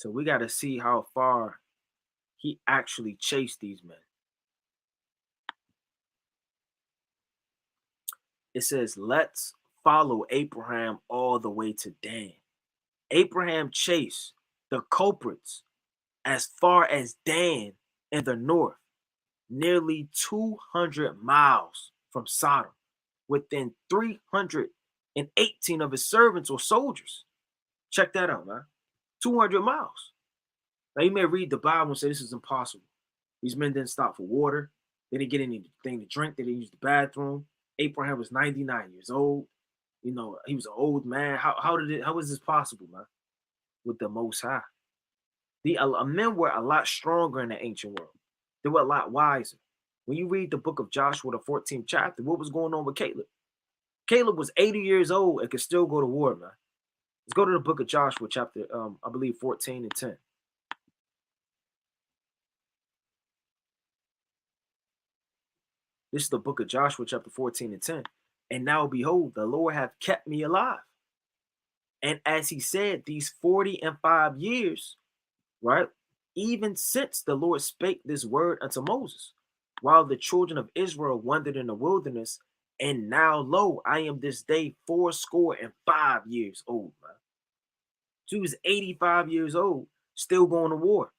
So we got to see how far he actually chased these men. It says, let's follow Abraham all the way to Dan. Abraham chased the culprits as far as Dan in the north, nearly 200 miles from Sodom, within 318 of his servants or soldiers. Check that out, man. 200 miles. Now, you may read the Bible and say this is impossible. These men didn't stop for water. They didn't get anything to drink. They didn't use the bathroom. Abraham was 99 years old. You know, he was an old man. How was this possible, man? With the Most High. The men were a lot stronger in the ancient world. They were a lot wiser. When you read the book of Joshua, the 14th chapter, what was going on with Caleb? Caleb was 80 years old and could still go to war, man. Let's go to the book of Joshua, chapter, I believe, 14 and 10. This is the book of Joshua, chapter 14 and 10. And now behold, the Lord hath kept me alive. And as he said, these 45 years, right? Even since the Lord spake this word unto Moses, while the children of Israel wandered in the wilderness, and now lo, I am this day 85 years old, man. So he was 85 years old, still going to war.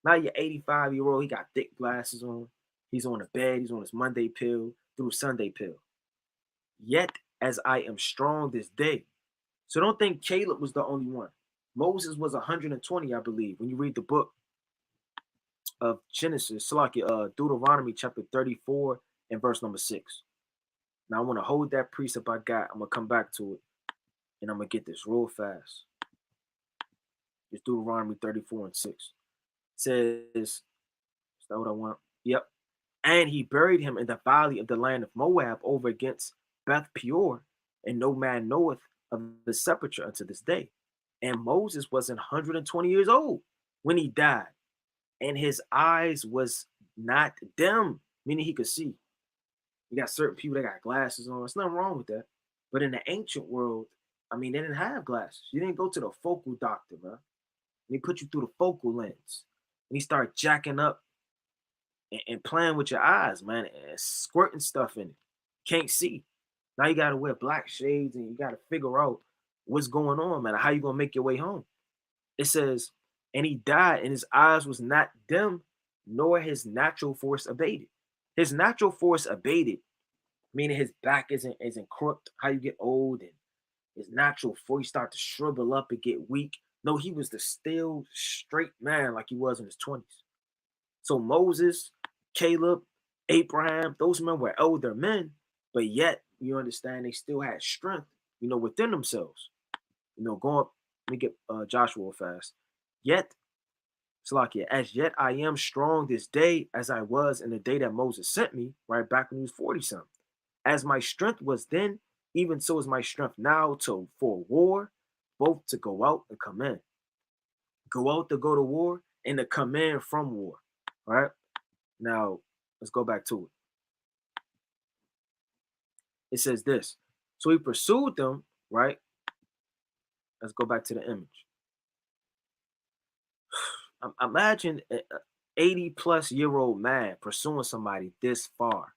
Now you're 85-year-old, he got thick glasses on, he's on the bed, he's on his Monday pill, through Sunday pill. Yet as I am strong this day. So don't think Caleb was the only one. Moses was 120, I believe. When you read the book of Genesis, Deuteronomy chapter 34 and verse number 6. Now I want to hold that precept I got. I'm going to come back to it. And I'm going to get this real fast. It's Deuteronomy 34 and 6. It says, is that what I want? Yep. And he buried him in the valley of the land of Moab over against Beth Peor, and no man knoweth of the sepulchre unto this day. And Moses was 120 years old when he died, and his eyes was not dim, meaning he could see. You got certain people that got glasses on. There's nothing wrong with that. But in the ancient world, I mean, they didn't have glasses. You didn't go to the focal doctor, man. And he put you through the focal lens. And he started jacking up and playing with your eyes, man, and squirting stuff in it. Can't see. Now you got to wear black shades and you got to figure out what's going on, man. How you going to make your way home? It says, and he died and his eyes was not dim, nor his natural force abated. His natural force abated, meaning his back isn't crooked. How you get old and his natural force start to shrivel up and get weak. No, he was the still straight man like he was in his 20s. So Moses, Caleb, Abraham, those men were older men, but yet, you understand, they still had strength, within themselves. Go up, let me get Joshua fast. Yet, Salakia, as yet I am strong this day as I was in the day that Moses sent me, right back when he was 40-something. As my strength was then, even so is my strength now for war, both to go out and come in. Go out to go to war and to come in from war. All right? Now, let's go back to it. It says this. So he pursued them, right? Let's go back to the image. Imagine an 80-plus-year-old man pursuing somebody this far.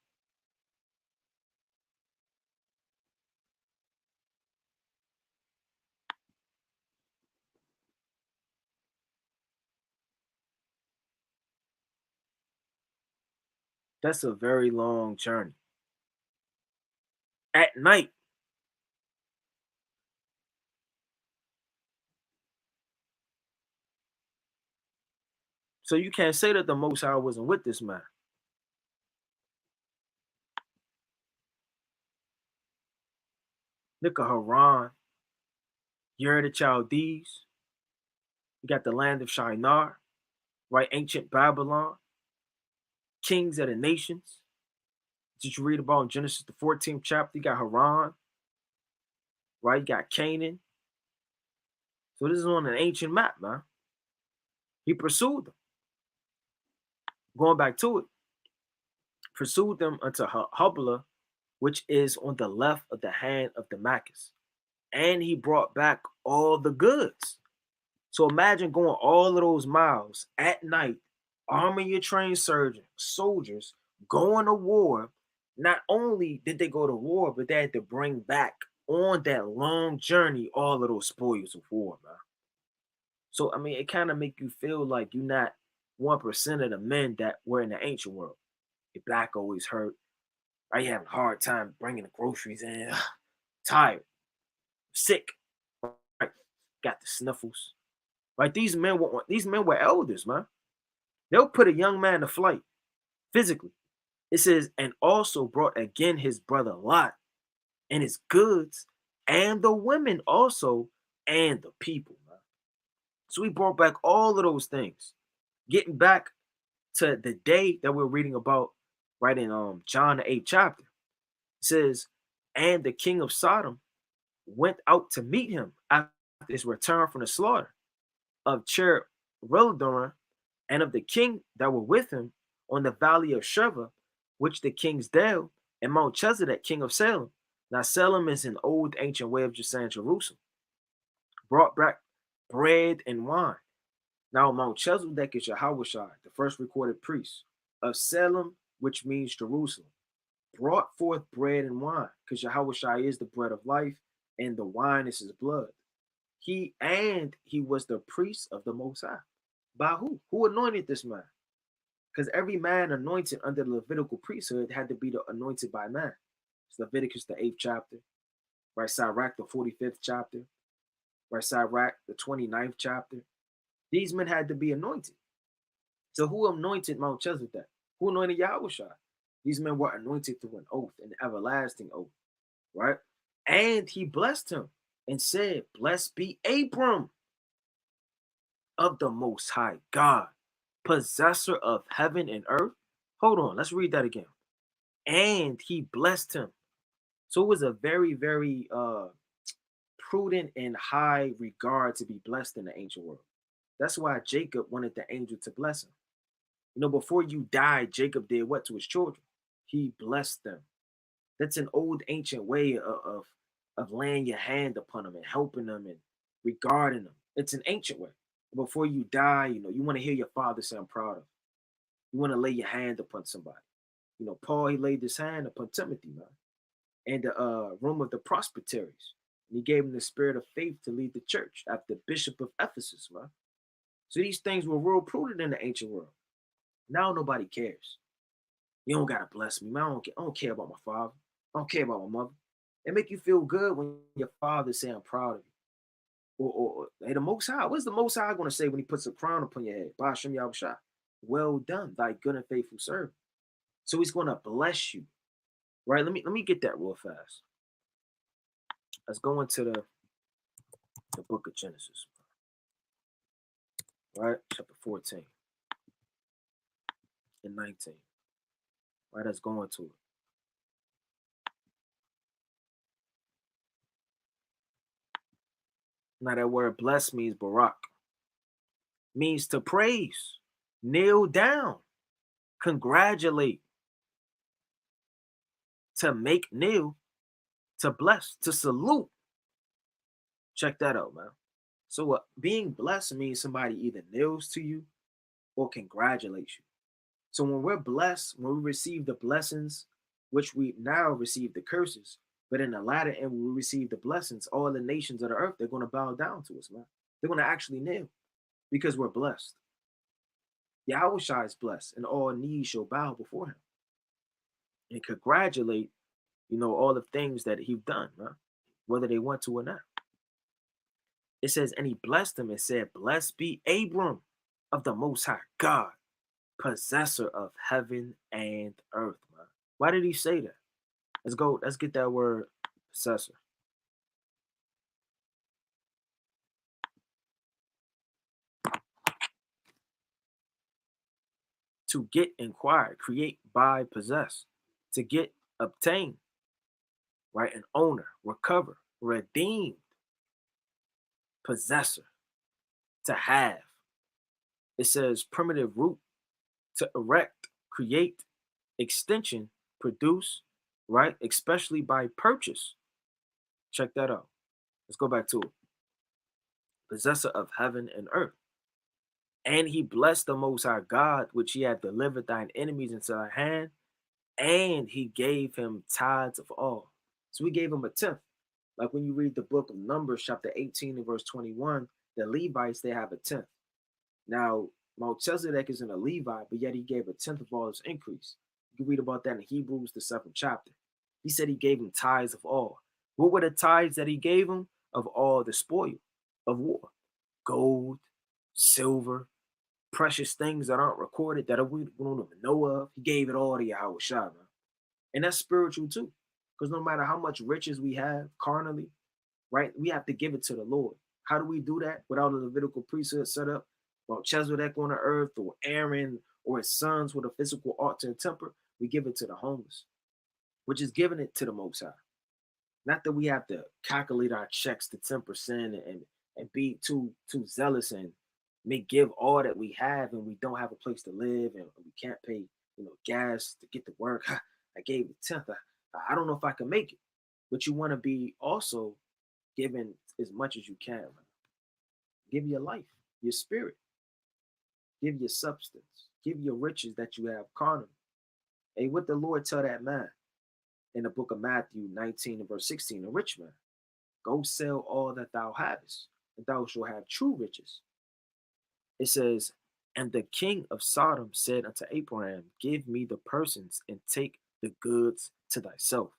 That's a very long journey. At night. So you can't say that the Most High wasn't with this man. Look at Haran. Ur the Chaldees. You got the land of Shinar, right? Ancient Babylon. Kings of the nations. Did you read about in Genesis, the 14th chapter? You got Haran, right? You got Canaan. So this is on an ancient map, man. He pursued them. Going back to it, pursued them unto Hublah, which is on the left of the hand of Damascus. And he brought back all the goods. So imagine going all of those miles at night, arming your trained surgeon soldiers, going to war. Not only did they go to war, but they had to bring back on that long journey all of those spoils of war, man. So I mean, it kind of make you feel like you're not 1% of the men that were in the ancient world. Your back always hurt. Right? You having a hard time bringing the groceries in. Tired, sick. Right? Got the sniffles. Right? These men were elders, man. They'll put a young man to flight physically. It says, and also brought again his brother Lot and his goods, and the women also, and the people, man. So he brought back all of those things. Getting back to the day that we're reading about, right in John the 8th chapter. It says, and the king of Sodom went out to meet him after his return from the slaughter of Cher and of the king that were with him on the valley of Sheva, which the king's Dale, and Mount Chesedek, king of Salem. Now, Salem is an old ancient way of just saying Jerusalem. Brought back bread and wine. Now, Mount Chesedek is Yahushua, the first recorded priest of Salem, which means Jerusalem. Brought forth bread and wine, because Yahushua is the bread of life, and the wine is his blood. He was the priest of the Most High. By who? Who anointed this man? Because every man anointed under the Levitical priesthood had to be anointed by man. It's Leviticus, the 8th chapter, right? Sirach, the 45th chapter, right? Sirach, the 29th chapter. These men had to be anointed. So who anointed Mount Chesedek? Who anointed Yahushua? These men were anointed through an oath, an everlasting oath, right? And he blessed him and said, blessed be Abram of the Most High God, possessor of heaven and earth. Hold on, let's read that again. And he blessed him. So it was a very, very prudent and high regard to be blessed in the ancient world. That's why Jacob wanted the angel to bless him. You know, before you died, Jacob did what to his children? He blessed them. That's an old ancient way of laying your hand upon them and helping them and regarding them. It's an ancient way. Before you die, you know, you want to hear your father say, I'm proud of you. You want to lay your hand upon somebody. You know, Paul, he laid his hand upon Timothy, man, and the room of the presbyteries. And he gave him the spirit of faith to lead the church after the bishop of Ephesus, man. So these things were real prudent in the ancient world. Now nobody cares. You don't gotta bless me, man. I don't care about my father. I don't care about my mother. It make you feel good when your father say, I'm proud of you. Or hey, the Most High. What's the Most High going to say when he puts a crown upon your head? Ba'ashem Yahushua. Well done, thy good and faithful servant. So he's going to bless you. Right? Let me get that real fast. Let's go into the book of Genesis. Right? Chapter 14 and 19. Right? Let's go into it. Now that word bless means barak. Means to praise, kneel down, congratulate, to make kneel, to bless, to salute. Check that out, man. So being blessed means somebody either kneels to you or congratulates you. So when we're blessed, when we receive the blessings, which we now receive the curses, but in the latter end, when we receive the blessings, all the nations of the earth, they're going to bow down to us, man. They're going to actually kneel because we're blessed. Yahushua is blessed, and all knees shall bow before him and congratulate, you know, all the things that he's done, man, whether they want to or not. It says, and he blessed him and said, blessed be Abram of the Most High God, possessor of heaven and earth, man. Why did he say that? Let's get that word possessor. To get, inquire, create, buy, possess. To get, obtain, right? An owner, recover, redeemed, possessor, to have. It says primitive root, to erect, create, extension, produce, right? Especially by purchase. Check that out. Let's go back to it. possessor of heaven and earth. And he blessed the Most High God, which he had delivered thine enemies into thy hand, and he gave him tithes of all. So we gave him a tenth. Like when you read the book of Numbers, chapter 18 and verse 21, the Levites, they have a tenth. Now, Melchizedek isn't a Levite, but yet he gave a tenth of all his increase. You can read about that in Hebrews, the 7th chapter. He said he gave him tithes of all. What were the tithes that he gave him? Of all the spoil of war. Gold, silver, precious things that aren't recorded, that we don't even know of. He gave it all to Yahweh Shai, man. And that's spiritual too. Because no matter how much riches we have carnally, right, we have to give it to the Lord. How do we do that without a Levitical priesthood set up? Melchizedek on the earth, or Aaron or his sons with a physical altar and temple? We give it to the homeless, which is giving it to the Most High. Not that we have to calculate our checks to 10% and be too zealous and may give all that we have and we don't have a place to live and we can't pay gas to get to work. I gave the tenth. I don't know if I can make it. But you want to be also giving as much as you can. Man. Give your life, your spirit, give your substance, give your riches that you have carnal. Hey, what the Lord tell that man in the book of Matthew 19 and verse 16, a rich man, go sell all that thou hast, and thou shalt have true riches. It says, and the king of Sodom said unto Abraham, give me the persons and take the goods to thyself.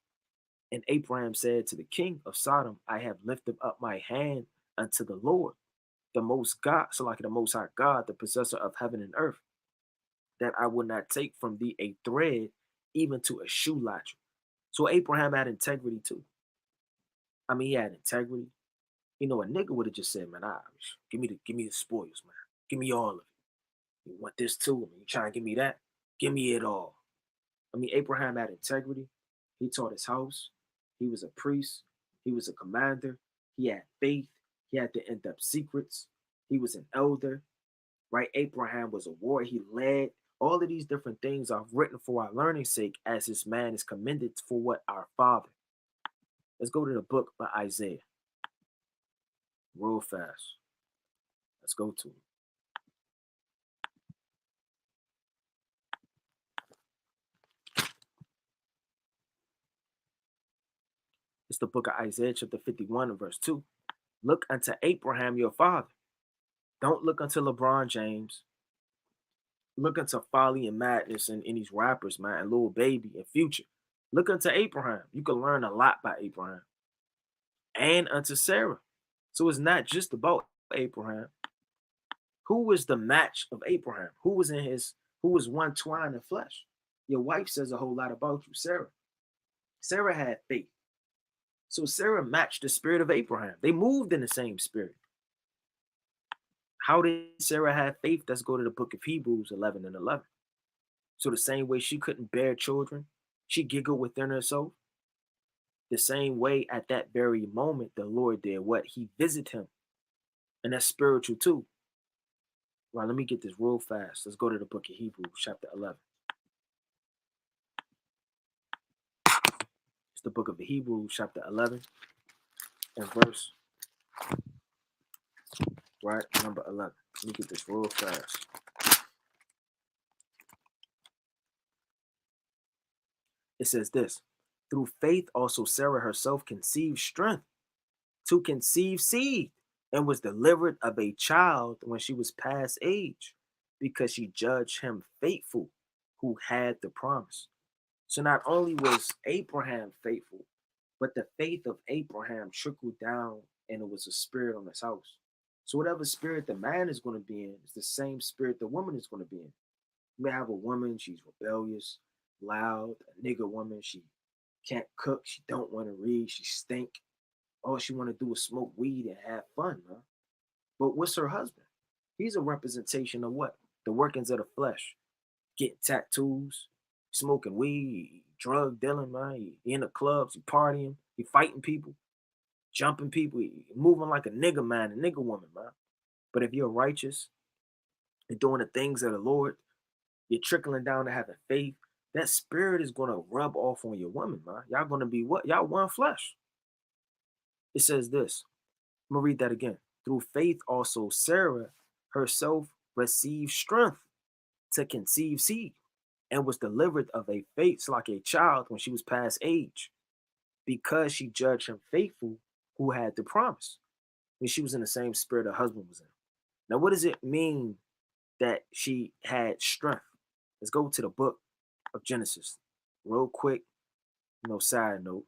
And Abraham said to the king of Sodom, I have lifted up my hand unto the Lord, the most God, so like the Most High God, the possessor of heaven and earth, that I will not take from thee a thread, even to a shoe latchet. So Abraham had integrity too. I mean, he had integrity. A nigga would have just said, man, give me the spoils, man. Give me all of it. You want this too? I mean, you trying to give me that? Give me it all. I mean, Abraham had integrity. He taught his house. He was a priest. He was a commander. He had faith. He had the in-depth secrets. He was an elder, right? Abraham was a warrior. He led. All of these different things are written for our learning's sake, as this man is commended for what our father. Let's go to the book of Isaiah. Real fast. Let's go to it. It's the book of Isaiah, chapter 51 and verse 2. Look unto Abraham your father. Don't look unto LeBron James. Look unto Folly and Madness and these rappers, man, and Lil Baby and Future. Look unto Abraham. You can learn a lot by Abraham. And unto Sarah. So it's not just about Abraham. Who was the match of Abraham? Who was one twine in flesh? Your wife says a whole lot about you, Sarah. Sarah had faith. So Sarah matched the spirit of Abraham. They moved in the same spirit. How did Sarah have faith? Let's go to the book of Hebrews 11 and 11. So the same way she couldn't bear children, she giggled within herself. The same way at that very moment, the Lord did what? He visited him. And that's spiritual too. Right, let me get this real fast. Let's go to the book of Hebrews, chapter 11. It's the book of Hebrews, chapter 11, and verse, right, number 11. Let me get this real fast. It says this, through faith also Sarah herself conceived strength to conceive seed and was delivered of a child when she was past age, because she judged him faithful who had the promise. So not only was Abraham faithful, but the faith of Abraham trickled down and it was a spirit on his house. So whatever spirit the man is going to be in is the same spirit the woman is going to be in. You may have a woman, she's rebellious, loud, a nigger woman, she can't cook, she don't want to read, she stink. All she want to do is smoke weed and have fun, man. But what's her husband? He's a representation of what? The workings of the flesh. Getting tattoos, smoking weed, drug dealing, man. He in the clubs, he partying, he fighting people, jumping people, he moving like a nigger man, a nigger woman, man. But if you're righteous and doing the things of the Lord, you're trickling down to having faith, that spirit is going to rub off on your woman, man. Y'all going to be what? Y'all one flesh. It says this. I'm going to read that again. Through faith also Sarah herself received strength to conceive seed and was delivered of a faith like a child when she was past age, because she judged him faithful who had the promise, when she was in the same spirit her husband was in. Now, what does it mean that she had strength? Let's go to the book of Genesis real quick. No side note.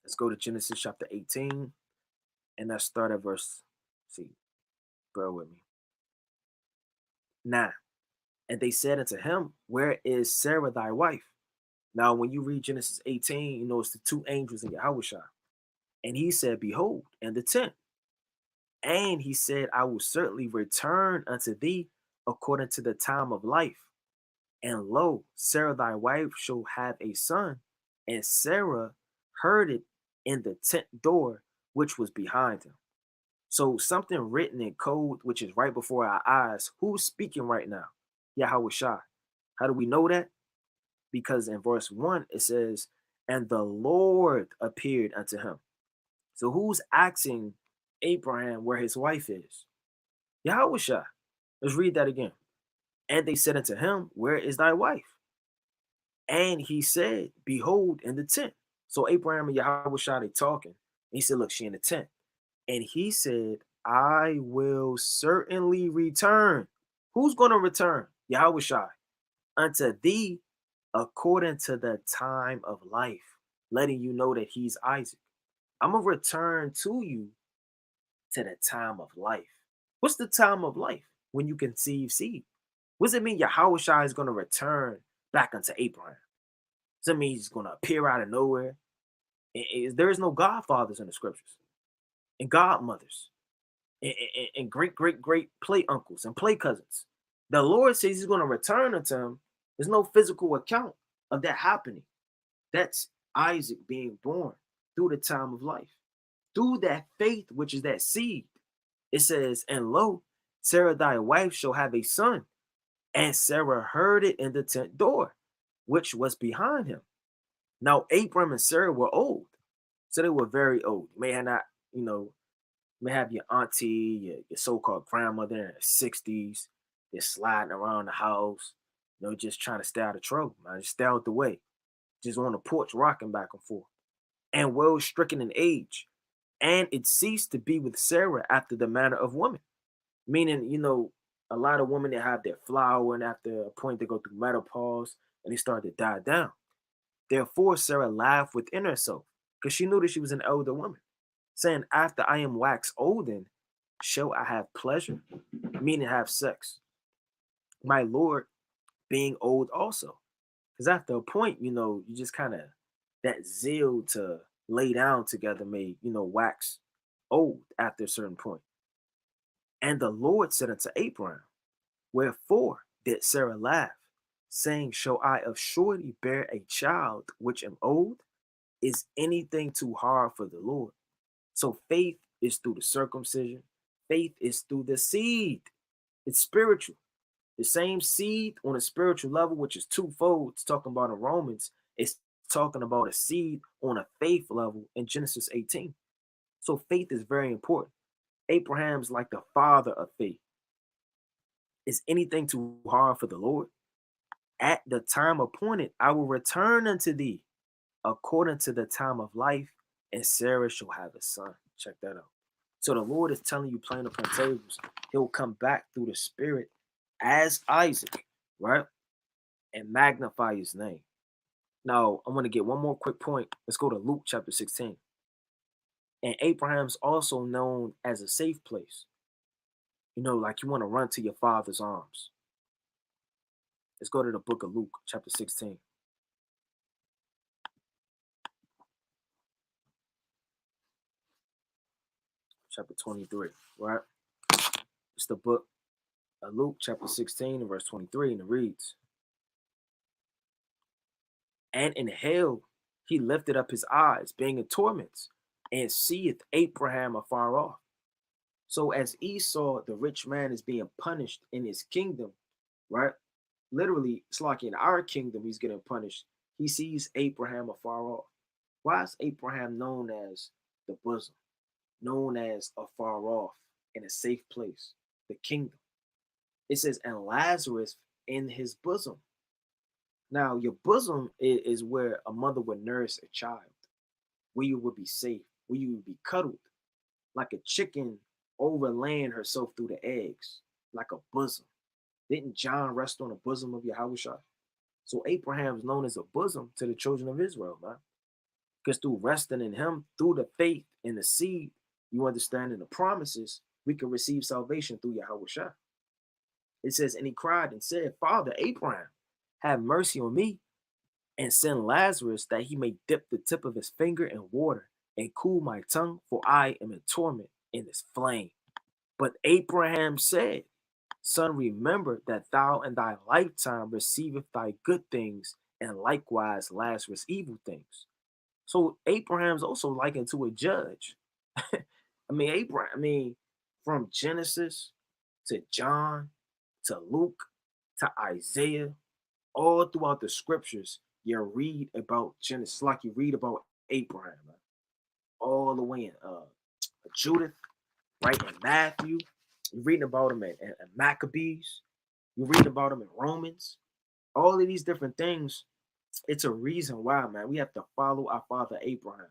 Let's go to Genesis chapter 18, and let's start at verse, see, bear with me. 9. And they said unto him, where is Sarah thy wife? Now, when you read Genesis 18, you know it's the two angels in Yahushua. And he said, behold, in the tent. And he said, I will certainly return unto thee according to the time of life. And lo, Sarah thy wife shall have a son. And Sarah heard it in the tent door, which was behind him. So something written in code, which is right before our eyes. Who's speaking right now? Yahushua. How do we know that? Because in verse 1, it says, and the Lord appeared unto him. So who's asking Abraham where his wife is? Yahushua. Let's read that again. And they said unto him, where is thy wife? And he said, behold, in the tent. So Abraham and Yahushua, they talking. He said, look, she in the tent. And he said, I will certainly return. Who's going to return? Yahushua. Unto thee according to the time of life, letting you know that he's Isaac. I'm going to return to you to the time of life. What's the time of life? When you conceive seed. What does it mean Yahushua is going to return back unto Abraham? Does it mean he's going to appear out of nowhere? There is no godfathers in the scriptures, and godmothers, and great play uncles and play cousins. The Lord says he's going to return unto him. There's no physical account of that happening. That's Isaac being born through the time of life, through that faith, which is that seed. It says, and lo, Sarah thy wife shall have a son. And Sarah heard it in the tent door, which was behind him. Now, Abram and Sarah were old. So they were very old. You may have not, you may have your auntie, your so-called grandmother in her 60s. They're sliding around the house, just trying to stay out of trouble, man. Just stay out the way. Just on the porch, rocking back and forth. And well stricken in age. And it ceased to be with Sarah after the manner of women. Meaning, a lot of women that have their flower, and after a point they go through menopause and they start to die down. Therefore, Sarah laughed within herself because she knew that she was an elder woman, saying, after I am waxed olden, shall I have pleasure, meaning have sex, my Lord being old also. Because after a point, you just kind of, that zeal to lay down together may, wax old after a certain point. And the Lord said unto Abraham, wherefore did Sarah laugh, saying, shall I of surety bear a child which am old? Is anything too hard for the Lord? So faith is through the circumcision. Faith is through the seed. It's spiritual. The same seed on a spiritual level, which is twofold. It's talking about in Romans. It's talking about a seed on a faith level in Genesis 18. So faith is very important. Abraham's like the father of faith. Is anything too hard for the Lord? At the time appointed, I will return unto thee according to the time of life, and Sarah shall have a son. Check that out. So the Lord is telling you, playing upon tables, he'll come back through the spirit as Isaac, right? And magnify his name. Now, I'm going to get one more quick point. Let's go to Luke chapter 16. And Abraham's also known as a safe place. Like you want to run to your father's arms. Let's go to the book of Luke, chapter 16. Chapter 23, right? It's the book of Luke, chapter 16, and verse 23, and it reads, and in hell he lifted up his eyes, being in torments, and seeth Abraham afar off. So as Esau, the rich man, is being punished in his kingdom, right? Literally, it's like in our kingdom, he's getting punished. He sees Abraham afar off. Why is Abraham known as the bosom? known as afar off, in a safe place, the kingdom. It says, and Lazarus in his bosom. Now, your bosom is where a mother would nurse a child, where you would be safe, where you would be cuddled, like a chicken overlaying herself through the eggs, like a bosom. Didn't John rest on the bosom of Yahushua? So Abraham's known as a bosom to the children of Israel, man. Because through resting in him, through the faith in the seed, you understanding the promises, we can receive salvation through Yahushua. It says, and he cried and said, Father Abraham, have mercy on me and send Lazarus that he may dip the tip of his finger in water and cool my tongue, for I am in torment in this flame. But Abraham said, Son, remember that thou in thy lifetime receiveth thy good things, and likewise Lazarus evil things. So Abraham's also likened to a judge. From Genesis to John to Luke to Isaiah, all throughout the scriptures, you read about Genesis, like you read about Abraham, man. All the way in Judith, right, in Matthew. You're reading about him in Maccabees. You're reading about him in Romans. All of these different things, it's a reason why, man. We have to follow our father Abraham,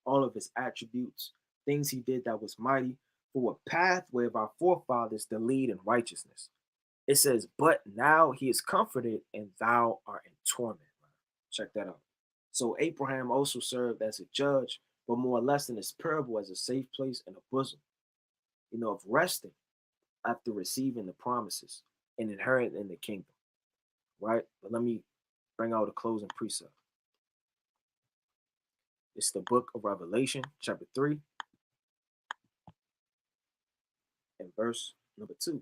all of his attributes, things he did that was mighty, for a pathway of our forefathers to lead in righteousness. It says, but now he is comforted and thou art in torment. Man. Check that out. So Abraham also served as a judge, but more or less in this parable as a safe place and a bosom, of resting after receiving the promises and inheriting the kingdom, right? But let me bring out a closing precept. It's the book of Revelation, chapter 3, and verse number 2.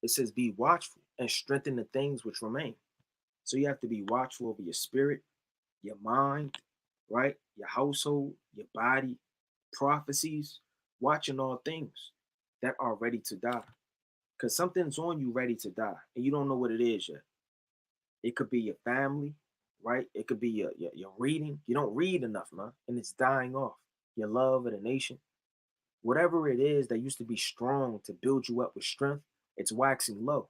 It says, be watchful and strengthen the things which remain. So you have to be watchful over your spirit, your mind, right? Your household, your body, prophecies, watching all things that are ready to die. Because something's on you ready to die, and you don't know what it is yet. It could be your family, right? It could be your reading. You don't read enough, man, and it's dying off. Your love of the nation. Whatever it is that used to be strong to build you up with strength, it's waxing low.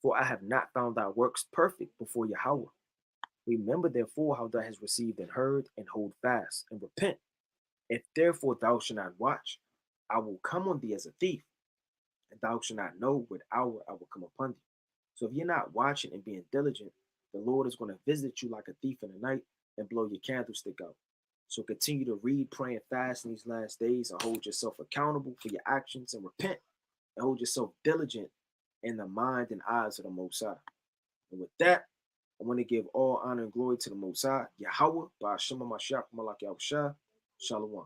For I have not found thy works perfect before Yahweh. Remember therefore how thou hast received and heard, and hold fast, and repent. If therefore thou shalt not watch, I will come on thee as a thief, and thou shalt not know what hour I will come upon thee. So if you're not watching and being diligent, the Lord is going to visit you like a thief in the night and blow your candlestick out. So continue to read, pray, and fast in these last days, and hold yourself accountable for your actions, and repent, and hold yourself diligent in the mind and eyes of the Most High. And with that, I want to give all honor and glory to the Most High, Yahweh, by Hashem Mashiach Malak Yahushua. Shalom.